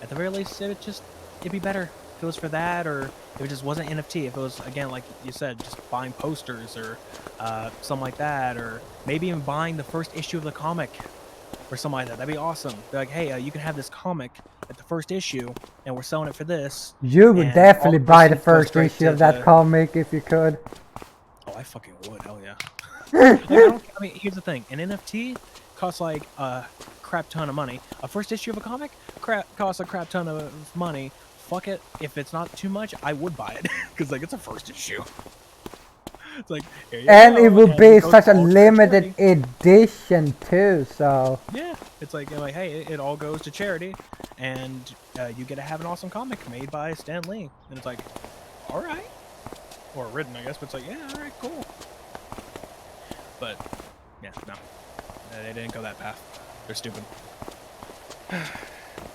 At the very least, it'd be better if it was for that, or if it just wasn't NFT. If it was, again, like you said, just buying posters or something like that, or maybe even buying the first issue of the comic or something like that. That'd be awesome. Be like, hey, you can have this comic at the first issue, and we're selling it for this. You would definitely buy the first issue of that comic if you could. Oh, I fucking would. Hell yeah. Like, I mean, here's the thing. An NFT costs like a crap ton of money. A first issue of a comic costs a crap ton of money. Fuck it. If it's not too much, I would buy it. Because, like, it's a first issue. It's like, here you and go, it will be such a limited charity. edition too, so. Yeah. It's like, hey, it all goes to charity. And you get to have an awesome comic made by Stan Lee. And it's like, alright. Or written, I guess. But it's like, yeah, alright, cool. But, yeah, no. They didn't go that path. They're stupid.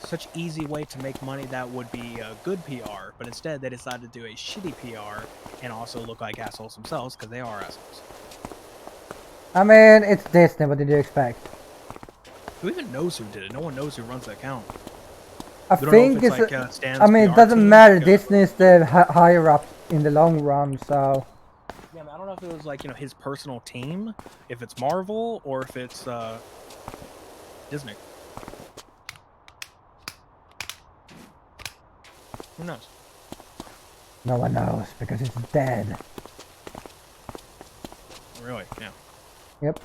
Such easy way to make money that would be good PR, but instead they decided to do a shitty PR and also look like assholes themselves, because they are assholes. I mean, it's Disney, what did you expect? Who even knows who did it? No one knows who runs the account. I think it's like, I mean, it doesn't matter. Disney is the higher up in the long run, so. Yeah, I don't know if it was like, you know, his personal team, if it's Marvel, or if it's Disney. Who knows? No one knows because it's dead. Really? Yeah. Yep.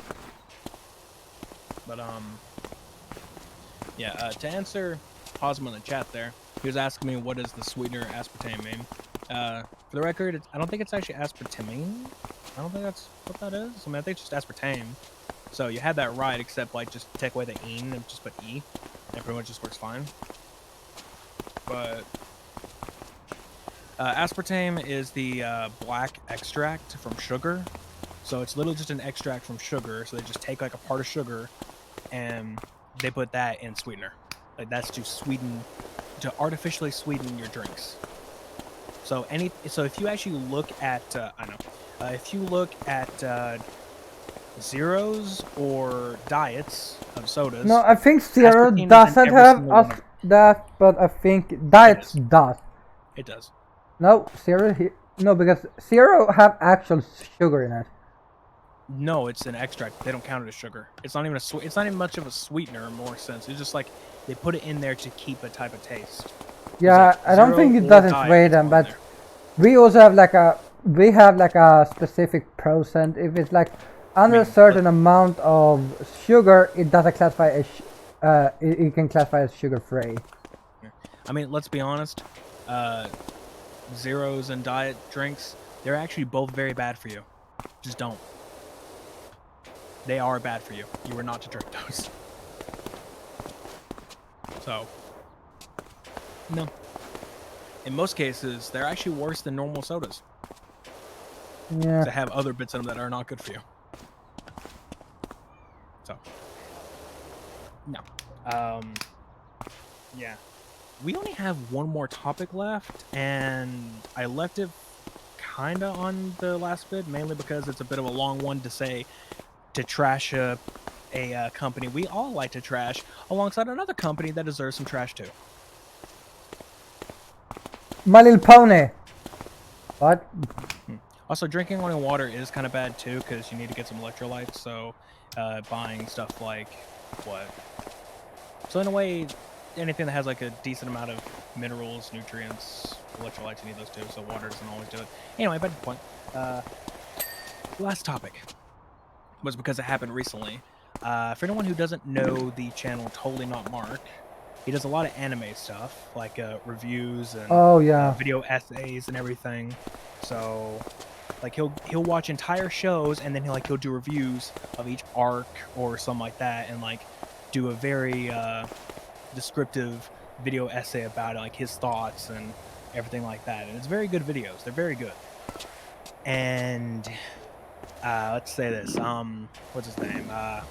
But yeah. To answer Hosmo in the chat there, he was asking me what does the sweetener aspartame mean. For the record, I don't think it's actually aspartame. I don't think that's what that is. I mean, I think it's just aspartame. So you had that right, except like just take away the "ine" and just put "e," and it pretty much just works fine. But aspartame is the black extract from sugar. So it's literally just an extract from sugar. So they just take like a part of sugar and they put that in sweetener. Like that's to artificially sweeten your drinks. So if you actually look at if you look at zeros or diets of sodas. No, I think Zero doesn't have that, but I think Diet does. It does. No, Zero no, because Zero have actual sugar in it. No, it's an extract. They don't count it as sugar. It's not even it's not even much of a sweetener in more sense. It's just like they put it in there to keep a type of taste. Yeah, like I don't think it doesn't weigh them, but we also have like a specific percent. If it's like under a certain amount of sugar, it doesn't classify as it can classify as sugar-free. I mean, let's be honest. Zeros and diet drinks, they're actually both very bad for you. Just don't. They are bad for you. You are not to drink those. So, no. In most cases, they're actually worse than normal sodas. Yeah. They have other bits in them that are not good for you. So, no. Yeah. We only have one more topic left, and I left it kinda on the last bit, mainly because it's a bit of a long one to trash a company we all like to trash, alongside another company that deserves some trash too. My Little Pony. What? Also, drinking running water is kind of bad too, because you need to get some electrolytes. So, buying stuff like what? So in a way, anything that has like a decent amount of minerals, nutrients, electrolytes, you need those too. So water doesn't always do it. Anyway, back to the point. Last topic was because it happened recently. For anyone who doesn't know the channel Totally Not Mark, he does a lot of anime stuff, like reviews and Oh yeah. video essays and everything. So, like he'll watch entire shows and then he'll do reviews of each arc or something like that, and like do a very descriptive video essay about it, like his thoughts and everything like that. And it's very good videos. They're very good. And let's say this. What's his name? Or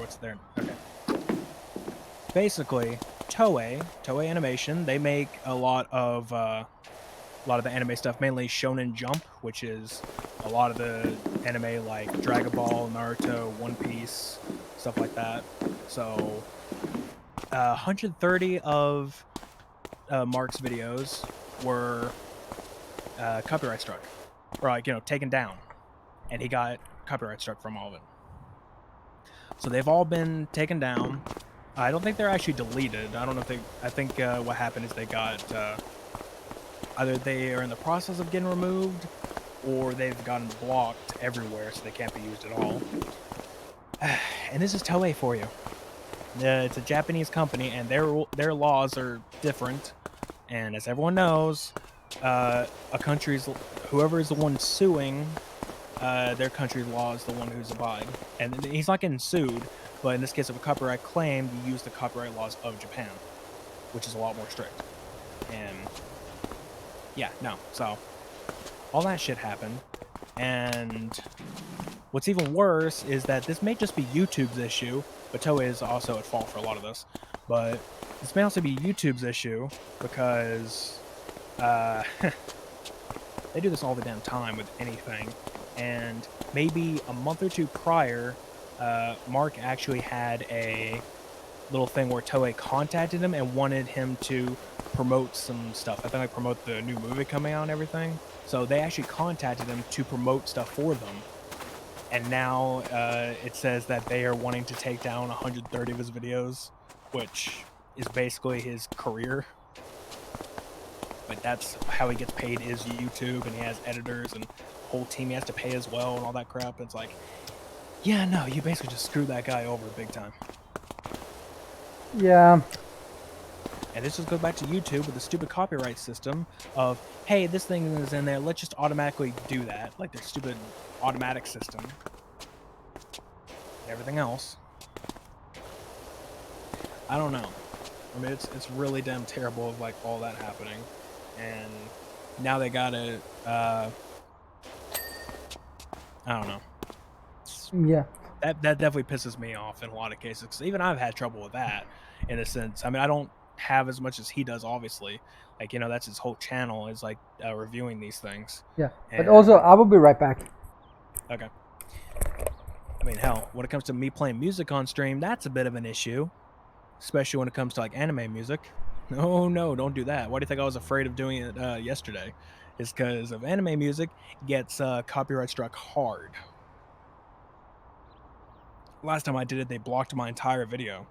what's their? Okay. Basically, Toei Animation. They make a lot of the anime stuff, mainly Shonen Jump, which is a lot of the anime like Dragon Ball, Naruto, One Piece, stuff like that. So, 130 of Mark's videos were copyright struck, or like taken down, and he got copyright struck from all of it. So they've all been taken down. I don't think they're actually deleted. I don't know if they. I think what happened is they got either they are in the process of getting removed, or they've gotten blocked everywhere, so they can't be used at all. And this is Toei for you. It's a Japanese company, and their laws are different. And as everyone knows, a country's whoever is the one suing, their country's law is the one who's abide. And he's not getting sued, but in this case of a copyright claim, you use the copyright laws of Japan, which is a lot more strict. And yeah, no. So all that shit happened, and what's even worse is that this may just be YouTube's issue, but Toei is also at fault for a lot of this. But this may also be YouTube's issue because they do this all the damn time with anything. And maybe a month or two prior, Mark actually had a little thing where Toei contacted him and wanted him to promote some stuff. I think like promote the new movie coming out and everything. So they actually contacted him to promote stuff for them. And now it says that they are wanting to take down 130 of his videos, which is basically his career. But that's how he gets paid, is YouTube, and he has editors and a whole team he has to pay as well and all that crap. It's like, yeah, no, you basically just screwed that guy over big time. Yeah. And this just goes back to YouTube with the stupid copyright system of, hey, this thing is in there, let's just automatically do that. Like their stupid automatic system. And everything else. I don't know. I mean, it's really damn terrible of like all that happening. And now they gotta, I don't know. Yeah. That definitely pisses me off in a lot of cases. Because even I've had trouble with that in a sense. I mean, I don't have as much as he does, obviously. Like, that's his whole channel is like reviewing these things. Yeah. But also, I will be right back. Okay. I mean, hell, when it comes to me playing music on stream, that's a bit of an issue. Especially when it comes to like anime music. No, don't do that. Why do you think I was afraid of doing it yesterday? It's because of anime music gets copyright struck hard. Last time I did it, they blocked my entire video.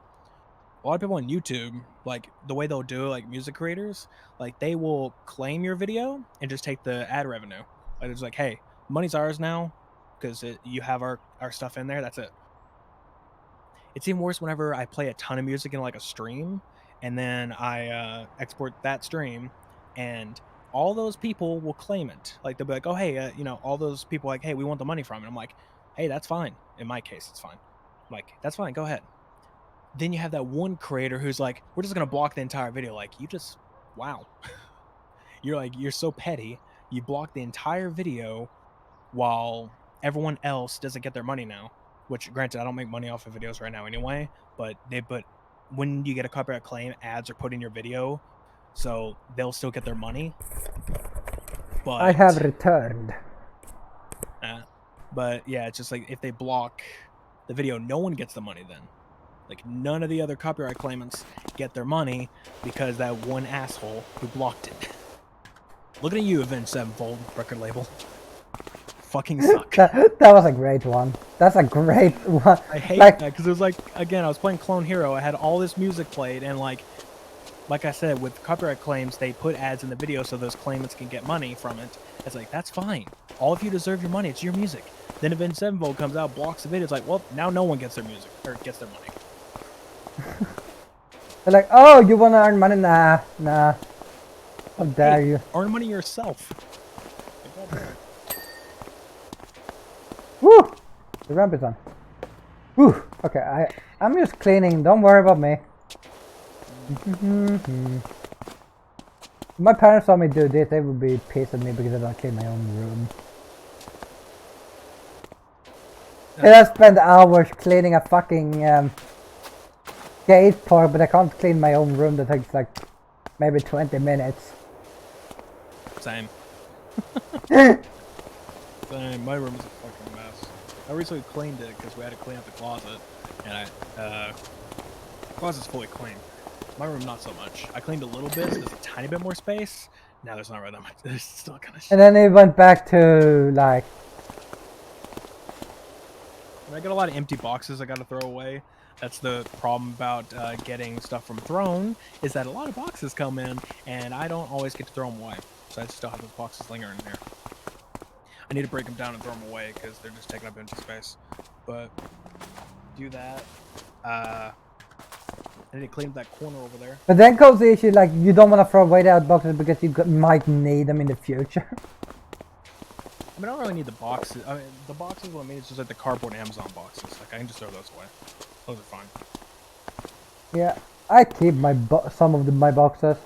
A lot of people on YouTube, like the way they'll do it, like music creators, like they will claim your video and just take the ad revenue. Like it's like, hey, money's ours now because you have our stuff in there. That's it. It's even worse whenever I play a ton of music in like a stream, and then I export that stream, and all those people will claim it. Like they'll be like, oh hey, all those people like, hey, we want the money from it. I'm like, hey, that's fine. In my case, it's fine. I'm like, that's fine. Go ahead. Then you have that one creator who's like, we're just gonna block the entire video. Like, you just, wow. You're so petty. You block the entire video while everyone else doesn't get their money now. Which, granted, I don't make money off of videos right now anyway, but when you get a copyright claim, ads are put in your video, so they'll still get their money. But I have returned. But yeah, it's just like if they block the video, no one gets the money then. Like none of the other copyright claimants get their money because that one asshole who blocked it. Looking at you, Avenged Sevenfold record label. Fucking suck. That was a great one. That's a great one. I hate like, that because it was like, again, I was playing Clone Hero. I had all this music played, and like I said, with copyright claims, they put ads in the video so those claimants can get money from it. It's like, that's fine. All of you deserve your money. It's your music. Then Avenged Sevenfold comes out, blocks the video. It's like, well, now no one gets their music or gets their money. they're like, oh, you want to earn money? Nah. How dare you? Earn money yourself. Woo! The ramp is on. Woo! Okay, I'm just cleaning. Don't worry about me. My parents saw me do this, they would be pissed at me because I don't clean my own room. And I spend hours cleaning a fucking skate park, but I can't clean my own room. That takes like maybe 20 minutes. Same. Same. My room is a fucking mess. I recently cleaned it because we had to clean up the closet, and the closet's fully clean. My room, not so much. I cleaned a little bit, so there's a tiny bit more space. Now there's not really that much. There's still kind of shit. And then it went back to like... I got a lot of empty boxes I gotta throw away. That's the problem about getting stuff from Throne, is that a lot of boxes come in, and I don't always get to throw them away. So I still have those boxes lingering in there. I need to break them down and throw them away, because they're just taking up empty space. But, do that. I need to clean up that corner over there. But then comes the issue, like, you don't want to throw away the out boxes because you might need them in the future. I mean, I don't really need the boxes. I mean, the boxes, what I mean, is just like the cardboard Amazon boxes. Like, I can just throw those away. Those are fine. Yeah, I keep my some of my boxes.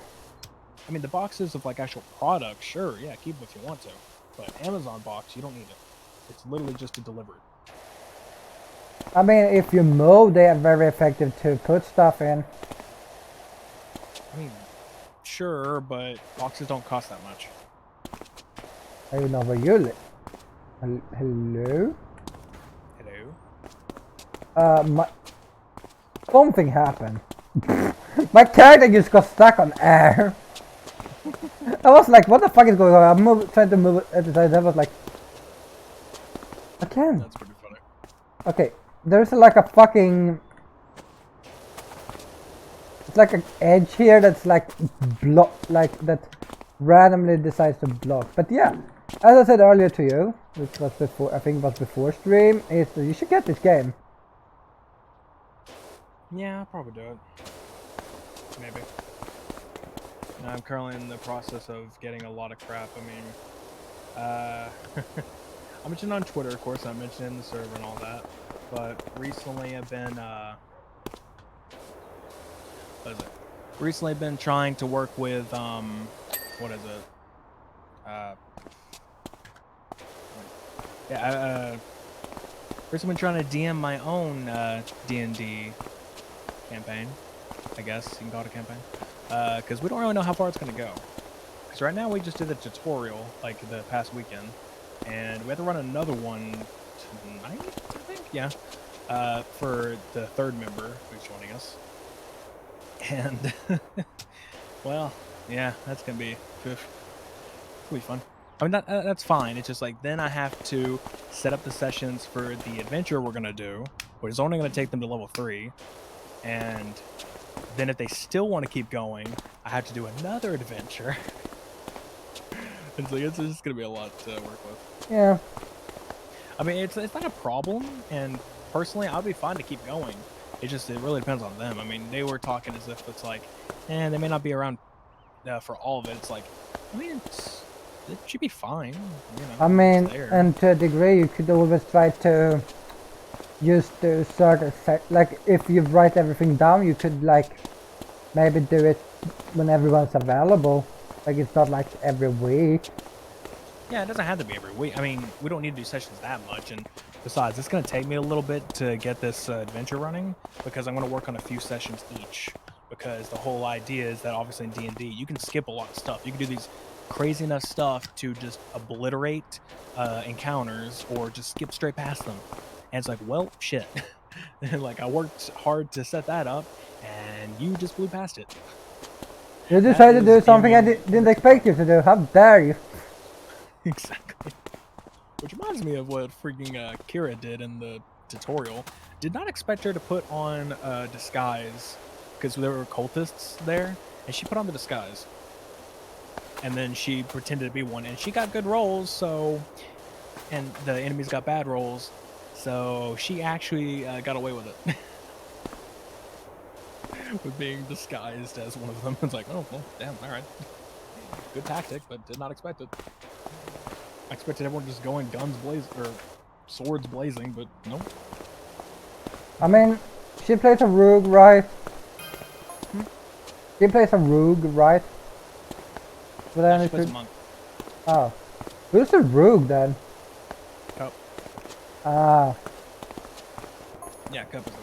I mean, the boxes of, like, actual products, sure, yeah, keep them if you want to. But Amazon box, you don't need it. It's literally just to deliver it. I mean, if you move, they are very effective to put stuff in. I mean, sure, but boxes don't cost that much. I don't know where you live. Hello? Hello? Something happened. My character just got stuck on air. I was like, what the fuck is going on? I'm trying to move it at the time. I was like, I can. That's pretty funny. Okay, there's like a fucking... It's like an edge here that's like that randomly decides to block. But yeah, as I said earlier to you, which was before, I think it was before stream, is that you should get this game. Yeah, I'll probably do it. Maybe. Now, I'm currently in the process of getting a lot of crap. I mean, I mentioned on Twitter, of course, I mentioned in the server and all that. But recently I've been, what is it? Recently I've been trying to work with, what is it? Recently been trying to DM my own, D&D campaign, I guess you can call it a campaign. Because we don't really know how far it's going to go. Because right now we just did the tutorial, like, the past weekend. And we have to run another one tonight, I think? Yeah. For the third member who's joining us. And, well, yeah, that's going to be, it'll be fun. I mean, that's fine. It's just like, then I have to set up the sessions for the adventure we're going to do, which is only going to take them to level 3. And then if they still want to keep going, I have to do another adventure. It's like, it's just going to be a lot to work with. Yeah. I mean, it's not a problem, and personally, I'll be fine to keep going. It really depends on them. I mean, they were talking as if it's like, they may not be around for all of it. It's like, I mean, it should be fine. You know, I mean, and to a degree, you could always try to just do certain, like, if you write everything down, you could, like, maybe do it when everyone's available. Like, it's not like every week. Yeah, it doesn't have to be every week. I mean, we don't need to do sessions that much, and besides, it's going to take me a little bit to get this adventure running, because I'm going to work on a few sessions each, because the whole idea is that obviously in D&D, you can skip a lot of stuff. You can do these crazy enough stuff to just obliterate encounters, or just skip straight past them. And it's like, well, shit. Like, I worked hard to set that up, and you just blew past it. You decided to do is something I gaming didn't expect you to do. How dare you? Exactly. Which reminds me of what freaking Kira did in the tutorial. Did not expect her to put on a disguise because there were cultists there, and she put on the disguise. And then she pretended to be one, and she got good rolls, so... And the enemies got bad rolls, so she actually got away with it. With being disguised as one of them. It's like, oh, well, damn, alright. Good tactic, but did not expect it. I expected everyone just going guns blazing, or swords blazing, but nope. I mean, she plays a rogue, right? She plays a rogue, right? But then She it plays a should... monk. Oh. Who's a rogue then? Cup. Ah. Yeah, Cup is the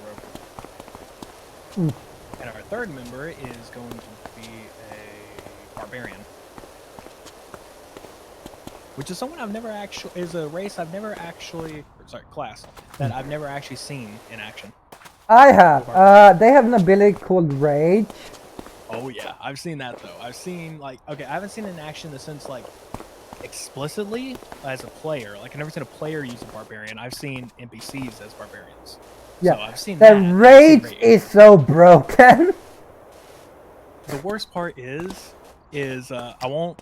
rogue. And our third member is going to be a barbarian. Which is someone I've never actually... is a race I've never actually... Sorry, class. That I've never actually seen in action. I have. They have an ability called Rage. Oh yeah, I've seen that though. I've seen like, okay, I haven't seen it in action in the sense like explicitly as a player. Like I've never seen a player use a barbarian. I've seen NPCs as barbarians. Yeah, so I've seen the that. Rage is so broken. The worst part is I won't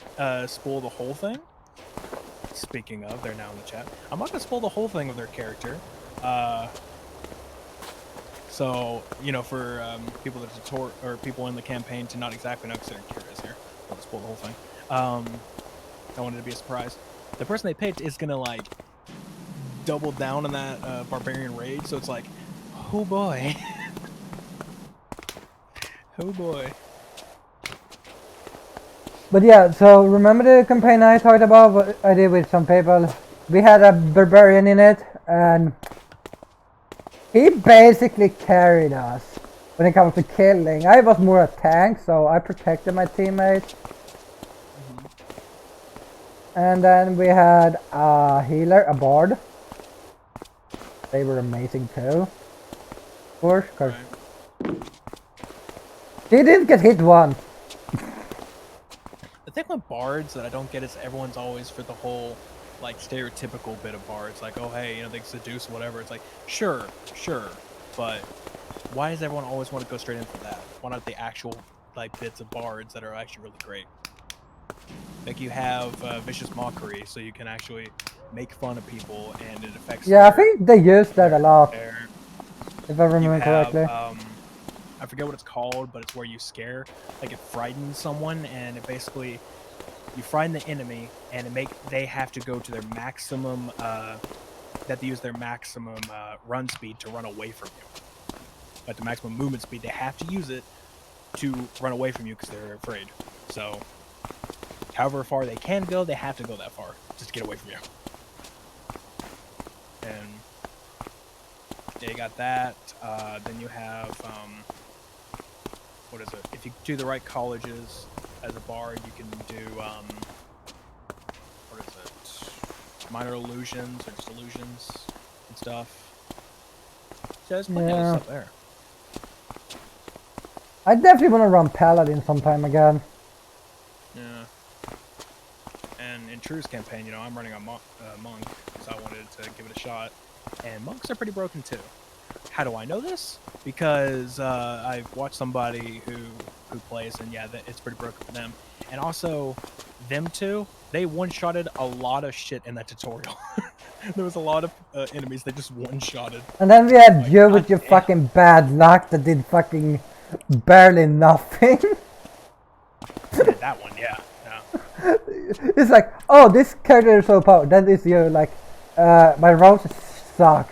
spoil the whole thing. Speaking of, they're now in the chat. I'm not gonna spoil the whole thing of their character. So, you know, for people that tutor or people in the campaign to not exactly know, considering Kira is here, I'll spoil the whole thing. I wanted it to be a surprise. The person they picked is gonna like double down on that barbarian rage, so it's like, oh boy, oh boy. But yeah, so remember the campaign I talked about? What I did with some people. We had a barbarian in it, and he basically carried us when it comes to killing. I was more a tank, so I protected my teammates. And then we had a healer, a bard. They were amazing too. Of course, because he didn't get hit once. The thing with bards that I don't get is everyone's always for the whole like stereotypical bit of bards, like, oh hey, you know, they seduce whatever. It's like, sure, but why does everyone always want to go straight in for that? Why not the actual like bits of bards that are actually really great? Like you have vicious mockery, so you can actually make fun of people and it affects. Yeah, I think they use that a lot. If I remember correctly. I forget what it's called, but it's where you scare, like it frightens someone, and it basically you frighten the enemy, and they have to go to their maximum, that they use their maximum run speed to run away from you. At the maximum movement speed, they have to use it to run away from you because they're afraid. So, however far they can go, they have to go that far just to get away from you. And yeah, you got that. Then you have what is it? If you do the right colleges as a bard, you can do what is it? Minor illusions or just illusions and stuff. So there's plenty of stuff there. I definitely want to run Paladin sometime again. Yeah. And in True's campaign, you know, I'm running a monk, so I wanted to give it a shot. And monks are pretty broken too. How do I know this? Because I've watched somebody who plays, and yeah, it's pretty broken for them. And also, them two, they one-shotted a lot of shit in that tutorial. There was a lot of enemies they just one-shotted. And then we had like, you with your fucking bad luck that did fucking barely nothing. That one, yeah. It's like, oh, this character is so powerful. That is you, like, my rose sucks.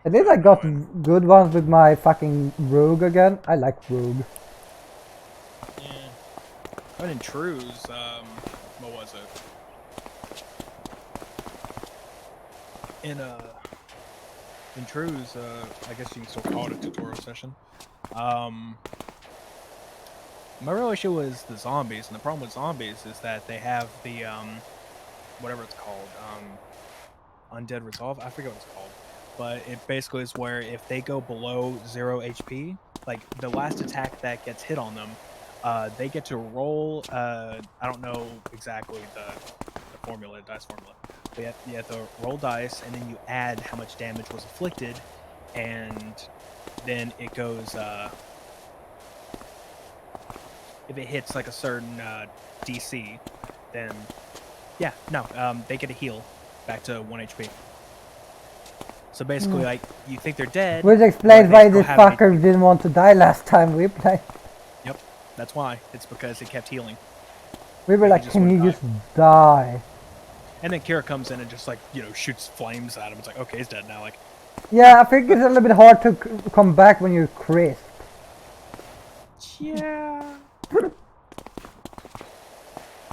At least I got good ones with my fucking rogue again. I like rogue. Yeah. But in True's, what was it? In True's, I guess you can still call it a tutorial session. My real issue was the zombies, and the problem with zombies is that they have the, whatever it's called, Undead Resolve? I forget what it's called. but it basically is where if they go below 0 HP, like the last attack that gets hit on them, they get to roll. I don't know exactly the formula, dice formula. But you have to roll dice, and then you add how much damage was inflicted, and then it goes. If it hits like a certain DC, then yeah, no, they get a heal back to 1 HP. So basically, like, you think they're dead. Which explains why this fucker didn't want to die last time we played. Yep, that's why. It's because it kept healing. We were like, can you just die? And then Kira comes in and just like, you know, shoots flames at him. It's like, okay, he's dead now. Like, yeah, I think it's a little bit hard to come back when you're crisp. Yeah.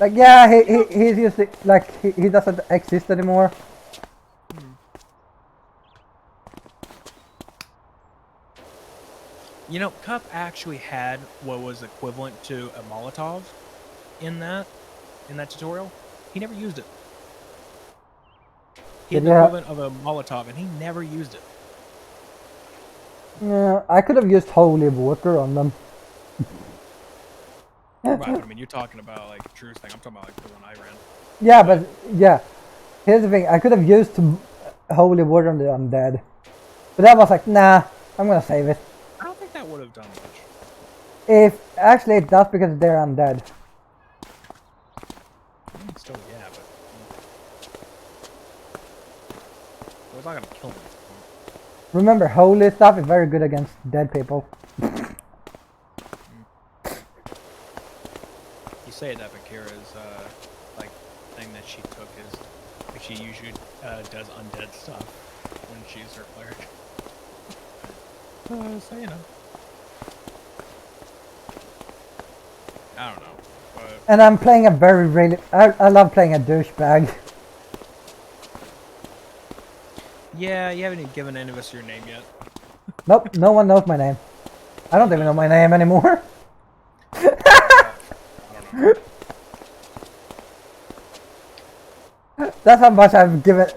Like, yeah, he's just like he doesn't exist anymore. You know, Cup actually had what was equivalent to a Molotov in that tutorial. He never used it. He had the equivalent of a Molotov, and he never used it. Yeah, I could have used holy water on them. Right, I mean, you're talking about like Drew's thing. I'm talking about like the one I ran. Yeah, but yeah, here's the thing. I could have used holy water on the undead, but that was like, nah, I'm gonna save it. I don't think that would have done much. If actually it does because they're undead. Still, yeah, but it's not gonna kill me. Remember, holy stuff is very good against dead people. You say that, but Kira's like thing that she took is like she usually does undead stuff when she's her cleric. So you know, I don't know. But... And I'm playing a really I love playing a douchebag. Yeah, you haven't even given any of us your name yet. Nope, no one knows my name. I don't even know my name anymore. I don't know. That's how much I've given.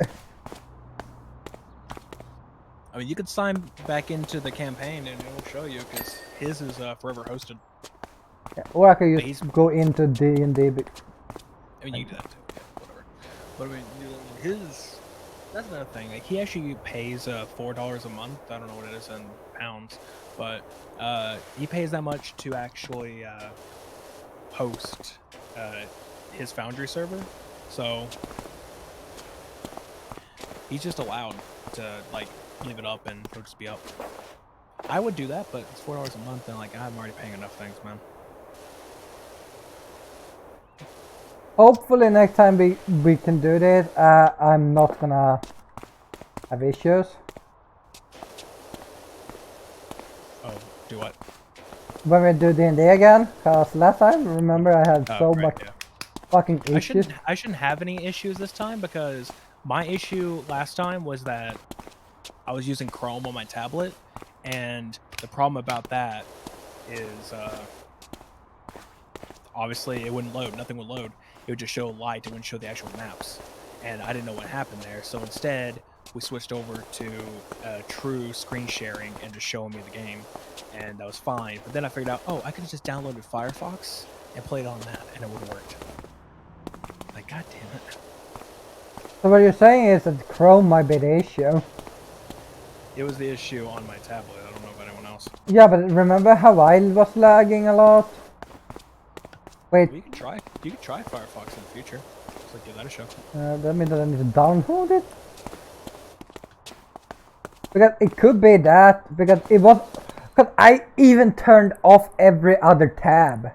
I mean, you could sign back into the campaign and it'll show you because his is forever hosted. Yeah, or I could just go into D&D. I mean, you can do that too. Yeah, whatever. But I mean, his. That's another thing. Like, he actually pays $4 a month. I don't know what it is in pounds, but he pays that much to actually host his Foundry server. So he's just allowed to like leave it up and it'll just be up. I would do that, but it's $4 a month, and like I'm already paying enough things, man. Hopefully next time we can do this. I'm not gonna have issues. Oh, do what? When we do D&D again, cause last time, remember, I had so much fucking issues. I shouldn't have any issues this time because my issue last time was that I was using Chrome on my tablet, and the problem about that is obviously it wouldn't load. Nothing would load. It would just show light. It wouldn't show the actual maps, and I didn't know what happened there. So instead, we switched over to true screen sharing and just showing me the game, and that was fine. But then I figured out, oh, I could have just downloaded Firefox and played on that, and it would have worked. Like, god damn it. So what you're saying is that Chrome might be the issue. It was the issue on my tablet. I don't know about anyone else. Yeah, but remember how I was lagging a lot? Wait. Well, you can try Firefox in the future. Just like give that a shot. That means that I need to download it. Because it could be that, because it was, because I even turned off every other tab.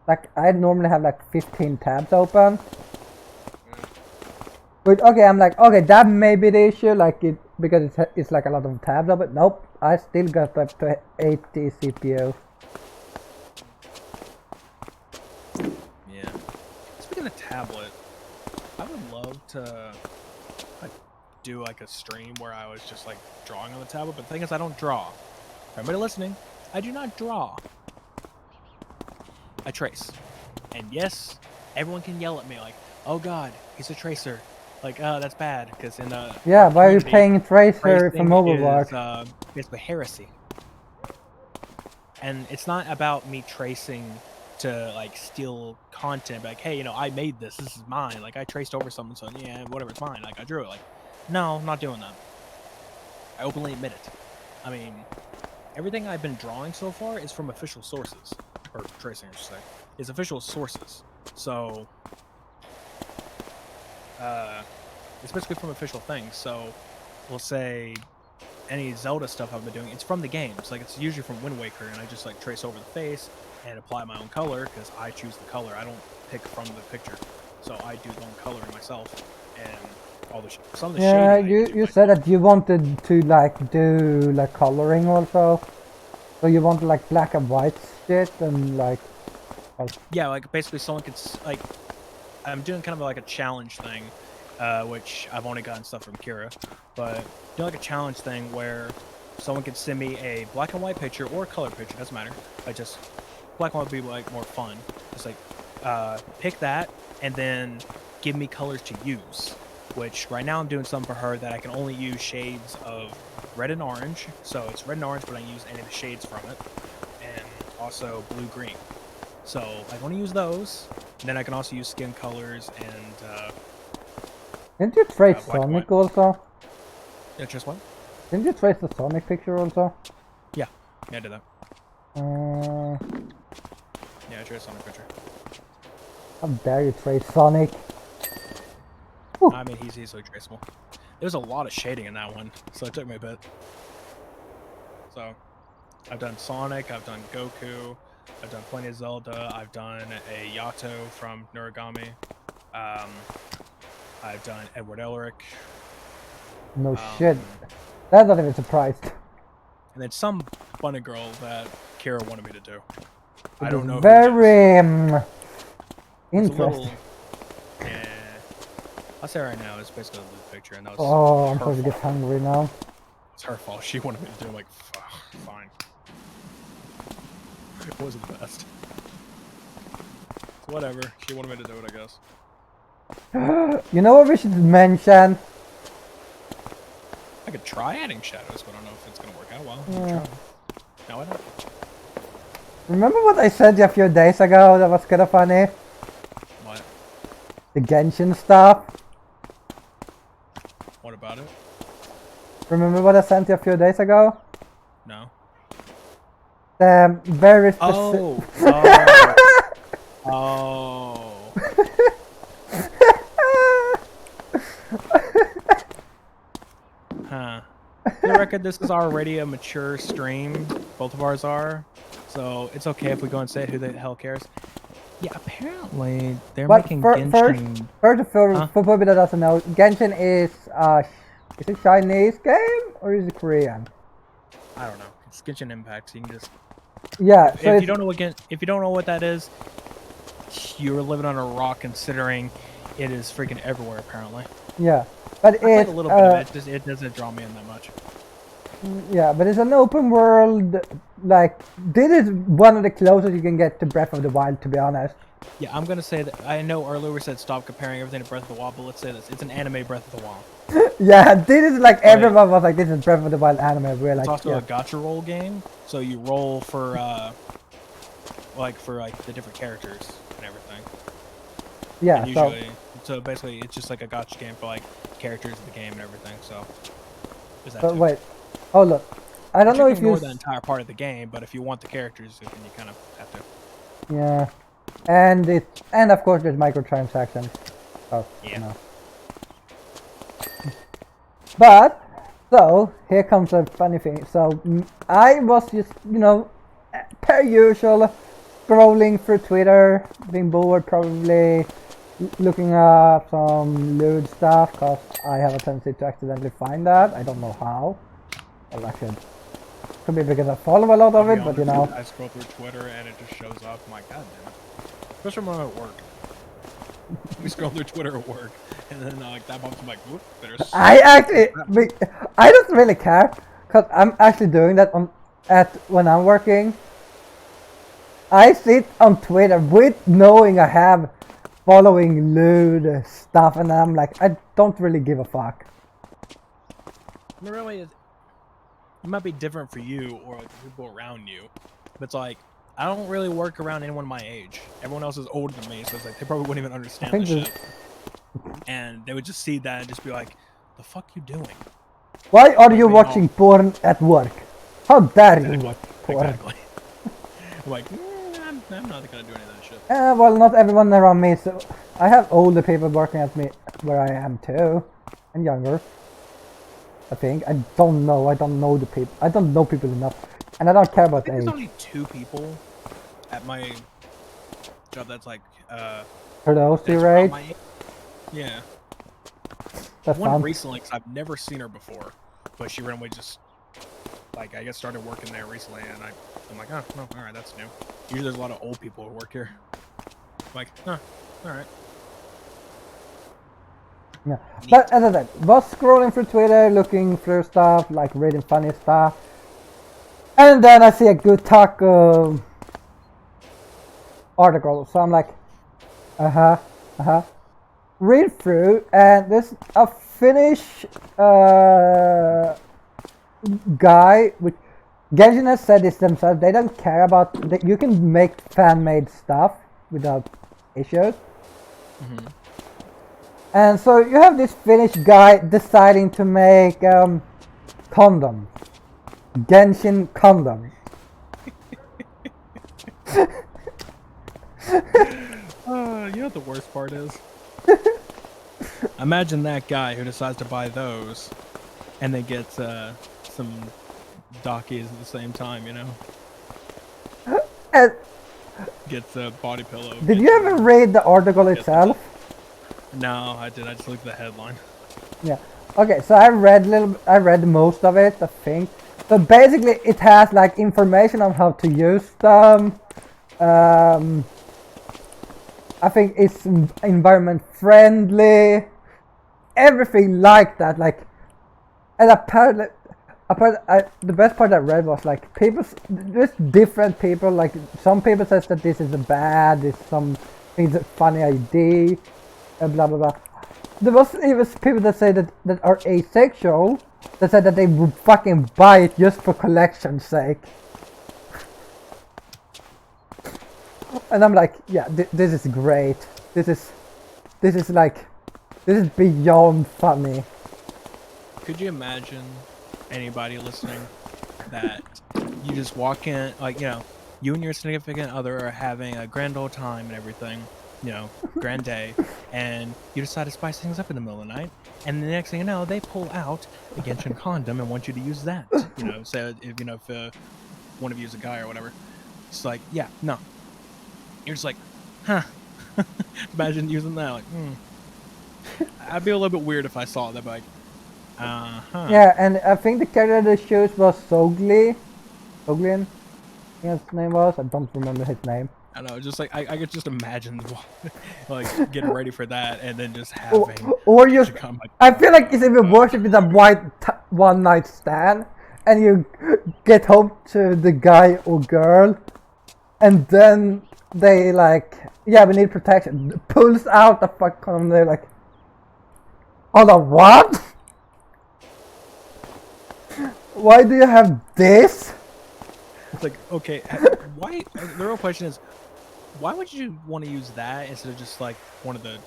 Like, I normally have like 15 tabs open. But okay, I'm like, okay, that may be the issue, like it, because it's like a lot of tabs open. Nope, I still got up to 80 CPU. Yeah. Speaking of tablet, I would love to like do like a stream where I was just like drawing on the tablet, but the thing is I don't draw. For everybody listening, I do not draw. I trace. And yes, everyone can yell at me like, oh god, he's a tracer. Like, that's bad because in the Yeah, why are you community, paying Tracer tracing from Overwatch? is basically heresy. And it's not about me tracing to like steal content, like, hey, you know, I made this is mine, like I traced over something, so yeah, whatever, it's mine, like I drew it. Like, no, I'm not doing that. I openly admit it. I mean, everything I've been drawing so far is from official sources, or tracing I should say, is official sources. So it's basically from official things. So we'll say any Zelda stuff I've been doing, it's from the games. Like, it's usually from Wind Waker, and I just like trace over the face and apply my own color because I choose the color. I don't pick from the picture, so I do my own coloring myself. And all the some of the Yeah, shading you said that you wanted to like do like coloring also, so you want like black and white shit and like. Yeah, like basically someone could like, I'm doing kind of like a challenge thing, which I've only gotten stuff from Kira, but doing like a challenge thing where someone could send me a black and white picture or a color picture, doesn't matter. Like, just black and white would be like more fun. Just like pick that and then give me colors to use. Which right now I'm doing something for her that I can only use shades of red and orange. So it's red and orange, but I can use any of the shades from it, and also blue-green. So I want to use those. And then I can also use skin colors and Didn't you trace black and Sonic white. also? Yeah, just what? Didn't you trace the Sonic picture also? Yeah, I did that. Yeah, I traced Sonic picture. How dare you trace Sonic? I mean, he's easily traceable. There's a lot of shading in that one, so it took me a bit. So, I've done Sonic, I've done Goku, I've done plenty of Zelda, I've done a Yato from Noragami, I've done Edward Elric. No shit. That's not even surprised. And then some bunny girl that Kira wanted me to do. I don't know. Very interesting. Little, yeah. I'll say right now, it's basically a loot picture, and that was Oh, I'm supposed to get hungry now. It's her fault. She wanted me to do it. Like, fine. It wasn't the best. So whatever. She wanted me to do it, I guess. You know what we should mention? I could try adding shadows, but I don't know if it's gonna work out well. Yeah. No, I don't. Remember what I said a few days ago that was kind of funny? What? The Genshin stuff. What about it? Remember what I sent you a few days ago? No. The very specific. Oh. Oh. Huh. For the record, this is already a mature stream. Both of ours are. So it's okay if we go and say it. Who the hell cares? Yeah, apparently they're making Genshin. First, for people that doesn't know, Genshin is it Chinese game or is it Korean? I don't know. It's Genshin Impact. So you can just. Yeah. So if you don't know what that is, you're living on a rock. Considering it is freaking everywhere, apparently. Yeah, but it's a little bit of it. It doesn't draw me in that much. Yeah, but it's an open world. Like, this is one of the closest you can get to Breath of the Wild, to be honest. Yeah, I'm gonna say that. I know earlier we said stop comparing everything to Breath of the Wild, but let's say this: it's an anime Breath of the Wild. Yeah, this is like everyone was like, "This is Breath of the Wild anime." We're like, it's also a gacha roll game, so you roll for the different characters and everything. Yeah. And usually, so basically, it's just like a gacha game for like characters of the game and everything. So. But wait, oh look, I don't know if you ignore the entire part of the game, but if you want the characters, then you kind of have to. Yeah, and of course there's microtransactions. Oh, yeah. You know. But so here comes a funny thing. So I was just, per usual, scrolling through Twitter, being bored, probably looking up some lewd stuff, because I have a tendency to accidentally find that. I don't know how. Well, actually, could be because I follow a lot of it, but I scroll through Twitter and it just shows up. I'm like, God damn it. Especially when I'm at work. We scroll through Twitter at work, and then like that pops. I'm like, whoop, better. I don't really care, because I'm actually doing that when I'm working. I sit on Twitter with knowing I have following lewd stuff, and I'm like, I don't really give a fuck. It really is. It might be different for you or like people around you, but it's like I don't really work around anyone my age. Everyone else is older than me, so it's like they probably wouldn't even understand the shit. And they would just see that and just be like, "The fuck you doing? Why are you watching porn at work? How dare you watch porn?" Exactly. I'm like, I'm not gonna do any of that shit. Well, not everyone around me. So I have older people working at me where I am too, and younger. I think. I don't know. I don't know the people. I don't know people enough, and I don't care about age. There's only 2 people at my job that's like For those two, right? Yeah. That's one fun. recently, because I've never seen her before, but she randomly just like I guess started working there recently, and I'm like, oh no, all right, that's new. Usually there's a lot of old people who work here. I'm like, huh, all right. Yeah, but as I said, was scrolling through Twitter, looking through stuff, like reading funny stuff, and then I see a good talk article, so I'm like, read through, and there's a Finnish guy, which Genshin has said this themselves, they don't care about, that you can make fan-made stuff without issues. Mm-hmm. And so you have this Finnish guy deciding to make condoms. Genshin condoms. You know what the worst part is? Imagine that guy who decides to buy those and then gets some dockies at the same time, you know? And Gets a body pillow. did you ever read the article itself? No, I didn't. I just looked at the headline. Yeah. Okay, so I read most of it, I think. So basically it has like information on how to use them. I think it's environment friendly. Everything like that, like, and apparently the best part I read was like there's different people, like some people says that this is a bad, this some things a funny idea, and blah blah blah. There was even people that say that are asexual that said that they would fucking buy it just for collection's sake. And I'm like, yeah, this is great. This is beyond funny. Could you imagine anybody listening that you just walk in, like, you know, you and your significant other are having a grand old time and everything, you know, grand day, and you decide to spice things up in the middle of the night, and the next thing you know, they pull out a Genshin condom and want you to use that. You know, so if one of you is a guy or whatever, it's like, yeah, no. You're just like, huh. Imagine using that, like, I'd be a little bit weird if I saw that, like, Yeah, and I think the character they chose was Soglian, I think his name was. I don't remember his name. I don't know, just like I could just imagine, like, getting ready for that and then just having. Or just, I feel like it's even worse if it's a one night stand, and you get home to the guy or girl, and then they like, yeah, we need protection. Pulls out the fuck condom. They're like, hold on, what? Why do you have this? It's like, okay, why? The real question is, why would you want to use that instead of just like one of the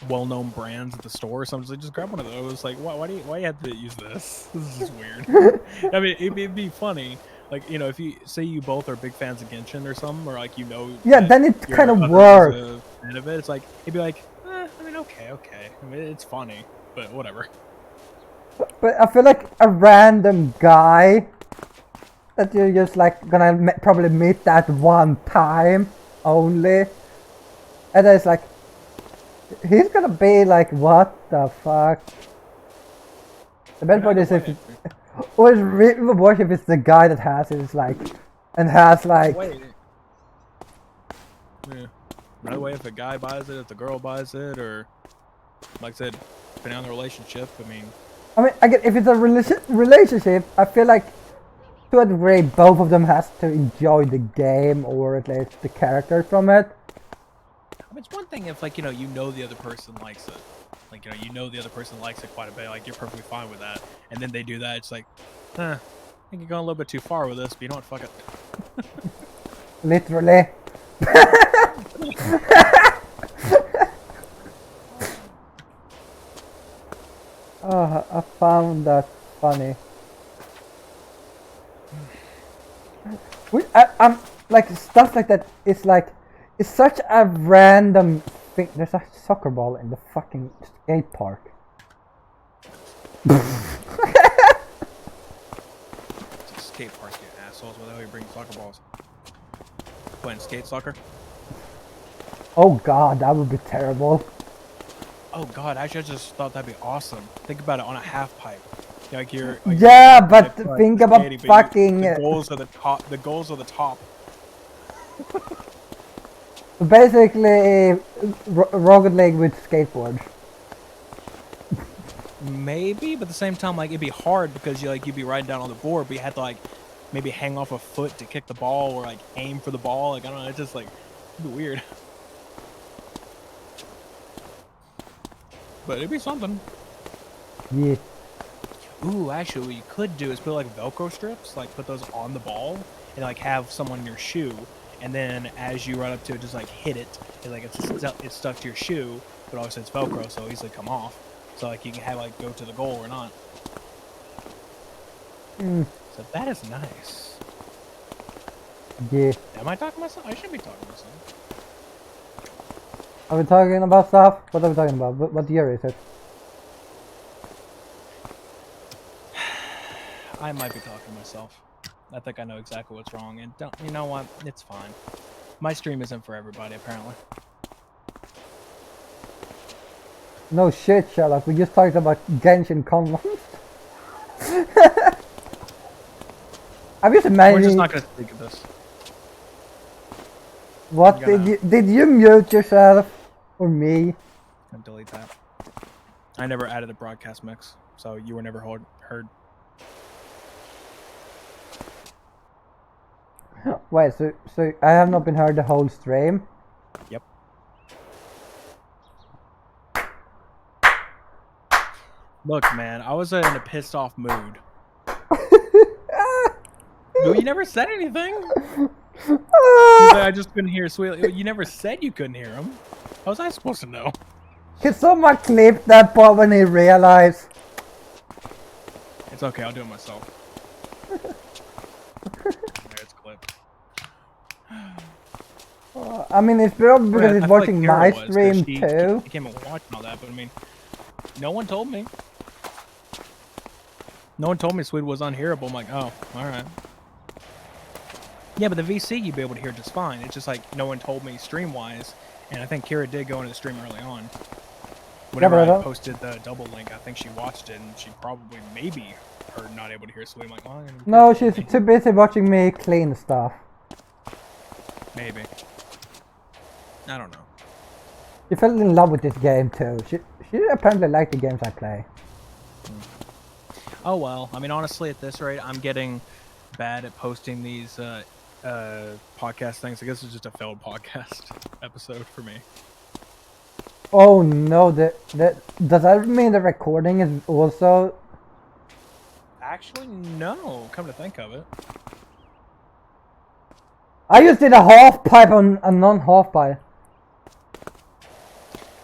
well-known brands at the store or something? Like, just grab one of those. Like, why do you have to use this? This is just weird. I mean, it'd be funny. Like, you know, if you say you both are big fans of Genshin or something, or like, you know, yeah, then it kind of works. End of it, it's like it'd be like, I mean, okay. I mean, it's funny, but whatever. But I feel like a random guy that you're just like gonna probably meet that one time only, and then it's like he's gonna be like, what the fuck? The best part is if. Or it's really worse if it's the guy that has it, like, and has like. Yeah. By the way, if a guy buys it, if the girl buys it, or like I said, depending on the relationship, I mean, again, if it's a relationship, I feel like to a degree both of them has to enjoy the game or at least the character from it. I It's one thing if, like, you know the other person likes it. Like, you know the other person likes it quite a bit. Like, you're perfectly fine with that. And then they do that. It's like, I think you're going a little bit too far with this, but you know what? Fuck it. Literally. Oh, I found that funny. I'm like stuff like that. It's like it's such a random thing. There's a soccer ball in the fucking skate park. It's a skate park, you assholes. Why the hell are you bringing soccer balls? Playing skate soccer? Oh god, that would be terrible. Oh god, actually I just thought that'd be awesome. Think about it on a half pipe. Like you're yeah, but think about skating, fucking the goals are the top. The goals are the top. Basically, Rocket League with skateboards. Maybe, but at the same time, like it'd be hard because you'd be riding down on the board, but you had to like maybe hang off a foot to kick the ball or like aim for the ball. Like I don't know, it's just like it'd be weird. But it'd be something. Yeah. Ooh, actually, what you could do is put like Velcro strips, like put those on the ball, and like have someone in your shoe, and then as you run up to it, just like hit it, and like it's stuck to your shoe, but obviously it's Velcro, so it'll easily come off. So like you can have like go to the goal or not. So that is nice. Yeah. Am I talking myself? I should be talking myself. Are we talking about stuff? What are we talking about? What year is it? I might be talking to myself. I think I know exactly what's wrong, and you know what? It's fine. My stream isn't for everybody, apparently. No shit, Sherlock. We just talked about Genshin condoms. I'm just imagining. We're just not gonna speak of this. What did you mute yourself or me? I'm delete that. I never added a broadcast mix, so you were never heard. Wait, so I have not been heard the whole stream? Yep. Look, man, I was in a pissed off mood. No, you never said anything. I just couldn't hear Sweet. You never said you couldn't hear him. How was I supposed to know? Can someone clip that part when he realized? It's okay, I'll do it myself. It's clipped. I mean, it's probably because he's watching my stream too. He came and watched and all that, but I mean, no one told me. No one told me Swede was unhearable. I'm like, oh, alright. Yeah, but the VC you'd be able to hear just fine. It's just like no one told me stream-wise, and I think Kira did go into the stream early on. Whenever I posted the double link, I think she watched it, and she probably maybe heard not able to hear Swede. I'm like, well, no, she's too busy watching me clean stuff. Maybe. I don't know. She fell in love with this game too. She apparently liked the games I play. Oh well, I mean honestly at this rate I'm getting bad at posting these podcast things. I guess it's just a failed podcast episode for me. Oh no, does that mean the recording is also... Actually no, come to think of it. I just did a half pipe on a non-half pipe.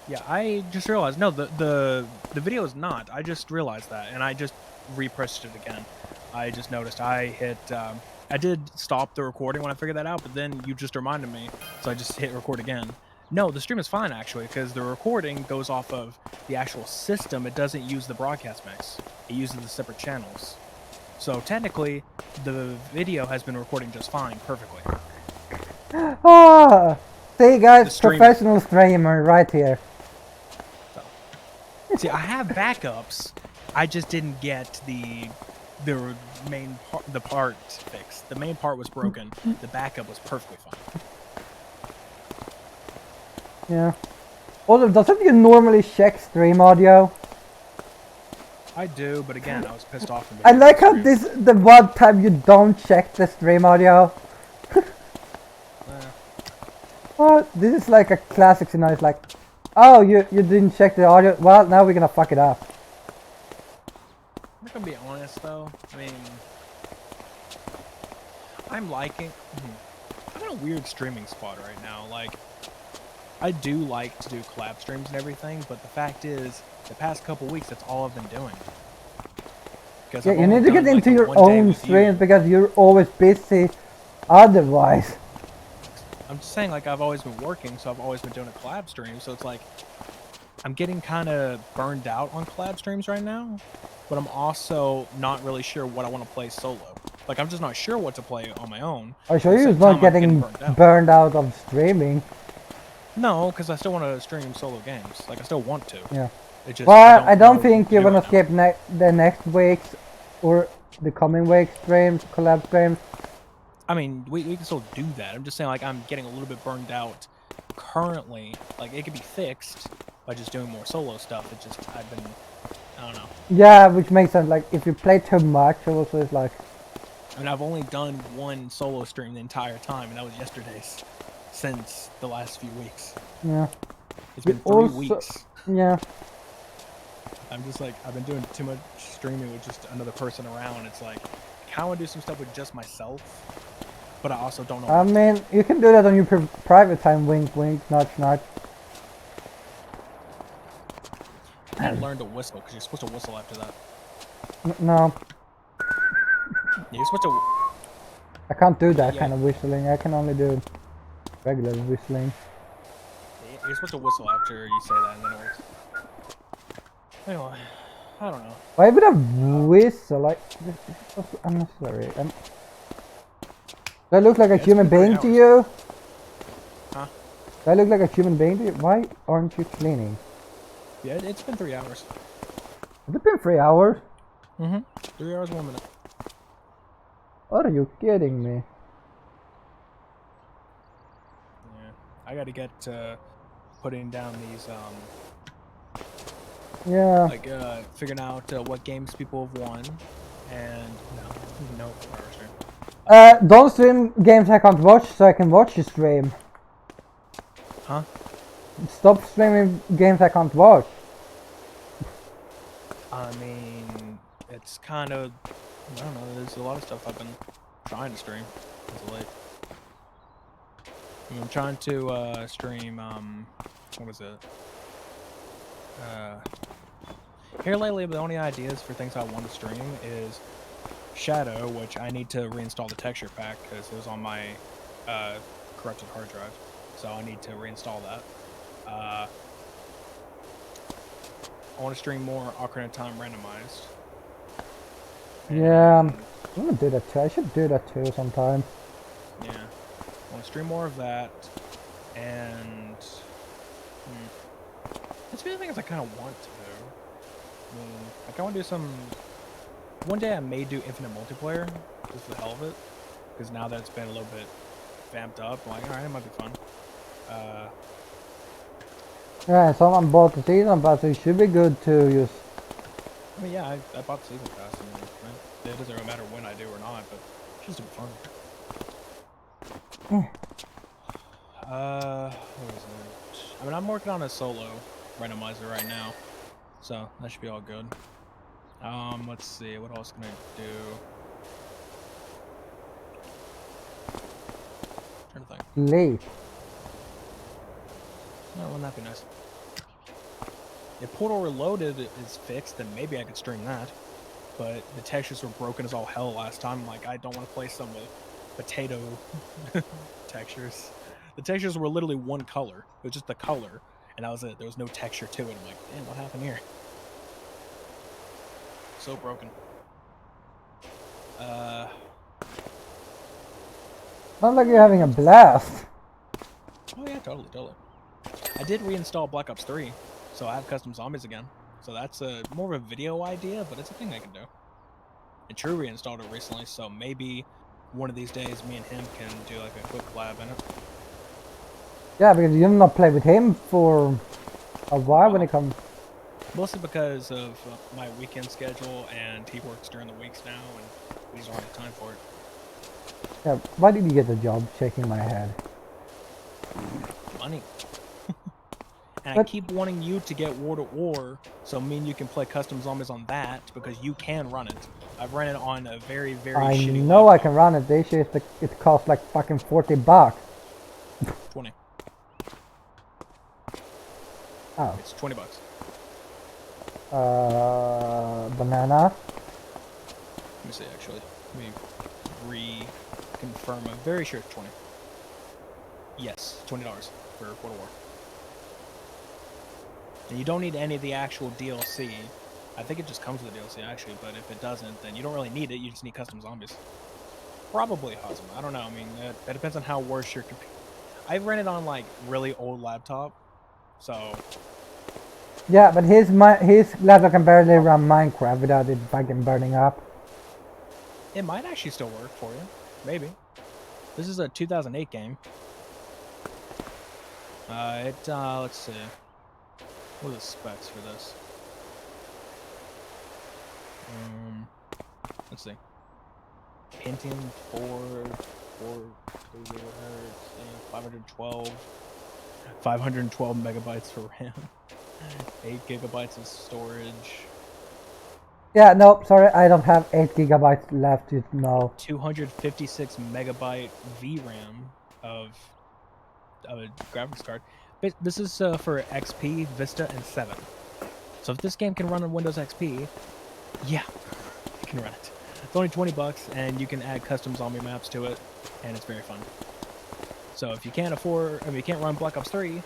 Yeah, I just realized, no, the video is not. I just realized that, and I just repressed it again. I just noticed I hit, I did stop the recording when I figured that out, but then you just reminded me, so I just hit record again. No, the stream is fine, actually, because the recording goes off of the actual system. It doesn't use the broadcast mix. It uses the separate channels. So, technically, the video has been recording just fine, perfectly. Ah, see guys, professional streamer right here. See, I have backups. I just didn't get the main part fixed. The main part was broken. The backup was perfectly fine. Yeah. Also, doesn't you normally check stream audio? I do, but again, I was pissed off. I like how the one time you don't check the stream audio. What? this is like a classic scenario. It's like, oh, you didn't check the audio. Well, now we're gonna fuck it up. I'm gonna be honest though. I mean, I'm liking. I'm in a weird streaming spot right now. Like, I do like to do collab streams and everything, but the fact is, the past couple weeks, that's all I've been doing. Yeah, you need to get into your own streams because you're always busy otherwise. I'm just saying, like, I've always been working, so I've always been doing a collab stream, so it's like, I'm getting kind of burned out on collab streams right now, but I'm also not really sure what I want to play solo. Like, I'm just not sure what to play on my own. Are you sure you're not getting burned out of streaming? No, because I still want to stream solo games. Like, I still want to. Yeah. It just, well, I don't think you're gonna skip the next week's or the coming week's streams, collab streams. I mean, we can still do that. I'm just saying, like, I'm getting a little bit burned out currently. Like, it could be fixed by just doing more solo stuff. It just, I don't know. Yeah, which makes sense. Like, if you play too much, also it's like... I mean, I've only done one solo stream the entire time, and that was yesterday's, since the last few weeks. Yeah. It's been 3 weeks. Yeah. I'm just like, I've been doing too much streaming with just another person around. It's like, I kind of want to do some stuff with just myself, but I also don't know. I mean, you can do that on your private time, wink, wink, nudge, nudge. I had to learn to whistle, because you're supposed to whistle after that. No. Yeah, you're supposed to... I can't do that kind of whistling. I can only do regular whistling. Yeah, you're supposed to whistle after you say that, and then it works. Anyway, I don't know. Why would I whistle? Like, this is unnecessary. Do I look like a human being to you? Huh? Do I look like a human being to you? Why aren't you cleaning? Yeah, it's been 3 hours. Has it been 3 hours? Mm-hmm. 3 hours, 1 minute. Are you kidding me? Yeah, I gotta get putting down these yeah. Like figuring out what games people have won, and no stream. Don't stream games I can't watch, so I can watch you stream. Huh? Stop streaming games I can't watch. I mean, it's kind of, I don't know, there's a lot of stuff I've been trying to stream as of late. I'm trying to stream, what was it? Here lately, the only ideas for things I want to stream is Shadow, which I need to reinstall the texture pack because it was on my corrupted hard drive, so I need to reinstall that. I want to stream more Ocarina of Time randomized. Yeah, I'm gonna do that too. I should do that too sometime. Yeah, I want to stream more of that, and it's the things I kind of want to do. I mean, like I want to do some. One day I may do infinite multiplayer just for the hell of it, because now that it's been a little bit vamped up, I'm like, all right, it might be fun. Yeah, someone bought the season pass, so it should be good to use. I mean, yeah, I bought the season pass, and it doesn't really matter when I do or not, but it's just fun. What is it? I mean, I'm working on a solo randomizer right now, so that should be all good. Let's see, what else can I do? Trying to think. Late. No, wouldn't that be nice? If Portal Reloaded is fixed, then maybe I could stream that. But the textures were broken as all hell last time. I'm like, I don't want to play some with potato textures. The textures were literally one color. It was just the color, and that was it. There was no texture to it. I'm like, damn, what happened here? So broken. Sounds like you're having a blast. Oh yeah, totally. I did reinstall Black Ops 3, so I have custom zombies again. So that's more of a video idea, but it's a thing I can do. And True reinstalled it recently, so maybe one of these days me and him can do like a quick collab in it. Yeah, because you've not played with him for a while when it comes. Mostly because of my weekend schedule, and he works during the weeks now, and we just don't have time for it. Yeah, why did you get the job shaking my head? Money. And But I keep wanting you to get War to War, so me and you can play custom zombies on that, because you can run it. I've run it on a very, very I shitty know I laptop. can run it. The issue is that it costs like fucking $40. 20. Oh. It's $20. Banana. Let me see, actually. Let me reconfirm. I'm very sure it's 20. Yes, $20 for War to War. And you don't need any of the actual DLC. I think it just comes with the DLC, actually, but if it doesn't, then you don't really need it. You just need custom zombies. Probably awesome. I don't know. I mean, that depends on how worse your computer... I've ran it on, like, really old laptop, so... Yeah, but his laptop can barely run Minecraft without it fucking burning up. It might actually still work for you. Maybe. This is a 2008 game. Let's see. What are the specs for this? Let's see. Pentium 4 gigahertz, 512 megabytes for RAM, 8 gigabytes of storage. Yeah, no, sorry, I don't have 8 gigabytes left, you know. 256 megabyte VRAM of a graphics card. But this is for XP, Vista, and 7. So if this game can run on Windows XP, yeah, it can run it. It's only $20, and you can add custom zombie maps to it, and it's very fun. So if you can't afford, I mean, you can't run Black Ops 3,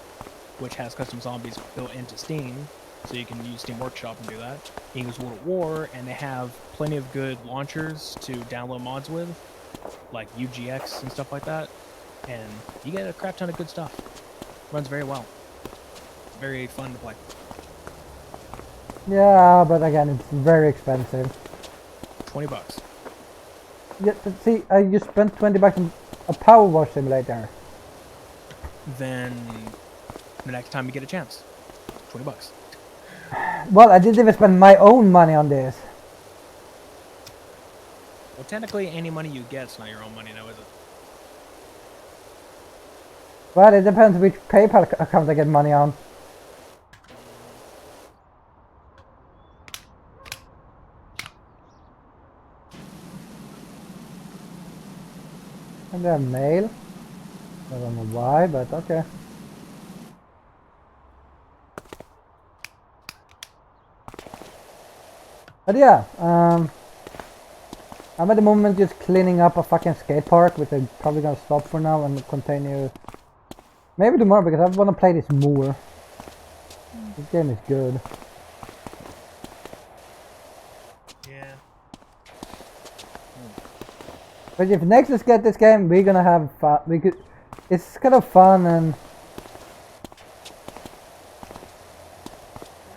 which has custom zombies built into Steam, so you can use Steam Workshop and do that. You can use World at War, and they have plenty of good launchers to download mods with, like UGX and stuff like that, and you get a crap ton of good stuff. Runs very well. Very fun to play. Yeah, but again, it's very expensive. $20. Yeah, but see, I just spent $20 on a powerwash simulator. Then the next time you get a chance, $20. Well, I didn't even spend my own money on this. Well, technically, any money you get is not your own money, now is it? Well, it depends which PayPal account I get money on. And they have mail. I don't know why, but okay. But yeah, I'm at the moment just cleaning up a fucking skate park, which I'm probably gonna stop for now and continue maybe tomorrow because I want to play this more. This game is good. Yeah. But if Nexus get this game, we're gonna have fun. It's kind of fun and.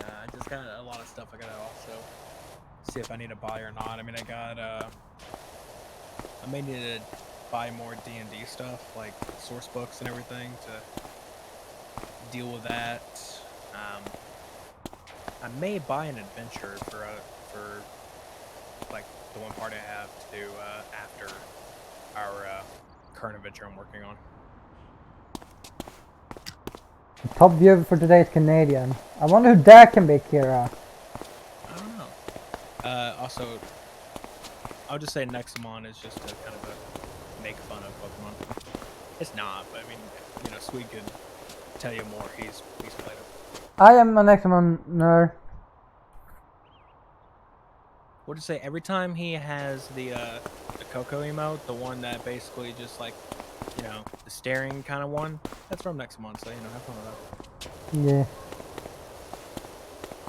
I just got a lot of stuff I gotta also see if I need to buy or not. I mean, I may need to buy more D&D stuff, like source books and everything, to deal with that. I may buy an adventure for like the one part I have to do after our current adventure I'm working on. The top viewer for today is Canadian. I wonder who that can be, Kira. I don't know. Also, I'll just say Nexamon is just a kind of a make fun of Pokemon. It's not, but I mean, you know, Sweet could tell you more. He's played it. I am an Nexamoner. What to say? Every time he has the Coco emote, the one that basically just like, you know, the staring kind of one, that's from Nexamon. So you know, have fun with that. Yeah.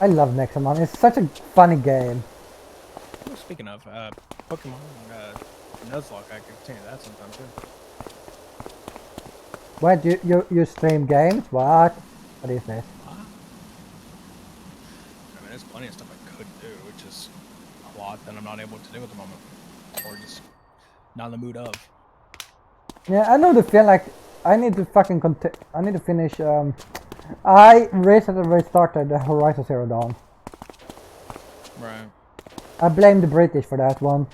I love Nexamon. It's such a funny game. Well, speaking of Pokemon Nuzlocke, I can continue that sometime too. What, you stream games? What? What is this? I mean, there's plenty of stuff I could do, which is a lot that I'm not able to do at the moment, or just not in the mood of. Yeah, I know the feel like I need to fucking I need to finish. I recently restarted the Horizon Zero Dawn. Right. I blame the British for that one.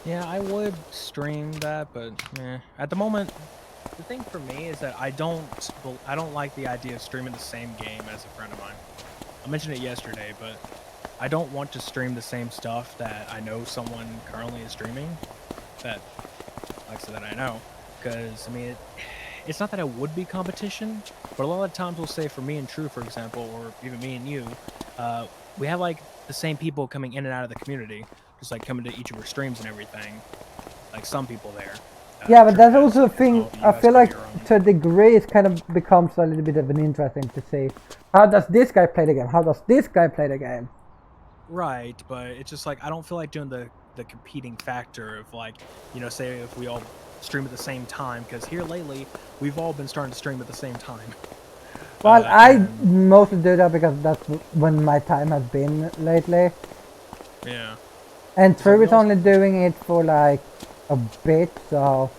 Yeah, I would stream that, but at the moment, the thing for me is that I don't like the idea of streaming the same game as a friend of mine. I mentioned it yesterday, but I don't want to stream the same stuff that I know someone currently is streaming. That, like I said, that I know, because I mean, it's not that it would be competition, but a lot of times we'll say for me and True, for example, or even me and you, we have like the same people coming in and out of the community, just like coming to each of our streams and everything. Like some people there. Yeah, but that's also a thing. you I guys feel come like your own. to a degree it kind of becomes a little bit of an interesting to see how does this guy play the game? How does this guy play the game? Right, but it's just like I don't feel like doing the competing factor of like, you know, say if we all stream at the same time, because here lately we've all been starting to stream at the same time. Well, I mostly do that because that's when my time has been lately. Yeah. And True is only doing it for like a bit, so.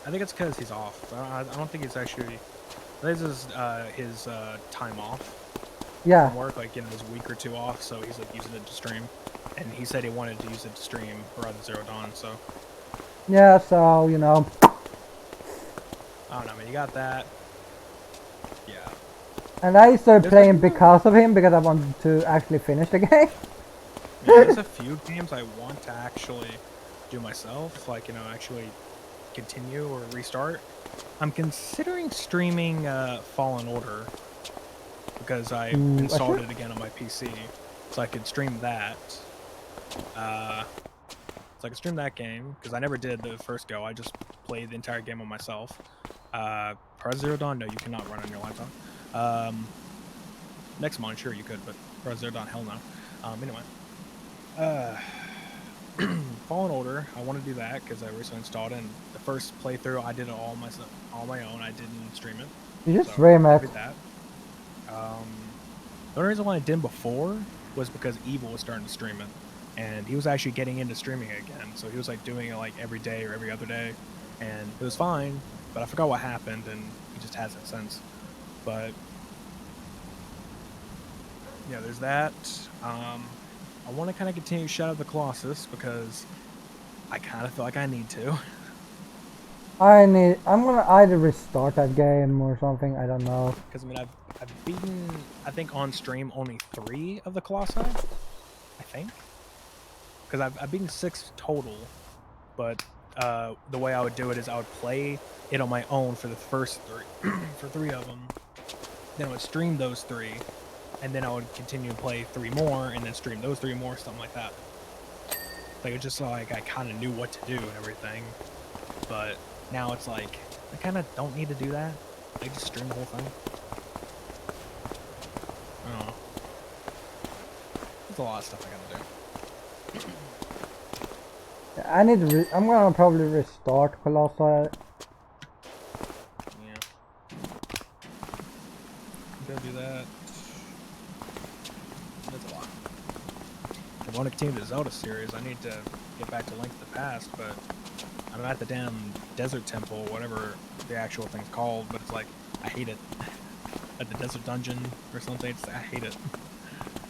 I think it's because he's off. I don't think it's actually. This is his time off. Yeah. From work, like, you know, his week or two off, so he's like using it to stream, and he said he wanted to use it to stream Horizon Zero Dawn. So. Yeah, so you know. I don't know, man. You got that. Yeah. And I started playing because of him, because I wanted to actually finish the game. Yeah, there's a few games I want to actually do myself, like, you know, actually continue or restart. I'm considering streaming Fallen Order because I installed it again on my PC, so I could stream that. So I could stream that game because I never did the first go. I just played the entire game on myself. Horizon Zero Dawn, no, you cannot run on your laptop. Next month, sure you could, but Horizon Zero Dawn, hell no. Anyway. Fallen Order, I want to do that because I recently installed it. And the first playthrough, I did it all myself, all my own. I didn't stream it. You just stream it. That. The only reason why I didn't before was because Evil was starting to stream it, and he was actually getting into streaming again. So he was like doing it like every day or every other day, and it was fine. But I forgot what happened, and he just hasn't since. But yeah, there's that. I want to kind of continue Shadow of the Colossus because I kind of feel like I need to. I'm gonna either restart that game or something. I don't know. Because I mean, I've beaten, I think on stream only 3 of the Colossi. I think. Because I've beaten 6 total, but the way I would do it is I would play it on my own for the first 3, for 3 of them. Then I would stream those 3. And then I would continue to play 3 more, and then stream those 3 more, something like that. Like, it's just like I kind of knew what to do and everything. But now it's like, I kind of don't need to do that. I just stream the whole thing. I don't know. There's a lot of stuff I gotta do. I need to I'm gonna probably restart Colossi. Yeah. Gotta do that. That's a lot. If I want to continue the Zelda series, I need to get back to Link to the Past, but I'm at the damn desert temple, whatever the actual thing's called, but it's like, I hate it. At the desert dungeon or something, I hate it.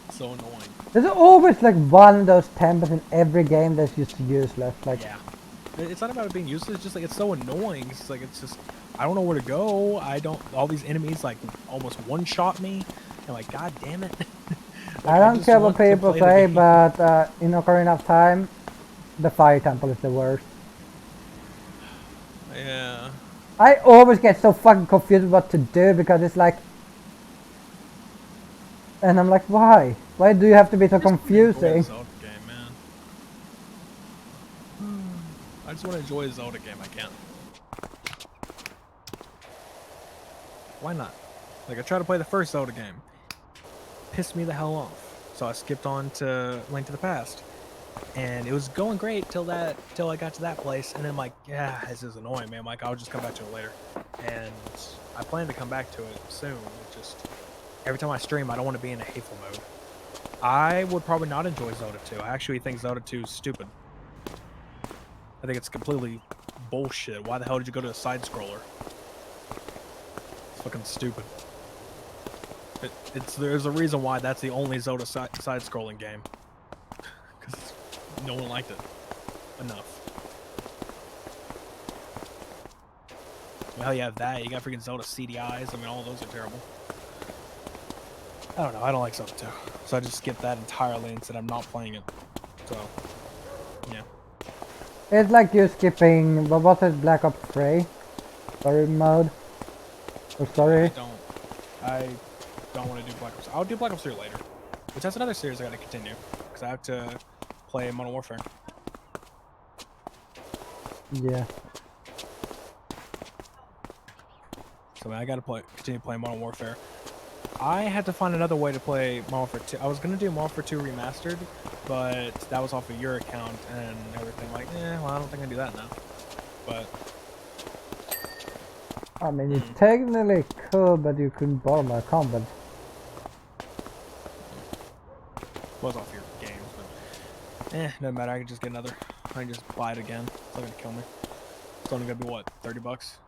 It's so annoying. There's always like one of those temples in every game that's just useless. Like, yeah. It's not about it being useless, it's just like, it's so annoying. It's like, it's just, I don't know where to go. All these enemies like almost one-shot me. And like, god damn it. Like, I don't care what people say, but in Ocarina of Time, the fire temple is the worst. Yeah. I always get so fucking confused what to do because it's like, and I'm like, why? Why do you have to be so confusing? Zelda game, man. I just want to enjoy a Zelda game. I can't. Why not? Like, I tried to play the first Zelda game. Pissed me the hell off. So I skipped on to Link to the Past. And it was going great till I got to that place, and then I'm like, yeah, this is annoying, man. I'm like, I'll just come back to it later. And I plan to come back to it soon. It's just, every time I stream, I don't want to be in a hateful mode. I would probably not enjoy Zelda 2. I actually think Zelda 2 is stupid. I think it's completely bullshit. Why the hell did you go to a side-scroller? It's fucking stupid. There's a reason why that's the only Zelda side-scrolling game. Because no one liked it enough. Well, you have that. You got freaking Zelda CDIs. I mean, all of those are terrible. I don't know. I don't like Zelda 2. So I just skip that entirely and said I'm not playing it. So, yeah. It's like you skipping, what was it, Black Ops 3? Story mode? Or story? I don't want to do Black Ops. I'll do Black Ops 3 later. Which that's another series I gotta continue. Because I have to play Modern Warfare. Yeah. So I gotta continue playing Modern Warfare. I had to find another way to play Modern Warfare 2. I was gonna do Modern Warfare 2 Remastered, but that was off of your account and everything. Like, well, I don't think I can do that now. But I mean, you technically could, but you couldn't borrow my account, but... was off your games, but doesn't matter. I can just get another. I can just buy it again. It's not gonna kill me. It's only gonna be what, 30 bucks?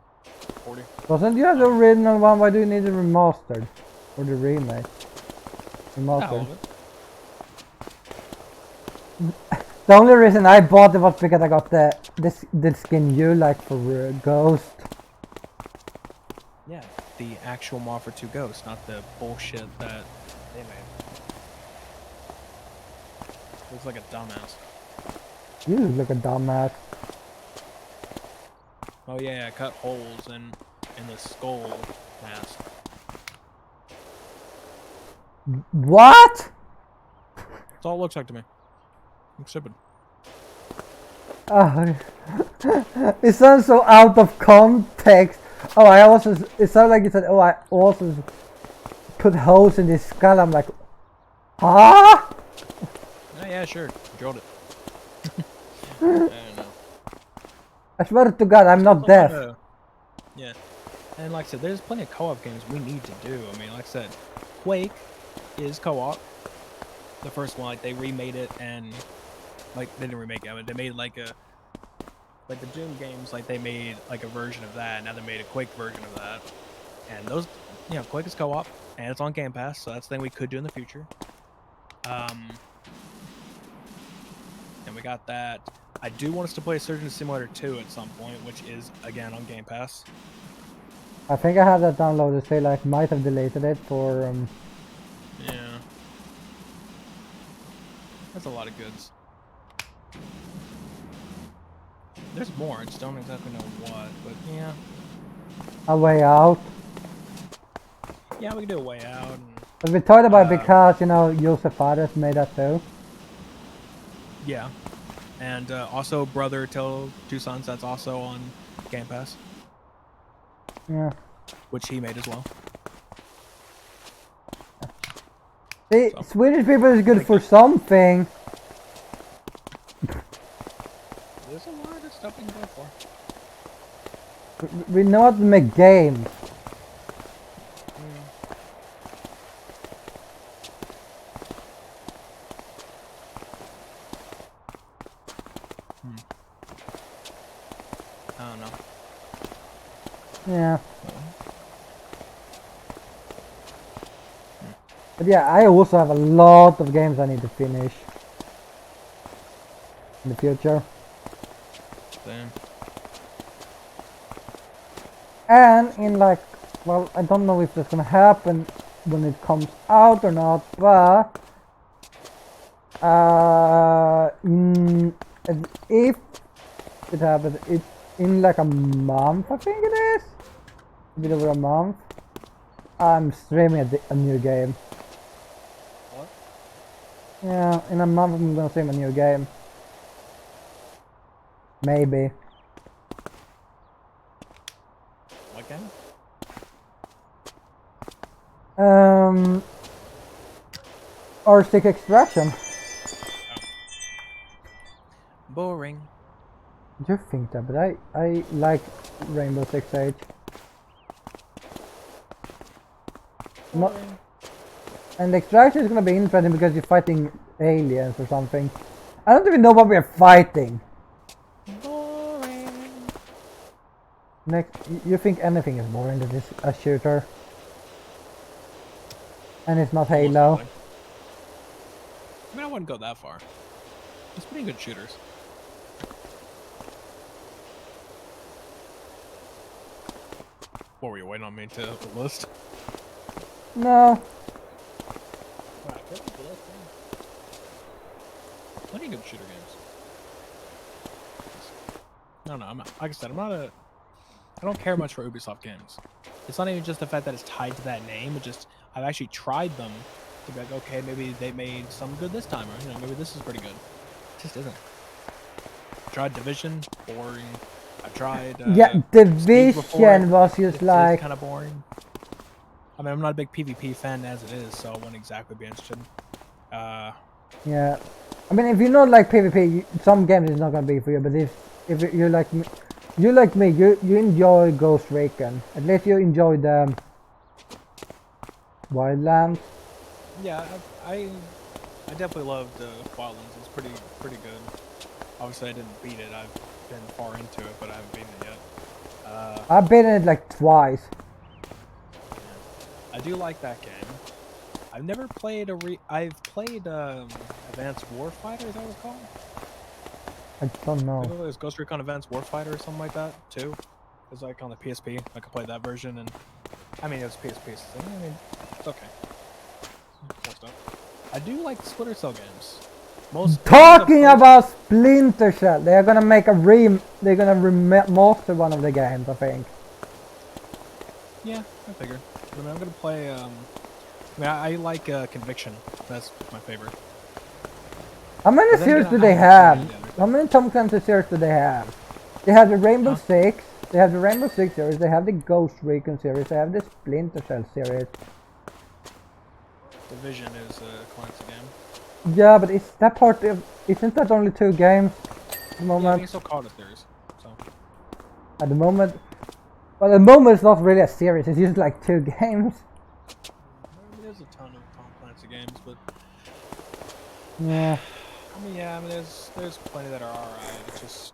40? Wasn't you have the original one? Why do you need the remastered? Or the remake? Remastered. The only reason I bought it was because I got the skin you like for Ghost. Yeah, the actual Modern Warfare 2 Ghost, not the bullshit that they made. Looks like a dumbass. You look a dumbass. Oh yeah, I cut holes in the skull mask. What? That's all it looks like to me. Looks stupid. It sounds so out of context. Oh, it sounded like you said, oh, I also put holes in this skull. I'm like, huh? Oh, yeah, sure. Drilled it. I don't know. I swear to God, I'm not deaf. Yeah. And like I said, there's plenty of co-op games we need to do. I mean, like I said, Quake is co-op. The first one, like, they remade it and... Like, they didn't remake it, but they made, like the Doom games, like, they made, like, a version of that. Now they made a Quake version of that. And those, Quake is co-op, and it's on Game Pass, so that's the thing we could do in the future. And we got that. I do want us to play Surgeon Simulator 2 at some point, which is, again, on Game Pass. I think I have that downloaded, say, like, might have deleted it for, Yeah. That's a lot of goods. There's more, I just don't exactly know what, but yeah. A Way Out. Yeah, we can do a Way Out. And, But we talked about it because, Joseph Fares made that too. Yeah. And also Brother Tale Two Sons, that's also on Game Pass. Yeah. Which he made as well. See, so. Swedish people is good for something. There's a lot of stuff we can go for. We know how to make games. I don't know. Yeah. But yeah, I also have a lot of games I need to finish in the future. Same. And in like, well, I don't know if that's gonna happen when it comes out or not, but if it happens, it's in like a month, I think it is, a bit over a month, I'm streaming a new game. What? Yeah, in a month I'm gonna stream a new game. Maybe. What game? R6 Extraction. Oh. Boring. You think that, but I like Rainbow Six Siege. Not, and Extraction is gonna be interesting because you're fighting aliens or something. I don't even know what we're fighting. Boring. Next, you think anything is boring that is a shooter? And it's not Halo. I mean, I wouldn't go that far. It's pretty good shooters. What were you waiting on me to list? No. Plenty of good shooter games. No, I'm not, like I said, I don't care much for Ubisoft games. It's not even just the fact that it's tied to that name. It just, I've actually tried them to be like, okay, maybe they made some good this time, or maybe this is pretty good. It just isn't. I tried Division, boring. I tried yeah, Division was just like kind of boring. I mean, I'm not a big PvP fan as it is, so I wouldn't exactly be interested. Yeah, I mean, if you not like PvP, some games is not gonna be for you. But if you like me, you enjoy Ghost Recon. At least you enjoy the Wildlands. Yeah, I definitely loved Wildlands. It's pretty good. Obviously, I didn't beat it. I've been far into it, but I haven't beaten it yet. I've beaten it like twice. I do like that game. I've never played I've played Advanced Warfighter. Is that what it's called? I don't know. I think it was Ghost Recon Advanced Warfighter or something like that too. It was like on the PSP. I could play that version, and I mean it was PSP. So, I mean it's okay. More stuff. I do like Splinter Cell games. Talking about Splinter Cell, they're gonna make a they're gonna remaster one of the games, I think. Yeah, I figured. I mean, I'm gonna play. I mean, I like Conviction. That's my favorite. How many series do they have? How many Tom Clancy series do they have? They have the Rainbow Six. They have the Rainbow Six series. They have the Ghost Recon series. They have the Splinter Cell series. Division is a Clancy game. Yeah, but is that part of? Isn't that only 2 games at the moment? Yeah, I think still called a series. So. At the moment, well, at the moment it's not really a series. It's just like 2 games. There's a ton of Tom Clancy games, but yeah. I mean, yeah, I mean, there's plenty that are alright. It's just.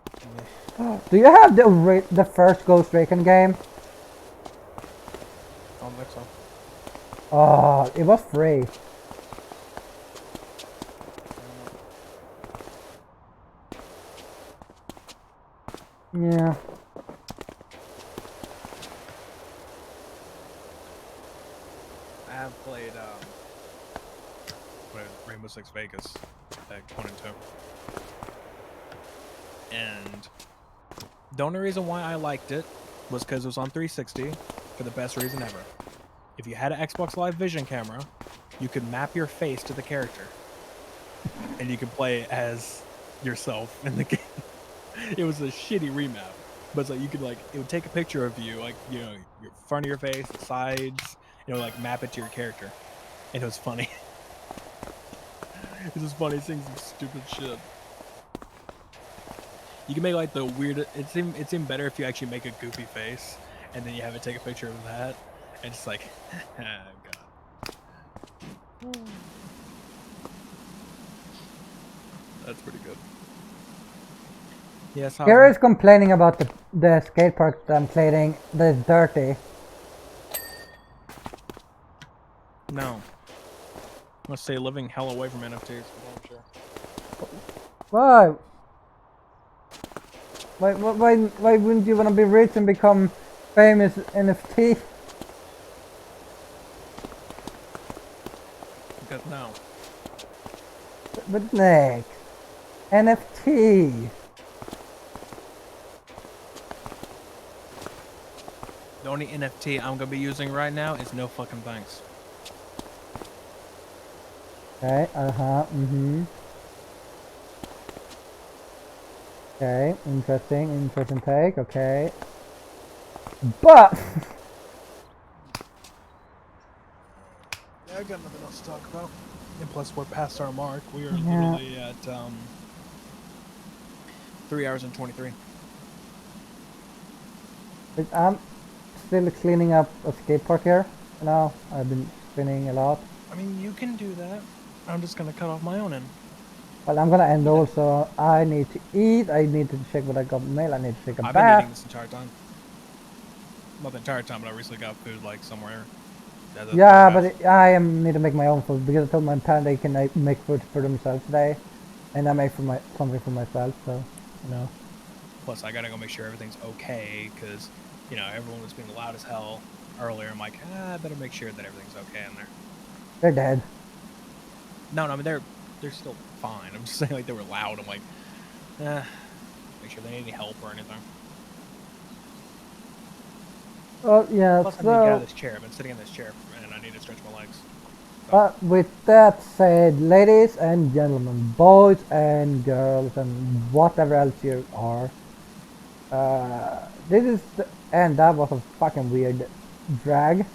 Do you have the first Ghost Recon game? I don't think so. Oh, it was free. Yeah. I have played Rainbow Six Vegas, like 1 and 2. And the only reason why I liked it was because it was on 360 for the best reason ever. If you had an Xbox Live Vision camera, you could map your face to the character. And you could play as yourself in the game. It was a shitty remap. But it's like you could it would take a picture of you, like, you know, your front of your face, the sides, you know, like map it to your character. And it was funny. It was funny seeing some stupid shit. You can make like the weird. It's even better if you actually make a goofy face, and then you have it take a picture of that, and it's like, oh god, that's pretty good. Yes. Gary is complaining about the skate park that I'm cleaning. That is dirty. No. Let's stay living hell away from NFTs. I'm sure. Why? Why wouldn't you want to be rich and become famous NFT? Because no. But next, NFT. The only NFT I'm gonna be using right now is no fucking thanks. Okay, Okay, interesting take, okay. But yeah, I got nothing else to talk about. And plus we're past our mark. We are literally at 3 hours and 23. I'm still cleaning up a skate park here. Now I've been spinning a lot. I mean, you can do that. I'm just gonna cut off my own end. Well, I'm gonna end also. I need to eat. I need to check what I got mail. I need to take a bath. I've been eating this entire time. Not the entire time, but I recently got food like somewhere. Yeah, but I need to make my own food because I told my parents they can make food for themselves today, and I make something for myself. So, you know. Plus, I gotta go make sure everything's okay because you know, everyone was being loud as hell earlier. I'm like, I better make sure that everything's okay in there. They're dead. No, I mean they're still fine. I'm just saying like they were loud. I'm like, make sure they need any help or anything. Well, yeah, Plus, I need to get out so... of this chair. I've been sitting in this chair and I need to stretch my legs. But with that said, ladies and gentlemen, boys and girls, and whatever else you are, this is the end. That was a fucking weird drag.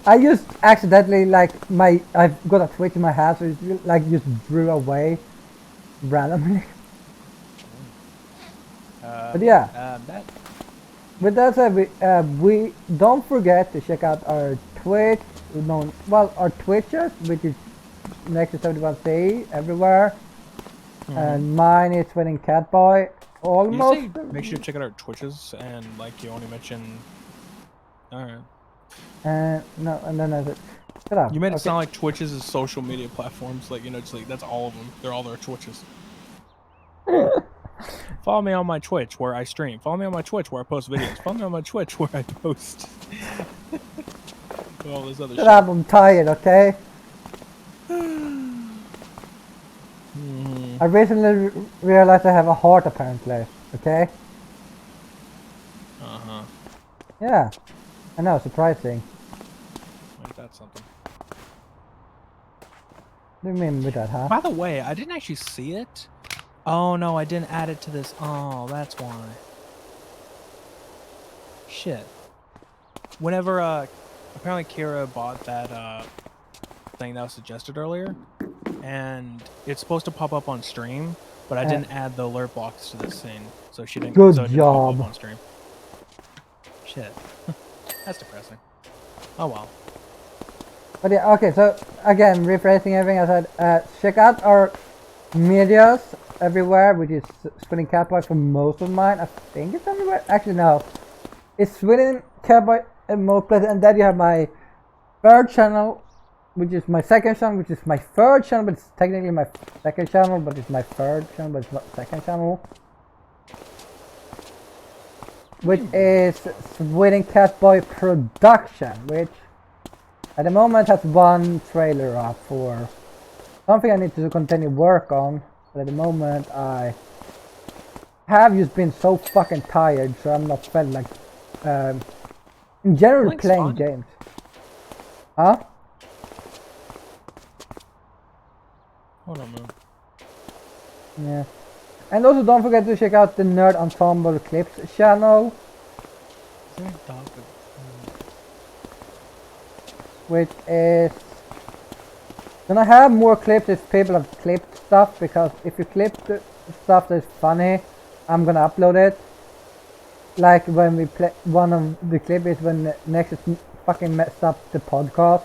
I just accidentally, like, I've got a twitch in my hand, so it like just drew away randomly. But yeah. With that said, we don't forget to check out our Twitch, our Twitches, which is next to 71C everywhere, and mine is Winning Catboy. Almost. You say make sure to check out our Twitches, and like you only mentioned. All right. No, and then I said, shut up. You made it sound like Twitches is social media platforms, like, you know, just like that's all of them. They're all their Twitches. Follow me on my Twitch where I stream. Follow me on my Twitch where I post videos. Follow me on my Twitch where I post all this other shit. Shut up, I'm tired, okay? I recently realized I have a heart apparently, okay? Uh-huh. Yeah. I know, surprising. Ain't that something? What do you mean with that, huh? By the way, I didn't actually see it. Oh no, I didn't add it to this. Oh, that's why. Shit. Whenever apparently Kira bought that thing that was suggested earlier, and it's supposed to pop up on stream, but I didn't add the alert box to this scene, so she didn't. Good so it didn't job. pop up on stream. Shit. That's depressing. Oh well. But yeah, okay, so again, rephrasing everything I said, check out our medias everywhere, which is Spinning Catboy for most of mine. I think it's everywhere. Actually, no. It's Spinning Catboy in most places, and then you have my third channel, which is my second channel, which is my third channel, but it's technically my second channel, but it's my third channel, but it's not second channel. Which is Sweden Catboy Production, which at the moment has one trailer up for something I need to continue work on. But at the moment I have just been so fucking tired, so I'm not felt like in general playing games. Huh? Hold on, man. Yeah. And also don't forget to check out the Nerd Ensemble Clips channel. Is there a dog? Which is gonna have more clips if people have clipped stuff, because if you clip the stuff that's funny, I'm gonna upload it. Like when we play, one of the clips is when Nexus fucking messed up the podcast,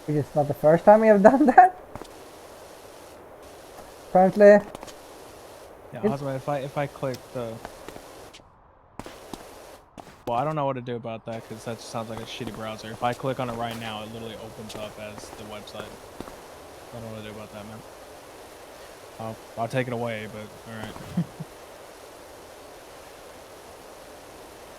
which is not the first time we have done that. Apparently. Yeah, also, if I click the... Well, I don't know what to do about that, because that sounds like a shitty browser. If I click on it right now, it literally opens up as the website. I don't know what to do about that, man. I'll take it away, but alright.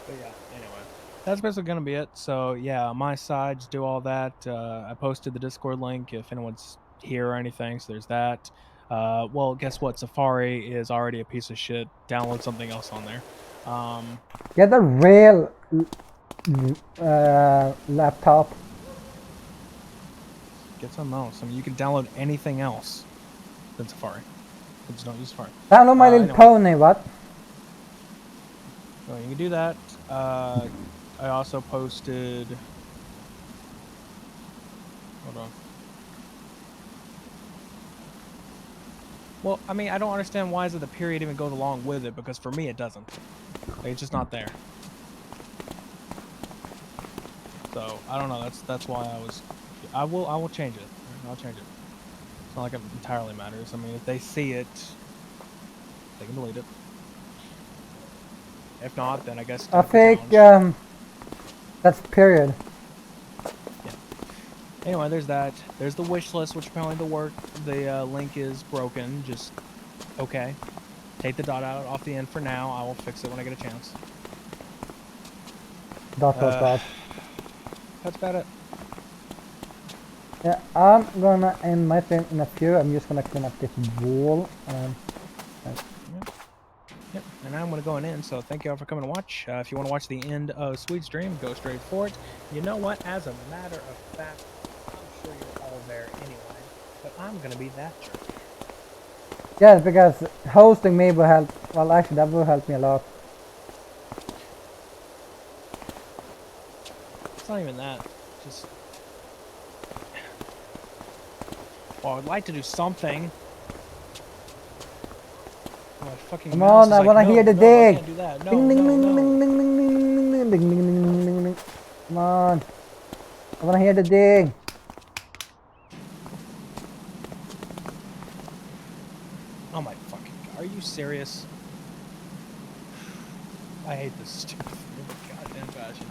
But yeah, anyway. That's basically going to be it. So yeah, on my side, just do all that. I posted the Discord link if anyone's here or anything, so there's that. Well, guess what? Safari is already a piece of shit. Download something else on there. Get a real laptop. Get something else. I mean, you can download anything else than Safari. Just don't use Safari. Download My Little Pony, what? Well, you can do that. I also posted... Hold on. Well, I mean, I don't understand why is it the period even goes along with it, because for me it doesn't. Like, it's just not there. So I don't know. That's why I will change it. I'll change it. It's not like it entirely matters. I mean, if they see it, they can delete it. If not, then I guess. I think that's period. Yeah. Anyway, there's that. There's the wish list, which apparently the link is broken. Just okay. Take the dot out off the end for now. I will fix it when I get a chance. Dot. That's about it. Yeah, I'm gonna end my thing in a few. I'm just gonna clean up this wall. Yep, and I'm going to go in. So thank you all for coming to watch. If you want to watch the end of Sweet's dream, go straight for it. You know what? As a matter of fact, I'm sure you're all there anyway. But I'm going to be that jerk. Yeah, because hosting me will help. Well, actually, that will help me a lot. It's not even that. Just... Well, I'd like to do something. Come on, I wanna hear the dig. Ding, ding, ding, ding, ding, ding, ding, ding, ding, ding, ding. Come on, I wanna hear the dig. Oh my fucking god! Are you serious? I hate this stupid goddamn fashion.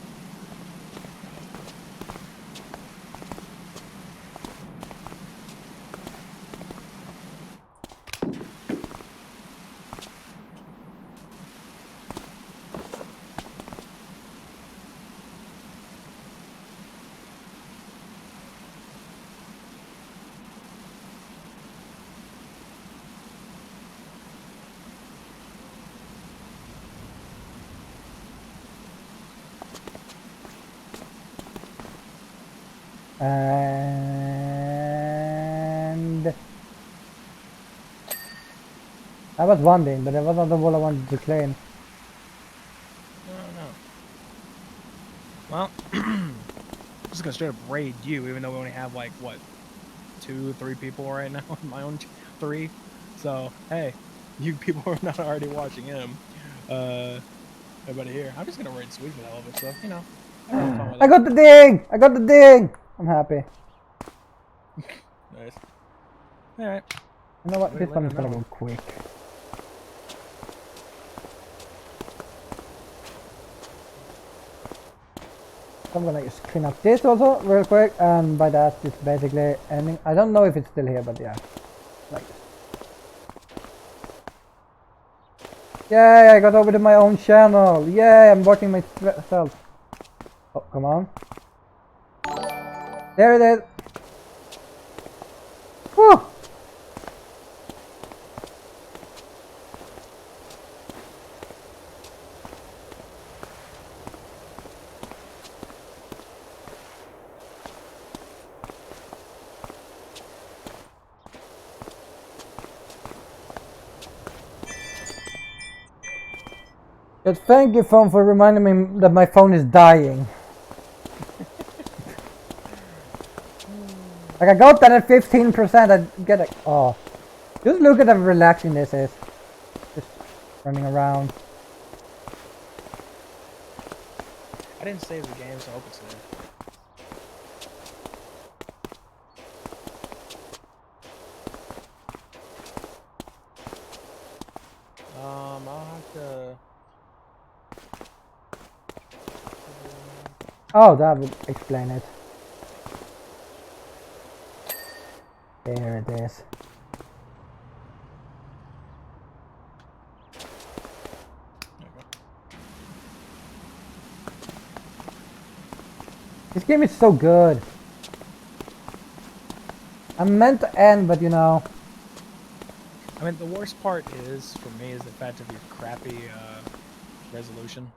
And that was one thing, but that was not the wall I wanted to clean. No. Well, I'm just gonna straight up raid you, even though we only have like what, 2-3 people right now. My own 3. So hey, you people are not already watching him. Everybody here. I'm just gonna raid Sweet for the hell of it. So you know, have fun with I got the ding! I got the ding! I'm happy. Nice. Alright. You know what? This one is gonna go quick. So I'm gonna just clean up this also real quick, and by that it's basically ending. I don't know if it's still here, but yeah. Like this. Yay, I got over to my own channel. Yay, I'm watching myself. Oh, come on. There it is. Whew. But thank you, phone, for reminding me that my phone is dying. Like I got that at 15%. I get it. Oh, just look at how relaxing this is. Just running around. I didn't save the game, so I hope it's there. I'll have to... Oh, that would explain it. There it is. This game is so good. I meant to end, but you know. I mean, the worst part is, for me, is the fact of your crappy resolution.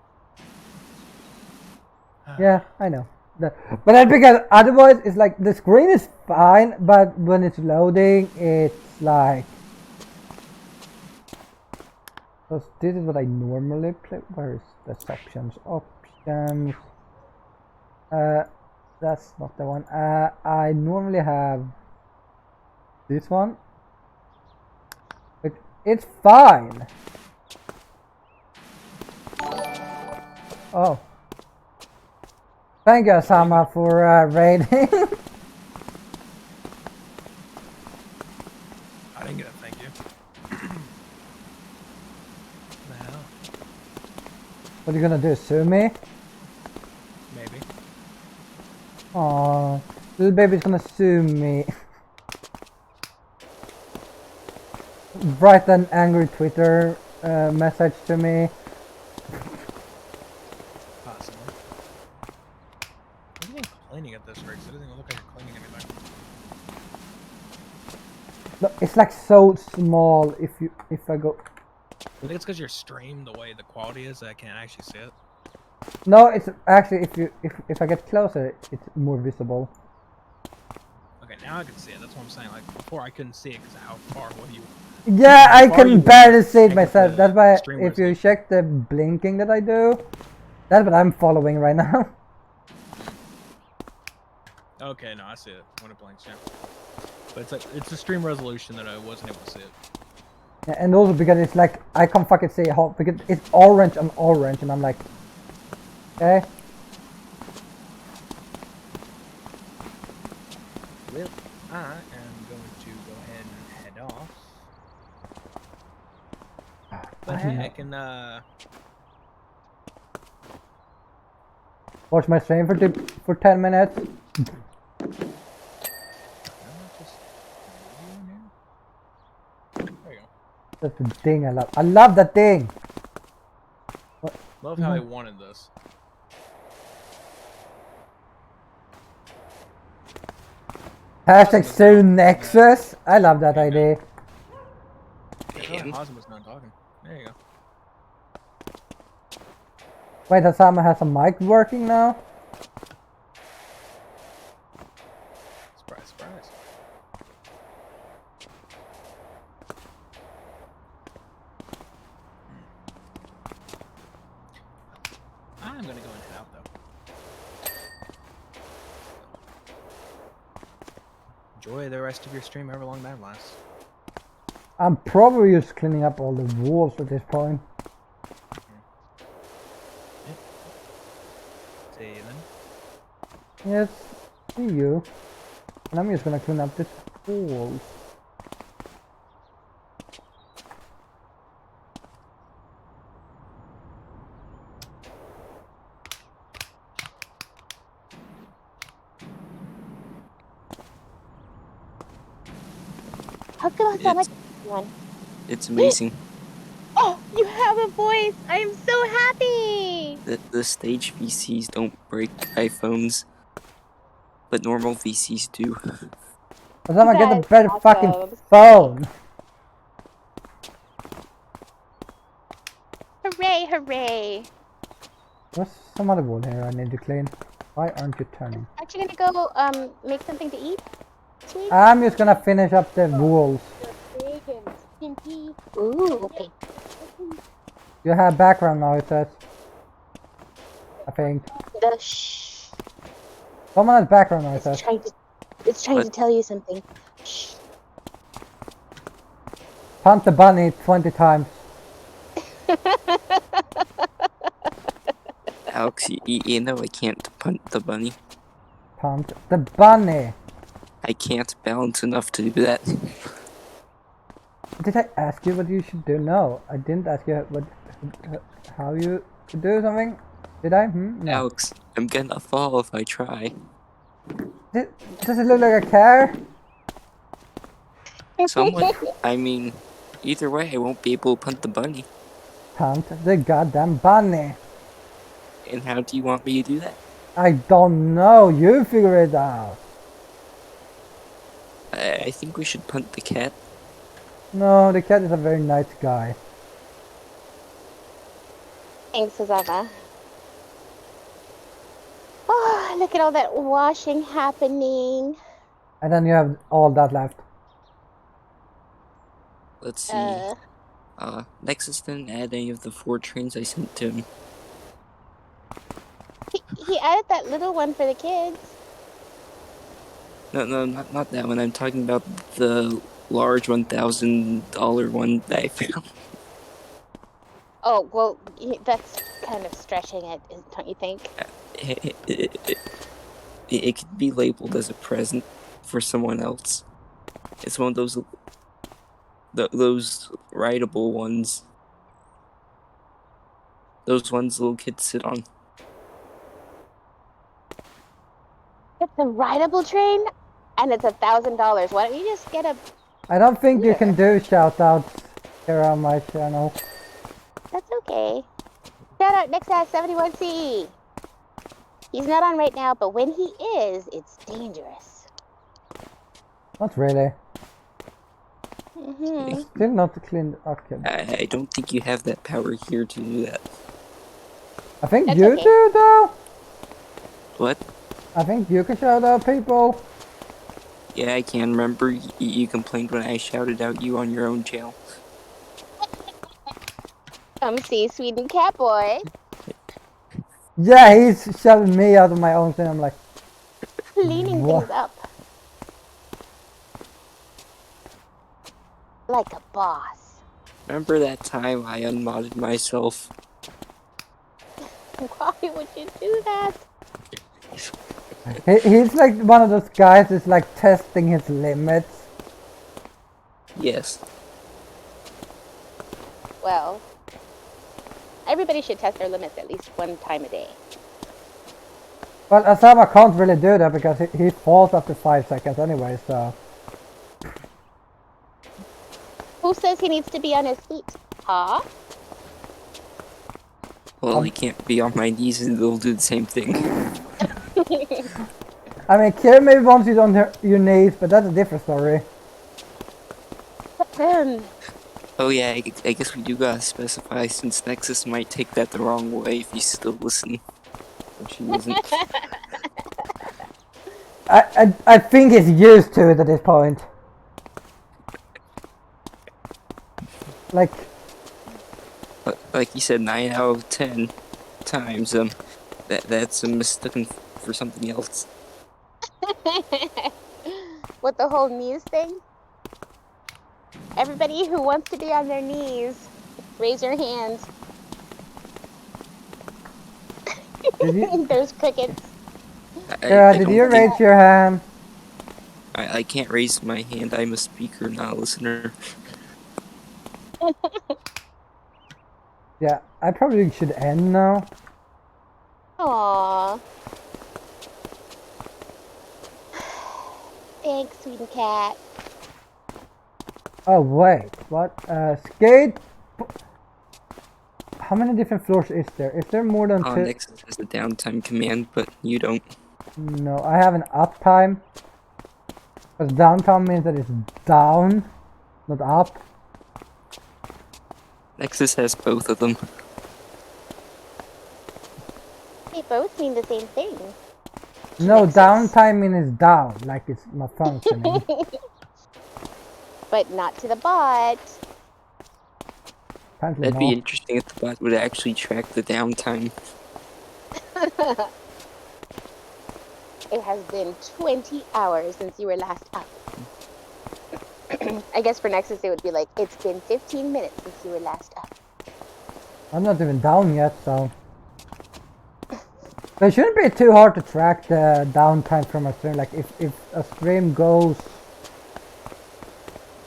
Yeah, I know. But that's because otherwise it's like the screen is fine, but when it's loading, it's like. So this is what I normally play. Where is the options? Options. That's not the one. I normally have this one. But it's fine. Oh. Thank you, Osama, for raiding. I didn't get a thank you. No. What are you gonna do? Sue me? Maybe. Aww, little baby's gonna sue me. write an angry Twitter message to me. Possibly. What are you complaining at this rate? It doesn't even look like you're cleaning anything. No, it's like so small if I go. I think it's because your stream, the way the quality is, I can't actually see it. No, it's actually if I get closer, it's more visible. Okay, now I can see it. That's what I'm saying. Like before, I couldn't see it because of how far away you. Yeah, I How far you can were barely see it check myself. the That's why stream if you resolution. check the blinking that I do, that's what I'm following right now. Okay, no, I see it when it blinks. Yeah, but it's like it's the stream resolution that I wasn't able to see it. Yeah, and also because it's like I can't fucking see how because it's orange on orange, and I'm like, okay. Well, I am going to go ahead and head off. But hey, I can Watch my stream for 10 minutes. There you go. That's the thing I love. I love that thing. Love how I wanted this. Hashtag soon Nexus. I love that idea. Hazen was not talking. There you go. Wait, Hasama has a mic working now? Surprise, surprise. I'm gonna go and head out though. Enjoy the rest of your stream, however long that lasts. I'm probably just cleaning up all the walls at this point. See you then. Yes, see you. And I'm just gonna clean up this walls. How come I sound like one? It's amazing. Oh, you have a voice! I am so happy! The stage VCs don't break iPhones, but normal VCs do. Hasama, get a That's better awesome. fucking phone! Hooray, hooray! There's some other wall here I need to clean. Why aren't you turning? Aren't you gonna go make something to eat? Sweet? I'm just gonna finish up the walls. Ooh, okay. You have background noises. I think. The shh. Someone has background It's noises. trying to What? tell you something. Shh. Punt the bunny 20 times. Alex, you know I can't punt the bunny. Punt the bunny. I can't balance enough to do that. Did I ask you what you should do? No, I didn't ask you how you should do something. Did I? No. Alex, I'm gonna fall if I try. Does it look like a car? Someone, I mean, either way, I won't be able to punt the bunny. Punt the goddamn bunny. And how do you want me to do that? I don't know. You figure it out. I think we should punt the cat. No, the cat is a very nice guy. Thanks, Susanna. Oh, look at all that washing happening. And then you have all that left. Let's see. Nexus didn't add any of the 4 trains I sent to him. He added that little one for the kids. No, not that one. I'm talking about the large $1,000 one that I found. Oh, well, that's kind of stretching it, don't you think? It could be labeled as a present for someone else. It's one of those rideable ones. Those ones little kids sit on. It's a rideable train, and it's $1,000. Why don't you just get a I don't think you Here. can do shoutouts here on my channel. That's okay. Shout out Nexus71C. He's not on right now, but when he is, it's dangerous. Not really. Mm-hmm. Still not clean. Okay. I don't think you have that power here to do that. I think That's you okay. do though. What? I think you can shout out people. Yeah, I can remember you complained when I shouted out you on your own channel. Come see Sweden Catboy. Yeah, he's shoving me out of my own thing. I'm like, Cleaning What? things up. Like a boss. Remember that time I unmodded myself? Why would you do that? he's like one of those guys who's like testing his limits. Yes. Well, everybody should test their limits at least one time a day. Well, Asama can't really do that because he falls after 5 seconds anyway, so. Who says he needs to be on his feet? Huh? Well, I can't be on my knees and they'll do the same thing. I mean, Kira maybe wants you on your knees, but that's a different story. Oh yeah, I guess we do gotta specify since Nexus might take that the wrong way if you still listen. But she isn't. I think he's used to it at this point. Like, Like you said, 9 out of 10 times, that's mistaken for something else. With the whole knees thing? Everybody who wants to be on their knees, raise your hands. There's crickets. Kira, did you raise your hand? I can't raise my hand. I'm a speaker, not a listener. Yeah, I probably should end now. Aww. Thanks, sweet cat. Oh wait, what? Skate? How many different floors is there? Is there more than 2? Nexus has a downtime command, but you don't. No, I have an uptime. Because downtime means that it's down, not up. Nexus has both of them. They both mean the same thing. No, Nexus. downtime means down, like it's not functioning. But not to the bot. Apparently That'd be not. interesting if the bot would actually track the downtime. It has been 20 hours since you were last up. I guess for Nexus it would be like, it's been 15 minutes since you were last up. I'm not even down yet, so. But it shouldn't be too hard to track the downtime from a stream. Like if a stream goes.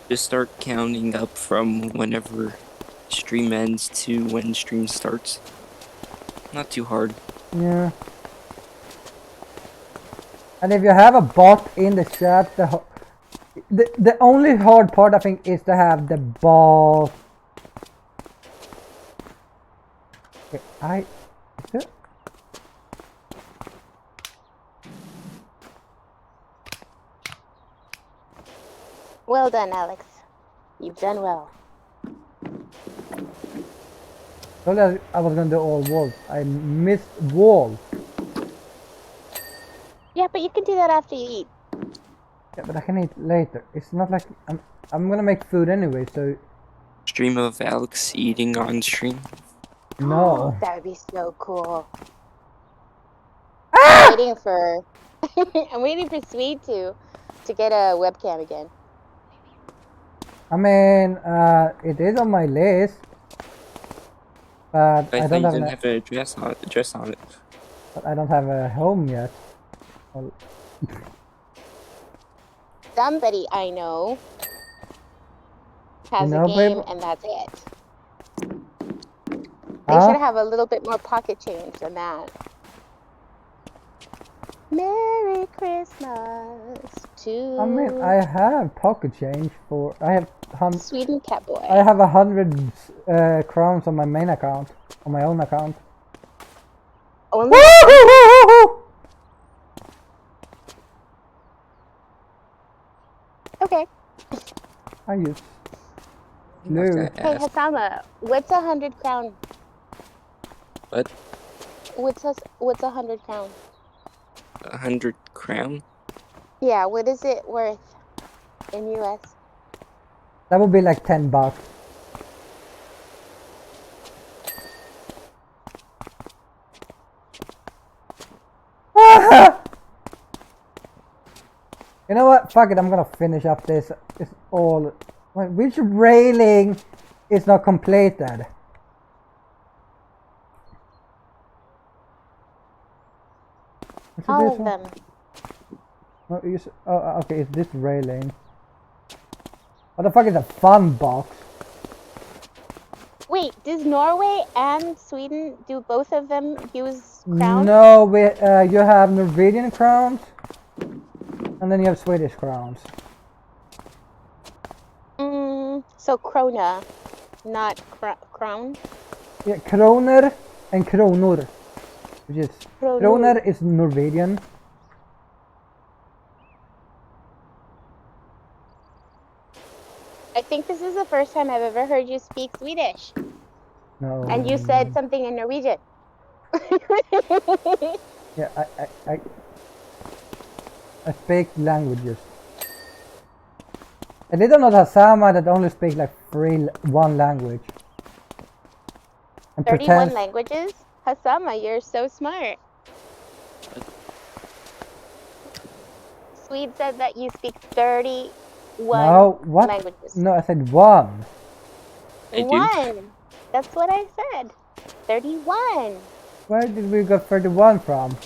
Just start counting up from whenever stream ends to when stream starts. Not too hard. Yeah. And if you have a bot in the chat, the only hard part I think is to have the bot. Okay, is it? Well done, Alex. You've done well. Told you I was gonna do all walls. I missed wall. Yeah, but you can do that after you eat. Yeah, but I can eat later. It's not like I'm gonna make food anyway, so Stream of Alex eating on stream. no. That would be so cool. Ah! I'm waiting for I'm waiting for Sweet to get a webcam again. I mean, it is on my list, but I I thought don't you have didn't an, have an address on it. but I don't have a home yet. Well, Somebody I know has know, a game babe? and that's it. They Huh? should have a little bit more pocket change than that. Merry Christmas to I mean, I have pocket change for. I have Sweden Catboy. I have 100 crowns on my main account, on my own account. Only okay. I use I'm not gonna Hey ask. Hasama, what's 100 crown? What? What's 100 crown? 100 crown? Yeah, what is it worth in US? that would be like $10. You know what? Fuck it. I'm gonna finish up this. It's all. Wait, which railing is not completed? Is it All this of one? them. No, okay. It's this railing. What the fuck is a fun box? Wait, does Norway and Sweden, do both of them use crowns? No, you have Norwegian crowns, and then you have Swedish crowns. So krona, not crown. Yeah, kroner and kronor, which is Kronor. kroner is Norwegian. I think this is the first time I've ever heard you speak Swedish. No. And you said something in Norwegian. Yeah, I speak languages. A little not Hasama that only speak like one language. And 31 pretends. languages? Hasama, you're so smart. Swede said that you speak 31 No, what? languages. No, I said one. I do? One. That's what I said. 31. Where did we get 31 from?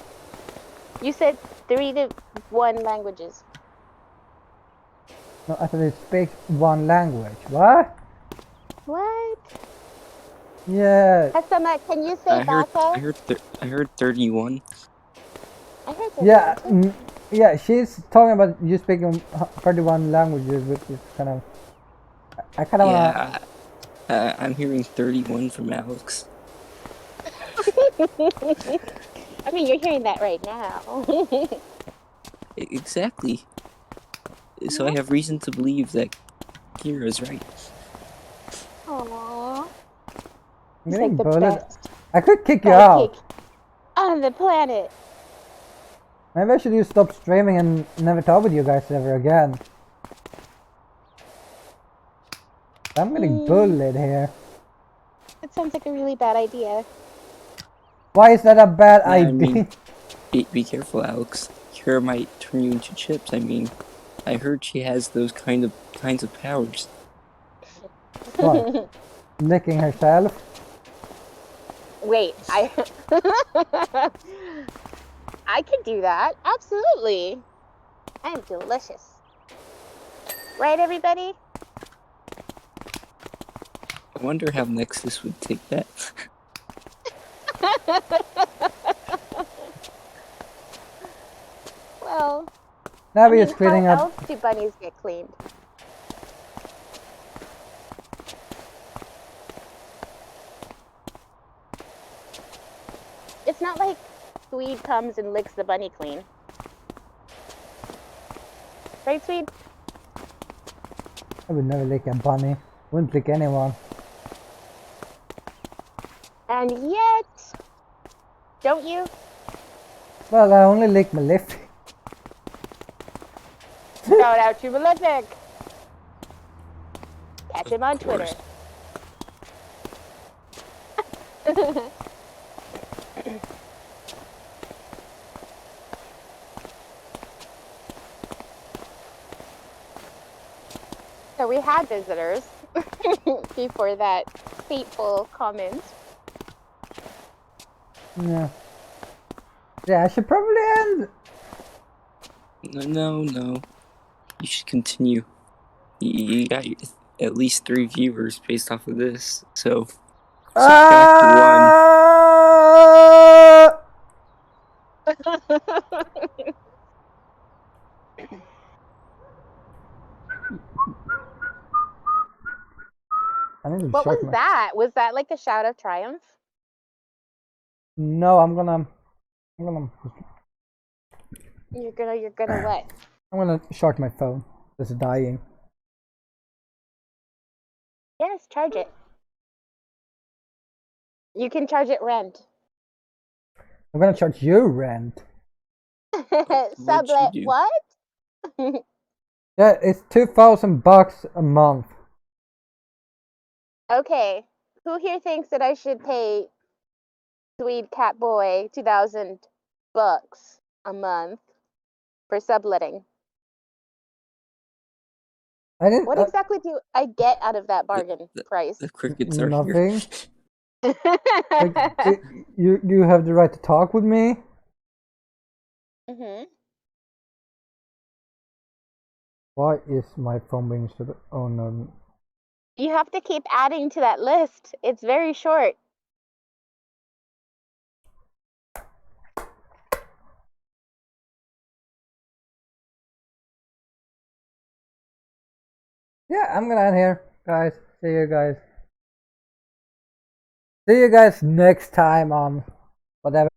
You said 31 languages. No, I said it speaks one language. What? What? Yeah. Hasama, can you say I Baka? heard 31. I heard that. Yeah. too. Yeah, she's talking about you speaking 31 languages, which is kind of. I kind of wanna. Yeah, I'm hearing 31 from Alex. I mean, you're hearing that right now. Exactly. So I have reason to believe that Kira's right. Aww. I'm He's getting like the bullied. best I could kick you out. sidekick on the planet. Maybe I should just stop streaming and never talk with you guys ever again. I'm getting bullied here. That sounds like a really bad idea. Why is that a bad Yeah, I idea? mean, be careful, Alex. Kira might turn you into chips. I mean, I heard she has those kinds of powers. What? Licking herself? Wait, I could do that. Absolutely. I am delicious. Right, everybody? I wonder how Nexus would take that. Well, Now I we're mean, just cleaning how up. else do bunnies get cleaned? It's not like Swede comes and licks the bunny clean. Right, Swede? I would never lick a bunny. Wouldn't lick anyone. And yet, don't you? Well, I only lick my lip. Shout out to Malefic. Catch him on Of course. Twitter. So we had visitors before that hateful comment. Yeah. Yeah, I should probably end. No. You should continue. You got at least 3 viewers based off of this, so subtract 1. I need to What short was my... that? Was that like a shout of triumph? No, I'm gonna You're gonna what? short my phone. It's dying. Yes, charge it. You can charge it rent. I'm gonna charge you rent. What'd you Sublet do? what? Yeah, it's $2,000 a month. Okay. Who here thinks that I should pay Swede Cat Boy $2,000 a month for subletting? I didn't. What exactly do I get out of that bargain price? The crickets are Nothing. here. Like, you have the right to talk with me. Mhm. Why is my phone being stupid? Oh no. You have to keep adding to that list. It's very short. Yeah, I'm gonna end here, guys. See you guys. See you guys next time on whatever.